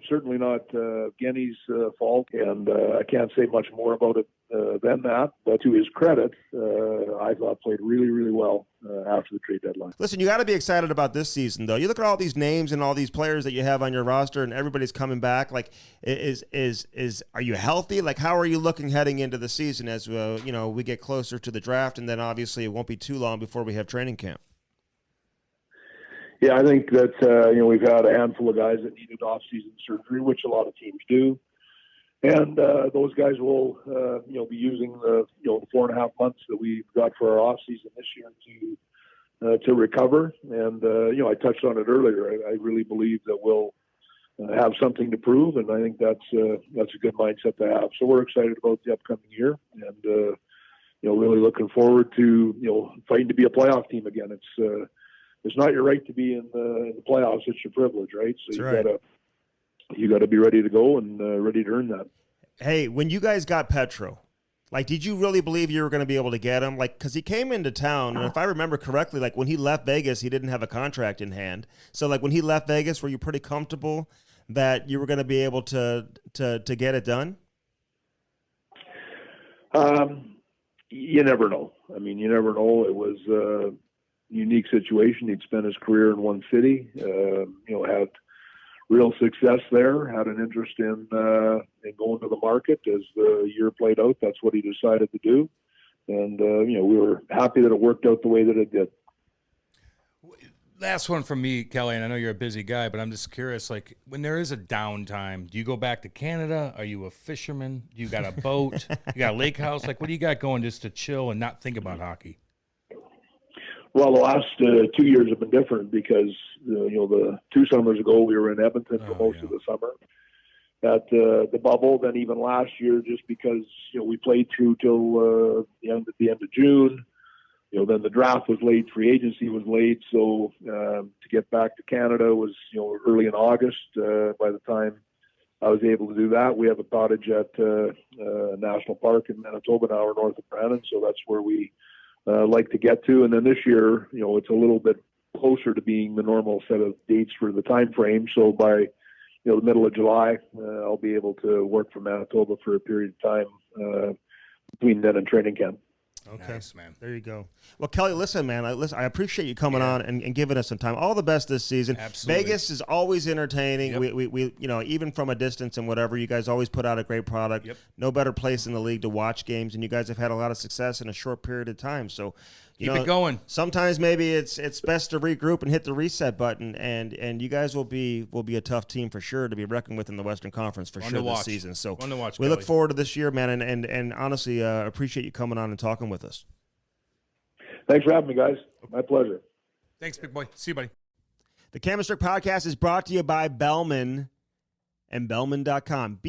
certainly not Genny's fault, and I can't say much more about it than that. But to his credit, I thought played really, really well after the trade deadline. Listen, you got to be excited about this season, though. You look at all these names and all these players that you have on your roster, and everybody's coming back. Are you healthy? How are you looking heading into the season as we get closer to the draft, and then obviously it won't be too long before we have training camp? Yeah, I think that we've had a handful of guys that needed off-season surgery, which a lot of teams do, and those guys will be using the 4.5 months that we've got for our off-season this year to recover. And I touched on it earlier. I really believe that we'll have something to prove, and I think that's a good mindset to have. So we're excited about the upcoming year, and really looking forward to fighting to be a playoff team again. It's not your right to be in the playoffs. It's your privilege, right? So you got to be ready to go and ready to earn that. Hey, when you guys got Petro, did you really believe you were going to be able to get him? Because he came into town, and if I remember correctly, when he left Vegas, he didn't have a contract in hand. So, when he left Vegas, were you pretty comfortable that you were going to be able to get it done? You never know. I mean, you never know. It was unique situation. He'd spent his career in one city, had real success there, had an interest in going to the market as the year played out. That's what he decided to do. And, we were happy that it worked out the way that it did. Last one from me, Kelly, and I know you're a busy guy, but I'm just curious, when there is a downtime, do you go back to Canada? Are you a fisherman? Do you got a boat? You got a lake house? What do you got going just to chill and not think about hockey? Well, the last 2 years have been different because, the 2 summers ago, we were in Edmonton for most of the summer at the bubble. Then even last year, just because, we played through till the end of June. Then the draft was late, free agency was late. So to get back to Canada was, early in August. By the time I was able to do that, we have a cottage at National Park in Manitoba, an hour north of Brandon. So that's where we like to get to. And then this year, it's a little bit closer to being the normal set of dates for the time frame. So by the middle of July, I'll be able to work from Manitoba for a period of time between then and training camp. Okay. Nice, man. There you go. Well, Kelly, listen, man. I appreciate you coming on and giving us some time. All the best this season. Absolutely. Vegas is always entertaining. Yep. We even from a distance and whatever, you guys always put out a great product. Yep. No better place in the league to watch games, and you guys have had a lot of success in a short period of time. So, Keep it going. Sometimes maybe it's best to regroup and hit the reset button, and you guys will be a tough team for sure to be reckoned with in the Western Conference for sure this season. So Fun to watch, we look Kelly. forward to this year, man, and honestly appreciate you coming on and talking with us. Thanks for having me, guys. My pleasure. Thanks, big boy. See you, buddy. The Cam Strick Podcast is brought to you by Bellman and Bellman.com.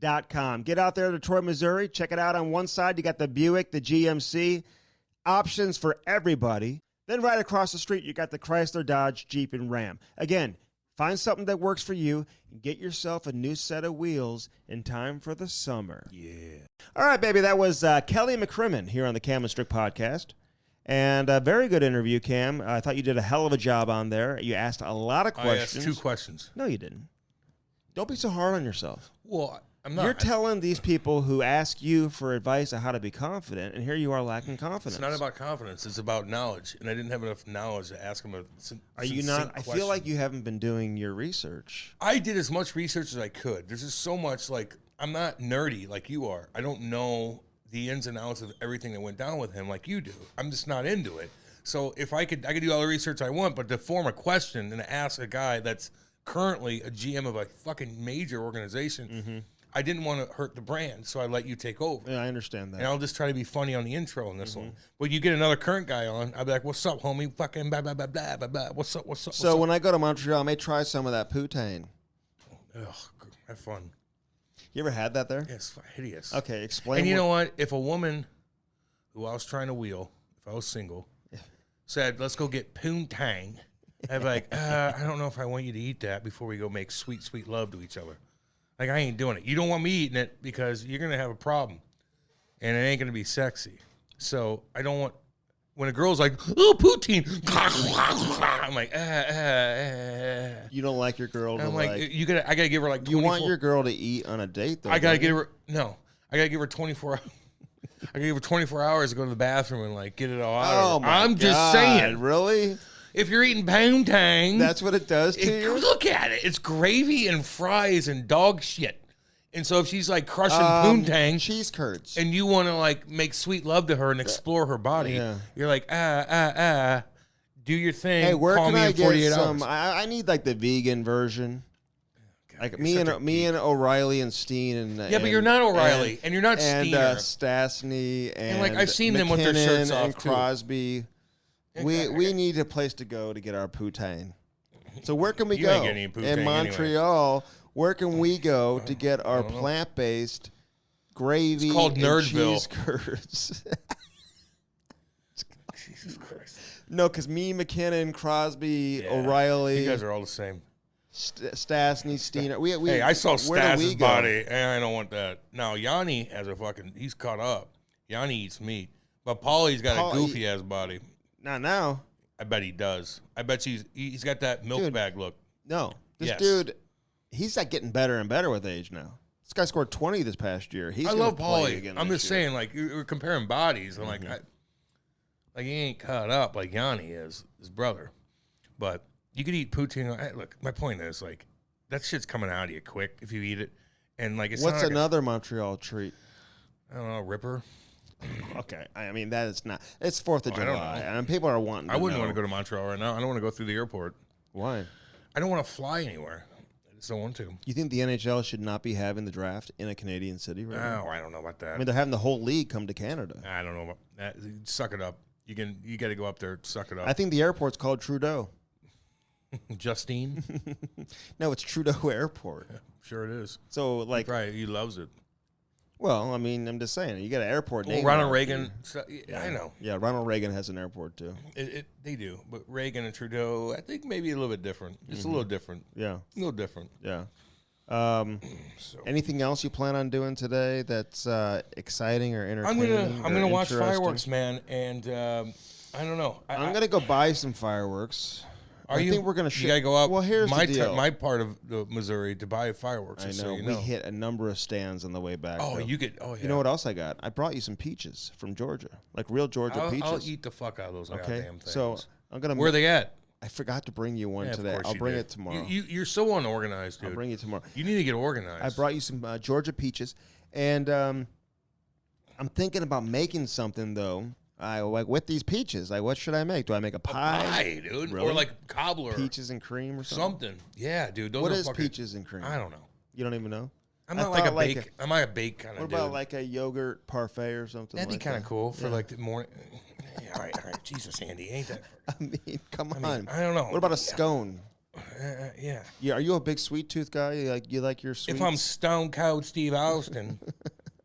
BEHLMANN.com. Get out there to Detroit, Missouri. Check it out. On one side, you got the Buick, the GMC. Options for everybody. Then right across the street, you got the Chrysler, Dodge, Jeep, and Ram. Again, find something that works for you and get yourself a new set of wheels in time for the summer. Yeah. All right, baby. That was Kelly McCrimmon here on the Cam Strick Podcast. And a very good interview, Cam. I thought you did a hell of a job on there. You asked a lot of questions. I asked 2 questions. No, you didn't. Don't be so hard on yourself. Well, I'm not. You're telling these people who ask you for advice on how to be confident, and here you are lacking confidence. It's not about confidence. It's about knowledge, and I didn't have enough knowledge to ask them Are you not? I feel like you haven't been doing your research. I did as much research as I could. There's just so much, like, I'm not nerdy like you are. I don't know the ins and outs of everything that went down with him like you do. I'm just not into it. So if I could do all the research I want, but to form a question and ask a guy that's currently a GM of a fucking major organization, I didn't want to hurt the brand, so I let you take over. Yeah, I understand that. And I'll just try to be funny on the intro in this one. But you get another current guy on, I'll be like, "What's up, homie? Fucking blah blah blah blah blah blah. What's up? What's up?" So when I go to Montreal, I may try some of that poutine. Ugh, have fun. You ever had that there? Yeah, it's hideous. Okay, explain. And you know what? If a woman who I was trying to wheel, if I was single, said, "Let's go get poontang," I'd be like, "I don't know if I want you to eat that before we go make sweet, sweet love to each other. Like, I ain't doing it. You don't want me eating it because you're going to have a problem, and it ain't going to be sexy. So I don't want, when a girl's like, oh, poutine, I'm like, You don't like your girl to I'm like, I got to give her like 24. You want your girl to eat on a date, though. I got to give her, no, I got to give her 24 hours. I got to give her 24 hours to go to the bathroom and like get it all out. Oh, of her. my I'm God, just saying. Really? If you're eating poontang, That's what it does to you? look at it. It's gravy and fries and dog shit. And so if she's like crushing poontang, cheese curds. and you want to like make sweet love to her and explore her body, Yeah. you're like, do your thing. Hey, where Call can me I in 48 get some? hours. I need like the vegan version. Like you're me such a and O'Reilly and Steen and Yeah, but you're not O'Reilly, and you're not Steiner. Stastny and like, I've seen them with their shirts McKinnon off, and too. Crosby. We need a place to go to get our poutine. So where can we You go ain't getting any poutine in Montreal? Where can we go to get our don't know. plant-based gravy It's called and Nerdville. cheese curds? Jesus Christ. No, because me, McKinnon, Crosby, Yeah. O'Reilly, You guys are all the same. Stastny, Steiner. We, Hey, I saw where do we Stas's go? body, and I don't want that. Now, Yanni has a fucking, he's caught up. Yanni eats meat. But Paulie's got Paul- a goofy-ass body. Not now. I bet he does. I bet he's got that milk Dude. bag look. No, this Yes. dude, he's like getting better and better with age now. This guy scored 20 this past year. He's I gonna love play Paulie. again I'm this just year. saying, like, you're comparing bodies. I'm like, he ain't caught up like Yanni is, his brother. But you could eat poutine. Look, my point is, like, that shit's coming out of you quick if you eat it. And, like, it's What's not like another Montreal treat? I don't know, Ripper. Okay, I mean that is not. It's 4th of I don't July, know. and people are wanting. I wouldn't want to know. go to Montreal right now. I don't want to go through the airport. Why? I don't want to fly anywhere. I just don't want to. You think the NHL should not be having the draft in a Canadian city right now? Oh, I don't know about that. I mean, they're having the whole league come to Canada. I don't know about that. Suck it up. You got to go up there. Suck it up. I think the airport's called Trudeau. Justine. No, it's Trudeau Airport. Sure it is. So, like, Right. He loves it. well, I mean, I'm just saying, you got an airport. Well, named Ronald after Reagan. you. So, I know. Yeah, Ronald Reagan has an airport too. They do. But Reagan and Trudeau, I think maybe a little bit different. Just a little different. Yeah, A little different. yeah. So Anything else you plan on doing today that's exciting or entertaining? I'm gonna watch fireworks, man, and I don't know. I'm gonna go buy some fireworks. I think we're gonna. You gotta go out. Well, here's my the deal. my part of the Missouri to buy fireworks. I know. So you We know. hit a number of stands on the way back. Oh, though. you get. Oh, yeah. You know what else I got? I brought you some peaches from Georgia, like real Georgia peaches. I'll eat the fuck out of those Okay, goddamn things. so I'm gonna. Where are they at? I forgot to bring you one Yeah, of today. course I'll you bring did. it tomorrow. You're so unorganized, dude. I'll bring you tomorrow. You need to get organized. I brought you some Georgia peaches, and I'm thinking about making something though. I like with these peaches. Like, what should I make? Do I make a pie? Pie, dude, Really? or like cobbler, Peaches and cream or something? something. Yeah, dude. Those What are is fucking, peaches and cream? I don't know. You don't even know? I'm I not like a thought like bake. I'm not a bake kind of What dude. about like a yogurt parfait or something? That'd be like kind of that? cool for Yeah. like the morning. Yeah, all right. Jesus, Andy, ain't that? I mean, come on. I don't know. What about a scone? Yeah. Yeah, are you a big sweet tooth guy? You like your sweets? If I'm Stone Cold Steve Austin,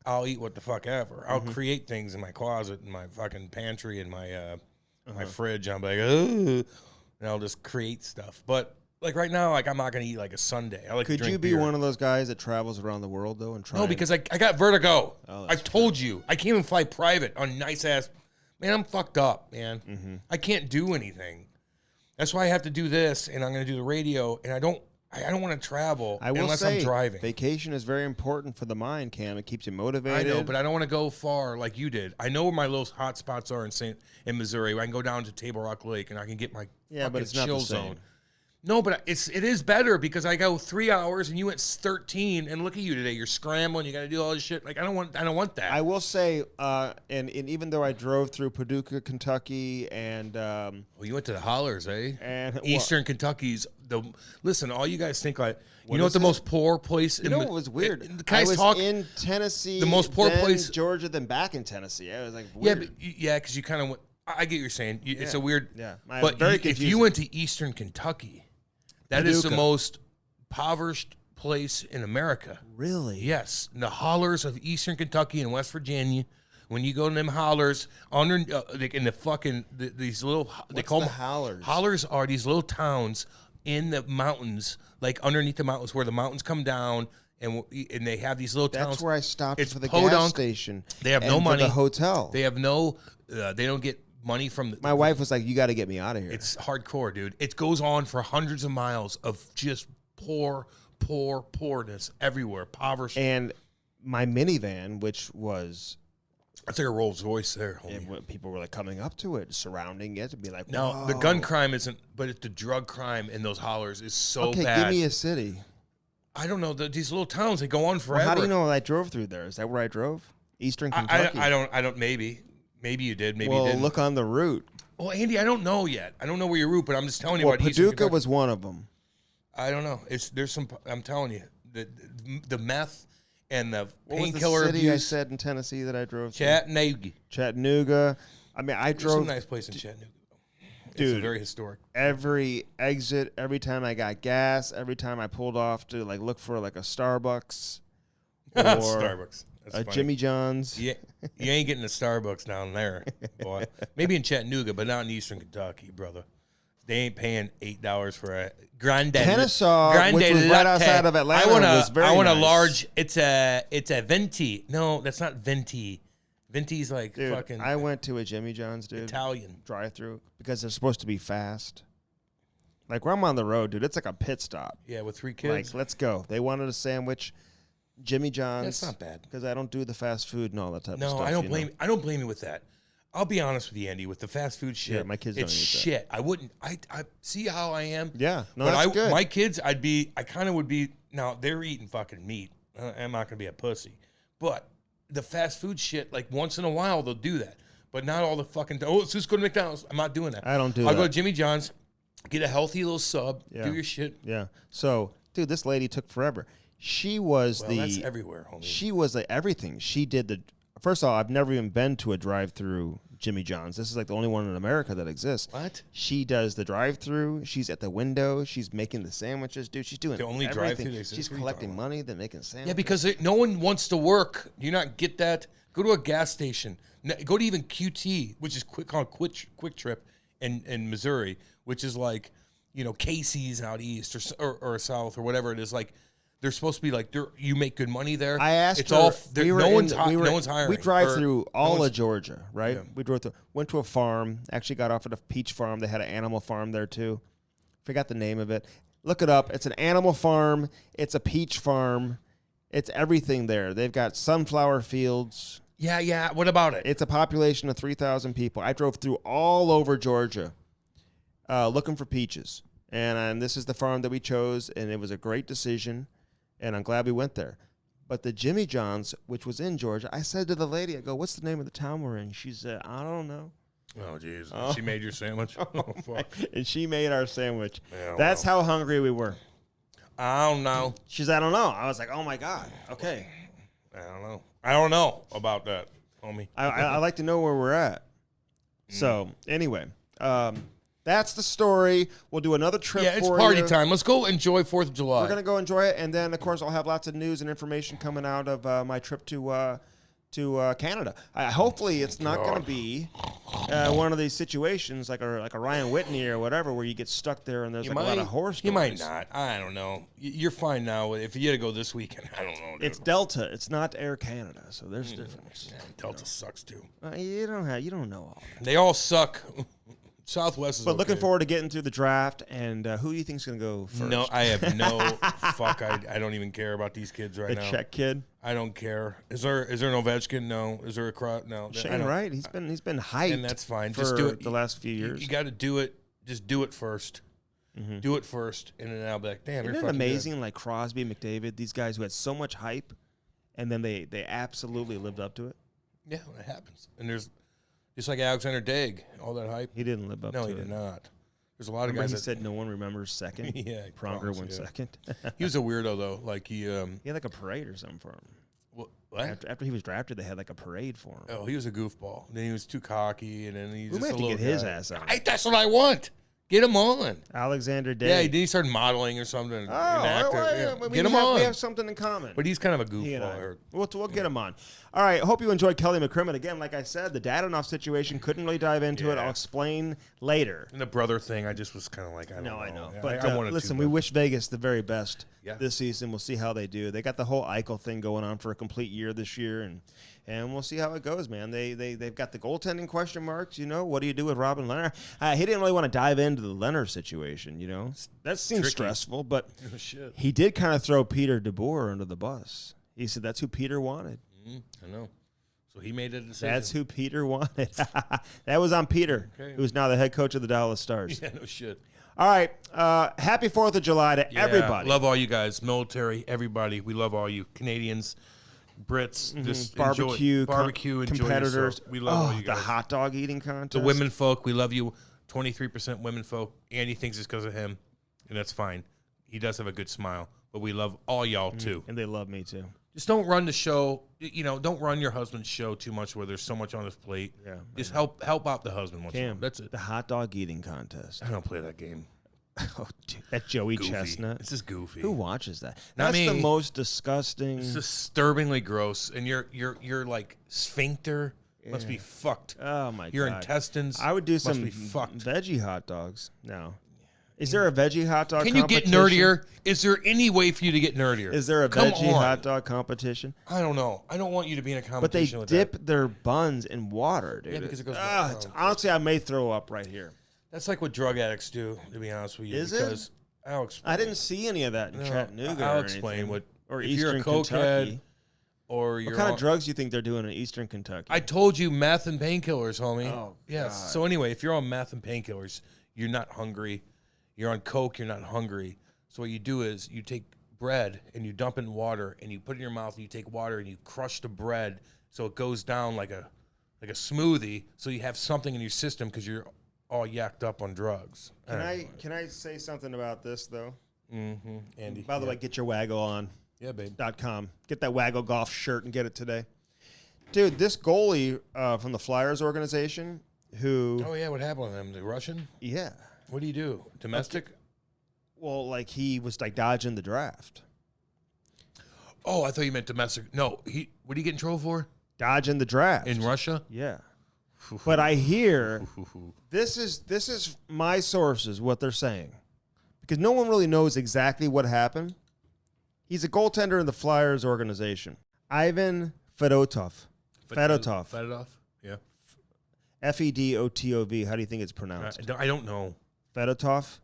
I'll eat what the fuck ever. I'll create things in my closet, in my fucking pantry, in my my fridge. I'm like, oh, and I'll just create stuff. But like right now, like I'm not gonna eat like a sundae. I like. Could to drink you be beer. one of those guys that travels around the world though and try? No, because I got vertigo. Oh, that's I've told you. I can't even fly private on nice ass. Man, I'm fucked up, man. I can't do anything. That's why I have to do this, and I'm going to do the radio, and I don't want to travel I will unless say, I'm driving. vacation is very important for the mind, Cam. It keeps you motivated. I know, but I don't want to go far like you did. I know where my little hot spots are in Missouri. Where I can go down to Table Rock Lake, and I can get my Yeah, but fucking it's not the chill same. zone. No, but it is better because I go 3 hours and you went 13, and look at you today. You're scrambling. You got to do all this shit. Like I don't want that. I will say, and even though I drove through Paducah, Kentucky, and Well, you went to the hollers, eh? And- Eastern Kentucky's listen. All you guys think like you know is what the it? most poor place. you know what was weird? Can I was talk? in Tennessee, The most poor then place- Georgia, then back in Tennessee. I was like, Yeah, weird. because you kind of went. I get what you're saying. It's a weird. Yeah. But Very if confusing. you went to Eastern Kentucky, that is the Paducah. most impoverished place in America. Really? Yes, in the hollers of Eastern Kentucky and West Virginia. When you go to them hollers under in the fucking these little they What's call the them hollers? Hollers are these little towns in the mountains, like underneath the mountains where the mountains come down, and they have these little towns. That's where I stopped It's for the podunk. gas station. They have and no for money. the hotel. They have no. They don't get money from the. My wife was like, "You got to get me out of here." It's hardcore, dude. It goes on for hundreds of miles of just poorness everywhere, poverty. and my minivan, which was, That's like a Rolls Royce there, homie. and when people were like coming up to it, surrounding it, to be like, No, the "Whoa." gun crime isn't, but the drug crime in those hollers is so Okay, bad. give me a city. I don't know. These little towns, they go on forever. Well, how do you know I drove through there? Is that where I drove? Eastern Kentucky. I don't. Maybe you did. Maybe well, you didn't. look on the route. Well, Andy, I don't know yet. I don't know where your route, but I'm just telling you Well, about Eastern Paducah Kentucky. was one of them. I don't know. There's some. I'm telling you, the meth and the What was the painkiller city I abuse. said in Tennessee that I drove to? Chattanooga. Chattanooga. I mean, I There's drove some nice place in Chattanooga. It's Dude. very historic. every exit, every time I got gas, every time I pulled off to like look for like a Starbucks or Starbucks. That's a funny. Jimmy John's. Yeah, you ain't getting a Starbucks down there, boy. Maybe in Chattanooga, but not in Eastern Kentucky, brother. They ain't paying $8 for a grande. Kennesaw, grande which was right latte. outside of Atlanta, was very I want a nice. large. It's a venti. No, that's not venti. Venti's like Dude, fucking I went to a Jimmy John's, dude, Italian. drive-through because they're supposed to be fast. Like when I'm on the road, dude, it's like a pit stop. Yeah, with 3 kids. Like, let's go. They wanted a sandwich, Jimmy John's. That's not bad. Because I don't do the fast food and all that type of No, stuff. I don't you blame. know? I don't blame you with that. I'll be honest with you, Andy. With the fast food shit, Yeah, my kids don't it's eat that. shit. I wouldn't. I see how I am. Yeah, no, but that's good. My kids, I kind of would be. Now they're eating fucking meat. I'm not gonna be a pussy. But the fast food shit, like once in a while, they'll do that. But not all the fucking. Oh, let's just go to McDonald's. I'm not doing that. I don't do I'll that. go to Jimmy John's, get a healthy little sub, Yeah. do your shit. Yeah. So, dude, this lady took forever. She was Well, the. that's everywhere, homie. She was like everything. She did the. First of all, I've never even been to a drive-through Jimmy John's. This is like the only one in America that exists. What? She does the drive-through. She's at the window. She's making the sandwiches, dude. She's doing The only everything. drive-thru that exists? She's What are you collecting talking money, then making sandwiches. Yeah, because no one wants to work. Do you not get that? Go to a gas station. Go to even QT, which is called Quick Trip in Missouri, which is like, Casey's out east or south or whatever it is. Like, they're supposed to be like, you make good money there. I asked it's her. all No one's hiring. We drive Or through no all one's- of Georgia, right? Yeah. We drove through. Went to a farm. Actually, got off at a peach farm. They had an animal farm there too. Forgot the name of it. Look it up. It's an animal farm. It's a peach farm. It's everything there. They've got sunflower fields. Yeah. What about it? It's a population of 3,000 people. I drove through all over Georgia looking for peaches. And this is the farm that we chose, and it was a great decision, and I'm glad we went there. But the Jimmy John's, which was in Georgia, I said to the lady, I go, what's the name of the town we're in? She said, I don't know. Oh, jeez. She made your sandwich? Oh, fuck. And she made our sandwich. Yeah, That's how hungry we were. I don't know. She said, I don't know. I was like, oh, my God. Okay. I don't know about that, homie. I like to know where we're at. So, anyway, that's the story. We'll do another trip for you. Yeah, it's party time. Let's go enjoy 4th of July. We're going to go enjoy it. And then, of course, I'll have lots of news and information coming out of my trip to Canada. Hopefully, it's not going to be one of these situations like a Ryan Whitney or whatever where you get stuck there and there's a lot of horror stories. You might not. I don't know. You're fine now. If you had to go this weekend, I don't know. Dude. It's Delta. It's not Air Canada, so there's a difference. Yeah, Delta sucks too. You don't know all that. They all suck. Southwest is But looking okay. forward to getting through the draft, and who do you think's going to go first? No, I have no fuck. I don't even care about these kids right the now. Czech kid. I don't care. Is there an Ovechkin? No. Is there a Crowd? No. Shane Wright. He's been hyped. And that's fine. For Just do it the last few years. You got to do it. Just do it first. Mm-hmm. Do it first, and then I'll be like, damn, Isn't you're it fucking amazing? good. Like Crosby, McDavid, these guys who had so much hype, and then they absolutely lived up to it. Yeah, it happens. And there's just like Alexander Daigle, all that hype. He didn't live up to it. No, he did not. There's a lot Remember of guys he that said no one remembers second. Yeah, Pronger went yeah. second. He was a weirdo though. Like he had like a parade or something for him. what? After he was drafted, they had like a parade for him. Oh, he was a goofball. Then he was too cocky, and then he's We just might a have to little get his guy. ass on. That's what I want. Get him on. Alexander Day. Yeah, he started modeling or something. An actor. Yeah. We Get him have, on. We have something in common. But he's kind of a He and goofball. I. I heard. We'll get him on. All right. Hope you enjoyed Kelly McCrimmon. Again, like I said, the Dadanoff situation, couldn't really dive into it. Yeah. I'll explain later. And the brother thing, I just was kind of like, I don't know. I know. Yeah, But I wanted listen, to, we but- wish Vegas the very best Yeah. this season. We'll see how they do. They got the whole Eichel thing going on for a complete year this year, and we'll see how it goes, man. They've got the goaltending question marks. You know, what do you do with Robin Lehner? He didn't really want to dive into the Lehner situation. You know, that seems tricky. stressful, but Oh, shit. he did kind of throw Peter DeBoer under the bus. He said that's who Peter wanted. I know. So he made a decision. That's who Peter wanted. That was on Peter, Okay. who's now the head coach of the Dallas Stars. Yeah, no shit. All right. Happy 4th of July to everybody. Love all you guys, military, everybody. We love all you Canadians, Brits, just barbecue, enjoy competitors. yourself. We love all you the guys. hot dog eating contest. The women folk, we love you. 23% women folk. Andy thinks it's because of him, and that's fine. He does have a good smile, but we love all y'all too. and they love me too. Just don't run the show. Don't run your husband's show too much where there's so much on his plate. Yeah, Just help out the husband once in a while. Cam, That's it. the hot dog eating contest. I don't play that game. Oh, dude, that Joey Goofy. Chestnut. This is goofy. Who watches that? Not That's the me. most disgusting. It's disturbingly gross, and your like sphincter must be fucked. Oh my Your god. intestines. I would do must some be fucked. veggie hot dogs. No. Is there a veggie hot dog Can you get competition? nerdier? Is there any way for you to get nerdier? Is there a Come veggie on. hot dog competition? I don't know. I don't want you to be in a But they competition with dip that. their buns in water, dude. Yeah, because it goes. Honestly, I may throw up right here. That's like what drug addicts do. To be honest with you, Is it? because I'll explain. I didn't see any of that in No, Chattanooga. I'll or explain anything. what. Or if Eastern you're a cokehead Kentucky. or you're What kind on- of drugs do you think they're doing in Eastern Kentucky? I told you meth and painkillers, homie. Oh, yes. God. So anyway, if you're on meth and painkillers, you're not hungry. You're on coke, you're not hungry. So what you do is you take bread and you dump it in water and you put it in your mouth and you take water and you crush the bread so it goes down like a smoothie. So you have something in your system because you're all yacked up on drugs. Can I say something about this though? Mm-hmm. Andy. By the way, get your Waggle on. Yeah, babe. .com. Get that Waggle golf shirt and get it today. Dude, this goalie from the Flyers organization who... Oh, yeah, what happened to him? The Russian? Yeah. What do you do? Domestic? Well, like he was like dodging the draft. Oh, I thought you meant domestic. No, what did he get in trouble for? Dodging the draft. In Russia? Yeah. But I hear this is my sources, what they're saying. Because no one really knows exactly what happened. He's a goaltender in the Flyers organization. Ivan Fedotov. Fedotov? Yeah. Fedotov. How do you think it's pronounced? I don't know. Fedotov?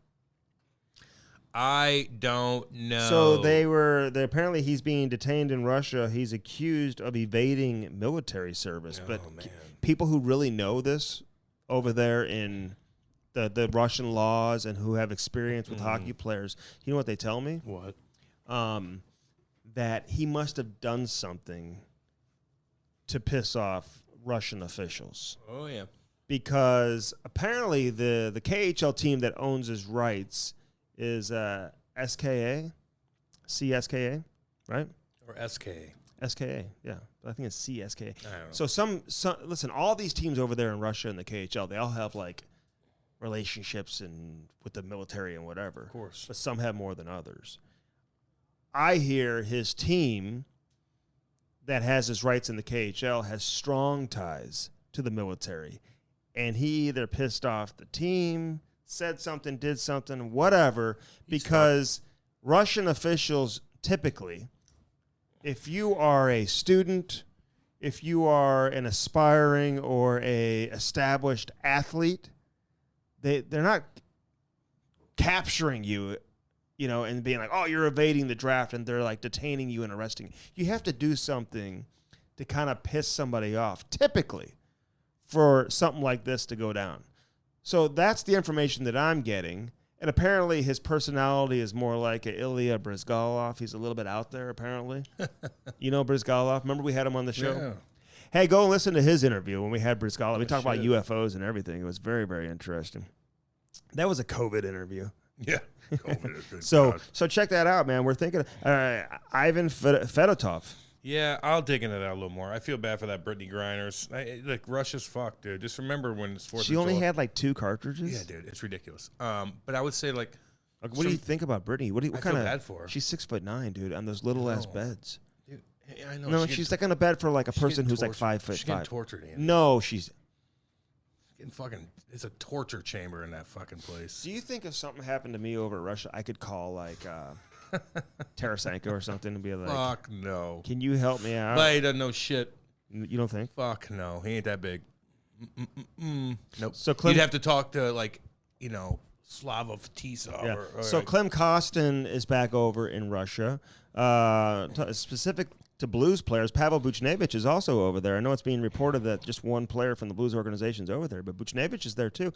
I don't know. So apparently he's being detained in Russia. He's accused of evading military service. But people who really know this over there in the Russian laws and who have experience with hockey players, you know what they tell me? What? That he must have done something to piss off Russian officials. Oh, yeah. Because apparently the KHL team that owns his rights is CSKA, right? Or SKA. SKA, yeah. I think it's CSKA. I don't know. So some listen, all these teams over there in Russia and the KHL, they all have like relationships with the military and whatever. Of course. But some have more than others. I hear his team that has his rights in the KHL has strong ties to the military. And he either pissed off the team, said something, did something, whatever, because Russian officials typically, if you are a student, if you are an aspiring or a established athlete, they're not capturing you, and being like, oh, you're evading the draft, and they're like detaining you and arresting you. You have to do something to kind of piss somebody off, typically, for something like this to go down. So that's the information that I'm getting. And apparently his personality is more like a Ilya Bryzgalov. He's a little bit out there, apparently. You know Bryzgalov? Remember we had him on the show? Yeah. Hey, go and listen to his interview when we had Bryzgalov. We talked about UFOs and everything. It was very, very interesting. That was a COVID interview. Yeah. COVID. So check that out, man. We're thinking Ivan Fedotov. Yeah, I'll dig into that a little more. I feel bad for that Brittany Grinders. Russia's fucked, dude. Just remember when it's 4th of July. She only had like 2 cartridges? Yeah, dude. It's ridiculous. But I would say, what do you think about Brittany? What kind feel of bad for her. She's 6'9", dude, on those little ass beds. Dude, I know. No, she's like on a bed for like a person who's like 5'5". She's getting tortured, Andy. No, she's getting fucking. It's a torture chamber in that fucking place. Do you think if something happened to me over at Russia, I could call like Tarasenko or something and be like, fuck no. Can you help me out? But he doesn't know shit. You don't think? Fuck no. He ain't that big. Nope. So Clem, you'd have to talk to Slava Tisa. Yeah. Or So Clem Kostin is back over in Russia. Specific to Blues players, Pavel Buchnevich is also over there. I know it's being reported that just one player from the Blues organization is over there, but Buchnevich is there too.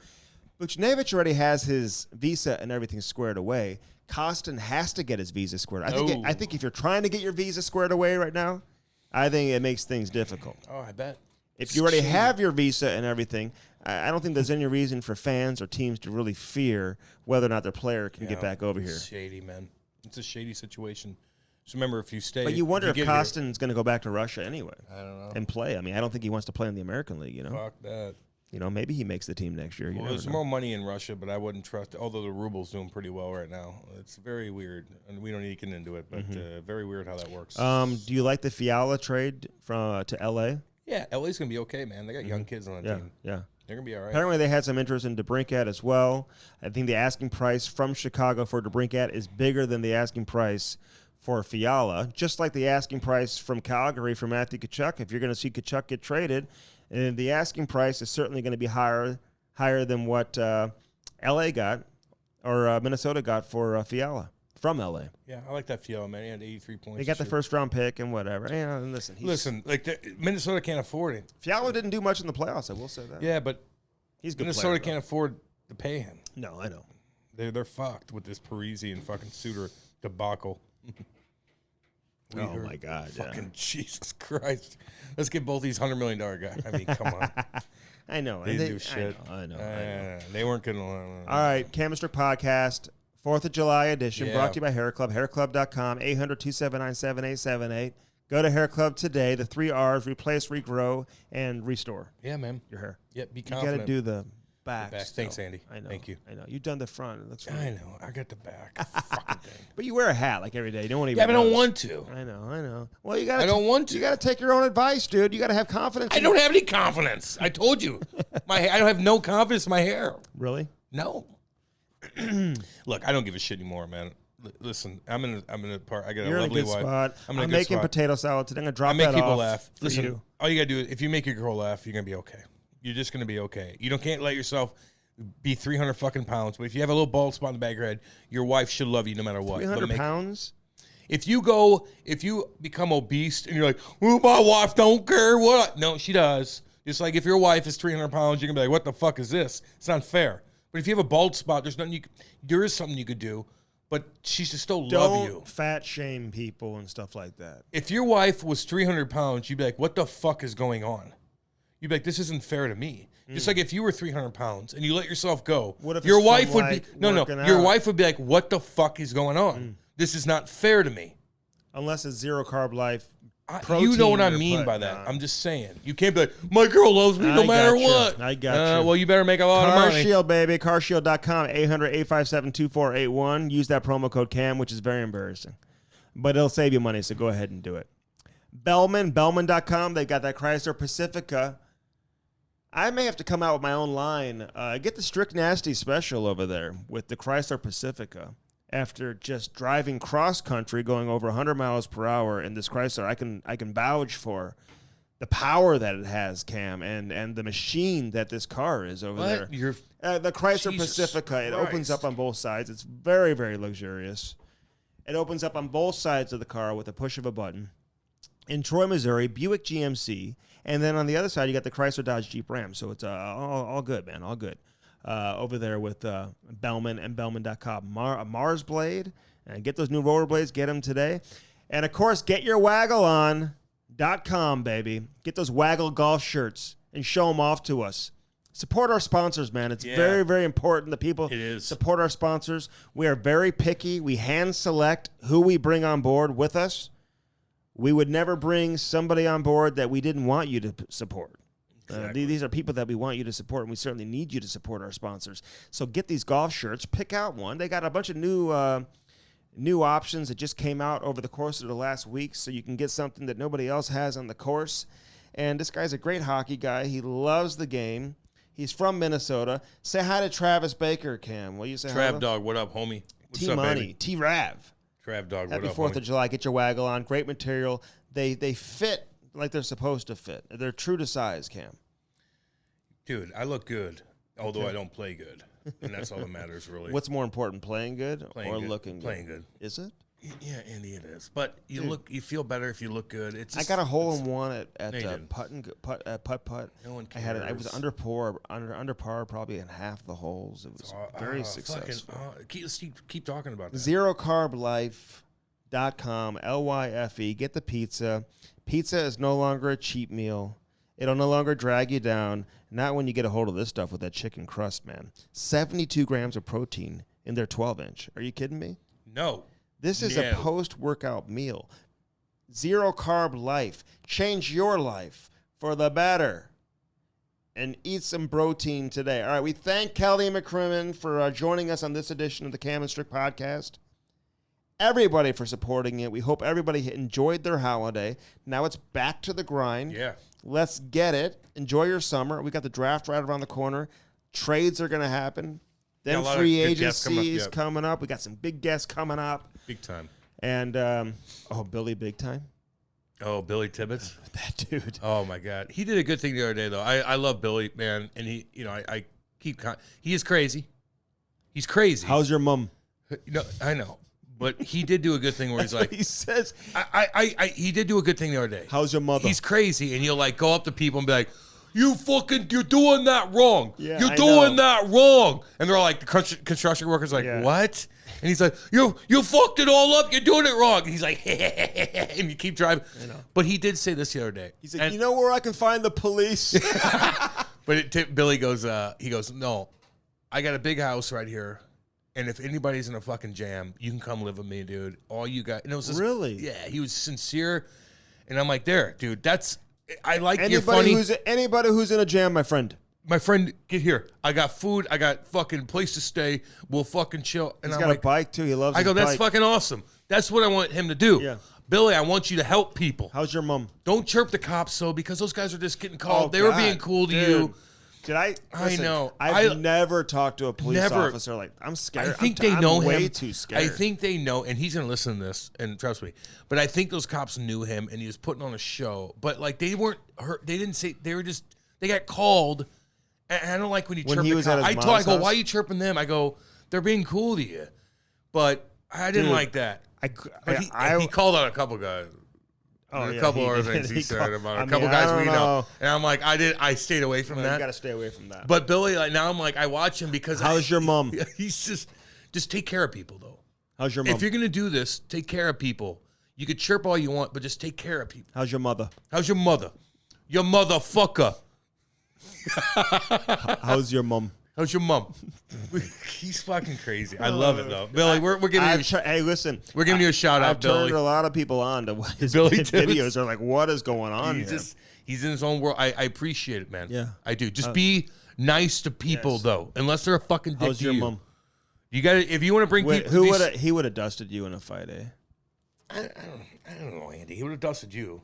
Buchnevich already has his visa and everything squared away. Kostin has to get his visa squared. I think if you're trying to get your visa squared away right now, I think it makes things difficult. Oh, I bet. If you already have your visa and everything, I don't think there's any reason for fans or teams to really fear whether or not their player can get back over here. It's shady, man. It's a shady situation. Just remember, if you stay... But you wonder if Kostin's going to go back to Russia anyway. I don't know. And play. I mean, I don't think he wants to play in the American League, Fuck that. Maybe he makes the team next year. There's more money in Russia, but I wouldn't trust it, although the ruble's doing pretty well right now. It's very weird, and we don't need to get into it, but very weird how that works. Do you like the Fiala trade to L.A.? Yeah, LA's going to be okay, man. They got young kids on the team. Yeah. They're going to be all right. Apparently they had some interest in DeBrincat as well. I think the asking price from Chicago for DeBrincat is bigger than the asking price for Fiala, just like the asking price from Calgary for Matthew Tkachuk. If you're going to see Tkachuk get traded, and the asking price is certainly going to be higher than what L.A. got or Minnesota got for Fiala from L.A. Yeah, I like that Fiala, man. He had 83 points. They got the first-round pick and whatever. Listen, Minnesota can't afford it. Fiala didn't do much in the playoffs, I will say that. Yeah, but he's a good Minnesota player, can't afford to pay him. No, I know. They're fucked with this Parisian fucking Suter debacle. Oh, my God. Fucking Jesus Christ. Let's get both these $100 million guys. I mean, come on. I know. They didn't do shit. I know. They weren't going to. All right. Cam Strick Podcast, 4th of July edition, brought to you by Hair Club, hairclub.com, 800-279-7878. Go to Hair Club today. The 3 R's, replace, regrow, and restore. Yeah, man. Your hair. Yep, be confident. confident. You got to do the back. Thanks, Andy. I know. Thank you. I know. You've done the front. It looks I know. I got the back. Fucking thing. But you wear a hat like every day. You don't want to. Yeah, but I don't want to. I know. Well, you got. I don't want to. You got to take your own advice, dude. You got to have confidence. I don't have any confidence. I told you. I don't have no confidence in my hair. Really? No. Look, I don't give a shit anymore, man. Listen, I'm in a part. I got You're a lovely in a good wife. spot. I'm making potato salad today. I'm gonna drop I make that people off laugh. for Listen, you. all you gotta do is if you make your girl laugh, you're gonna be okay. You're just gonna be okay. You can't let yourself be 300 fucking pounds, but if you have a little bald spot in the back of your head, your wife should love you no matter what. 300 pounds? If you become obese and you're like, well, my wife don't care what. No, she does. Just like if your wife is 300 pounds, you're going to be like, what the fuck is this? It's not fair. But if you have a bald spot, there is something you could do, but she should still love you. Don't fat shame people and stuff like that. If your wife was 300 pounds, you'd be like, what the fuck is going on? You'd be like, this isn't fair to me. Just like if you were 300 pounds and you let yourself go, what if your it's wife from, would like, be, no, working your out? wife would be like, what the fuck is going on? This is not fair to me. Unless it's zero carb life. You know what I you're mean putting by that. on. I'm just saying. You can't be like, my girl loves me no matter what. I got you. Well, you better make a lot of Car money. Shield, baby. CarShield.com, 800-857-2481. Use that promo code CAM, which is very embarrassing. But it'll save you money, so go ahead and do it. Bellman.com. They've got that Chrysler Pacifica. I may have to come out with my own line. Get the Strict Nasty special over there with the Chrysler Pacifica. After just driving cross country, going over 100 miles per hour in this Chrysler, I can vouch for the power that it has, Cam, and the machine that this car is over there. The Chrysler Jesus Pacifica. It opens up on both sides. It's very, very luxurious. It opens up on both sides of the car with a push of a button. In Troy, Missouri, Buick GMC. And then on the other side, you got the Chrysler Dodge Jeep Ram. So it's all good, man, all good. Over there with Bellman and Bellman.com. Mars Blade. And get those new roller blades. Get them today. And, of course, get your waggleon.com, baby. Get those Waggle golf shirts and show them off to us. Support our sponsors, man. It's very, very important that people support our sponsors. We are very picky. We hand select who we bring on board with us. We would never bring somebody on board that we didn't want you to support. Exactly. These are people that we want you to support, and we certainly need you to support our sponsors. So get these golf shirts. Pick out one. They got a bunch of new options that just came out over the course of the last week, so you can get something that nobody else has on the course. And this guy's a great hockey guy. He loves the game. He's from Minnesota. Say hi to Travis Baker, Cam. Will you say hi? Trav Dog, what up, homie? What's up, T-Money, baby? T-Rav. Trav Dog, Happy what up, 4th homie? of July. Get your waggle on. Great material. They fit like they're supposed to fit. They're true to size, Cam. Dude, I look good, although I don't play good. And that's all that matters, really. What's more important, playing good Playing or good. looking good? Playing good. Is it? Yeah, Andy, it is. But you feel better if you look good. It's I just, got a hole in one at No, you didn't. putt. No one I had it. I was cares. under par probably in half the holes. It was very successful. Keep talking about that. ZeroCarbLife.com, LYFE. Get the pizza. Pizza is no longer a cheap meal. It'll no longer drag you down. Not when you get a hold of this stuff with that chicken crust, man. 72 grams of protein in their 12-inch. Are you kidding me? No. This is a post-workout meal. Zero Carb Life. Change your life for the better. And eat some protein today. All right, we thank Kelly McCrimmon for joining us on this edition of the Cam Strick Podcast. Everybody for supporting it. We hope everybody enjoyed their holiday. Now it's back to the grind. Yeah. Let's get it. Enjoy your summer. We got the draft right around the corner. Trades are going to happen. Then Yeah, a lot of free good guests agencies coming up, coming up. We got some big guests coming up. Big time. And, Billy Big Time. Oh, Billy Tibbetts. That dude. Oh, my God. He did a good thing the other day, though. I love Billy, man. And he, he is crazy. He's crazy. How's your mom? I know. But he did do a good thing where he's like, he says. He did do a good thing the other day. How's your mother? He's crazy, and he'll like go up to people and be like, you're doing that wrong. Yeah, you're I doing know. that wrong. And they're all like, the construction workers like, Yeah. what? And he's like, you fucked it all up. You're doing it wrong. And he's like, and you keep driving. I know. But he did say this the other day. He's like, you know where I can find the police? But Billy goes, no, I got a big house right here. And if anybody's in a fucking jam, you can come live with me, dude. All you got. And it was just, Really? Yeah, he was sincere. And I'm like, there, dude, I like you're funny. Anybody who's in a jam, my friend. My friend, get here. I got food. I got fucking place to stay. We'll fucking chill. And He's I'm got like, a bike, too. He loves I his go, that's bike. fucking awesome. That's what I want him to do. Yeah. Billy, I want you to help people. How's your mom? Don't chirp the cops, though, because those guys are just getting called. Oh, they were God, being cool to dude. you. Did I? Listen, know. I've never talked to a police Never. officer like, I'm scared. I think they know I'm him. way too scared. I think they know, and he's going to listen to this, and trust me. But I think those cops knew him, and he was putting on a show. But, like, they weren't hurt. They didn't say, they got called, And I don't like when you When chirp he the was at cops. his I mom's go, house? why are you chirping them? I go, they're being cool to you. But I didn't Dude, like that. But I he called out a couple guys. Oh, A yeah, couple he other did. things he said about a couple I guys don't we know. know. And I'm like, I stayed away from You that. got to stay away from that. But Billy, like now I'm like, I watch him because How's your mom? He's just take care of people though. How's your mom? If you're gonna do this, take care of people. You could chirp all you want, but just take care of people. How's your mother? How's your mother? Your motherfucker. How's your mom? How's your mom? He's fucking crazy. I love it though, Billy. We're giving you. Hey, listen. We're giving you a shout out, I've turned Billy. a lot of people on to his Billy videos. does. They're like, "What is going on He's here?" he's in his own world. I appreciate it, man. Yeah. I do. Just be nice to people Yes. though, unless they're a fucking dick How's to your you. mom? You got to if you want to bring people. Who would he would have dusted you in a fight, eh? I don't know, Andy. He would have dusted you.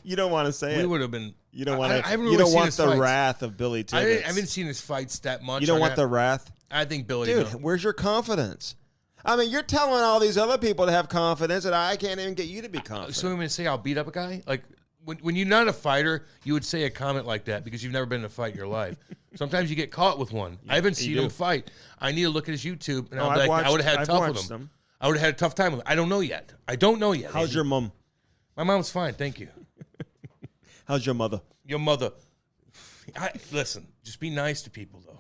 You don't want to say We it. would have been. You don't want to. I haven't You really don't seen want his the fights. wrath of Billy I Tibbetts. haven't seen his fights that much. You don't on want that. the wrath, I think Billy. dude. does. Where's your confidence? I mean, you're telling all these other people to have confidence, and I can't even get you to be confident. So I'm going to say I'll beat up a guy? Like, when you're not a fighter, you would say a comment like that because you've never been in a fight in your life. Sometimes you get caught with one. I haven't seen him fight. I need to look at his YouTube, and No, I'll be like, I would have had I've tough with watched him. them. I would have had a tough time with him. I don't know yet. How's Andy. your mom? My mom's fine, thank you. How's your mother? Your mother. Listen, just be nice to people, though.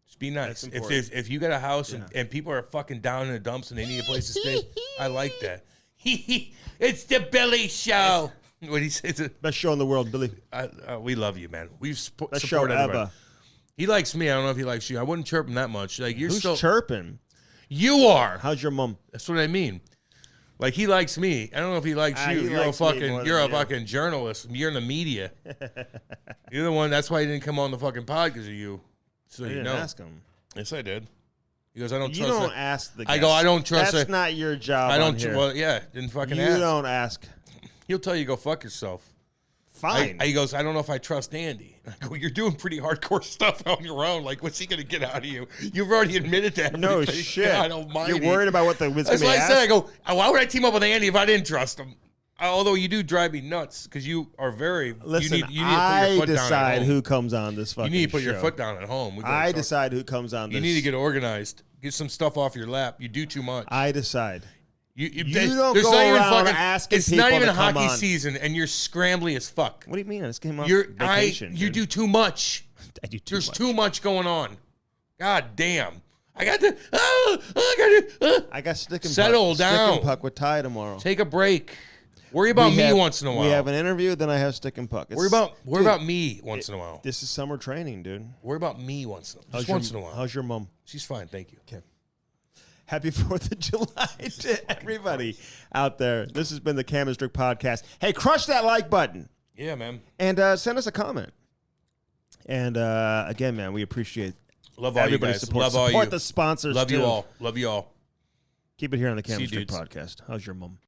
Just be nice. That's important. If you got a house and people are fucking down in the dumps and they need a place to stay, I like that. It's the Billy Show. What he says? Best show in the world, Billy. We love you, man. We've Best show supported everybody. ever. He likes me. I don't know if he likes you. I wouldn't chirp him that much. Like you're Who's still chirping? you are. How's your mom? That's what I mean. Like he likes me. I don't know if he likes you. He You're likes a me fucking more you're than a you. fucking journalist. You're in the media. You're the one. That's why he didn't come on the fucking pod because of you. So I you didn't know. ask him. Yes, I did. He goes, I don't You trust. don't her. ask the I guest. go, I don't trust That's her. not your job. I on don't. here. Well, yeah, didn't fucking You ask. don't ask. He'll tell you go fuck yourself. Fine. He goes, I don't know if I trust Andy. I go, you're doing pretty hardcore stuff on your own. Like, what's he going to get out of you? You've already admitted that. no shit. I don't mind. You're worried about what the was That's going why to I ask. said, I go, why would I team up with Andy if I didn't trust him? Although you do drive me nuts because you are very. Listen, you need to put your I foot down at decide home. who comes on this fucking You need to put your show. foot down at home. I decide who comes on this. You need to get organized. Get some stuff off your lap. You do too much. I decide. You don't there's go not even around fucking, asking It's not people even to come hockey on. season, and you're scrambly as fuck. What do you mean? I just came off You vacation. do too much. I do too There's much. too much going on. God damn. I got to. I got stick and Settle puck. down. Stick and puck with Ty tomorrow. Take a break. Worry about We me have- once in a while. We have an interview, then I have stick and puck. Worry about me once in a while. This is summer training, dude. Worry about me once in a while. Just your- once in a while. How's your mom? She's fine, thank you. Okay. Happy 4th of July to everybody out there. This has been the Cam Strick Podcast. Hey, crush that like button Yeah, man. and send us a comment. And again, man, we appreciate Love all you everybody's guys. support. Love all Support you. the sponsors, Love you too. all. Love you all. Keep it here on the Cam See you, Strick dudes. Podcast. How's your mom?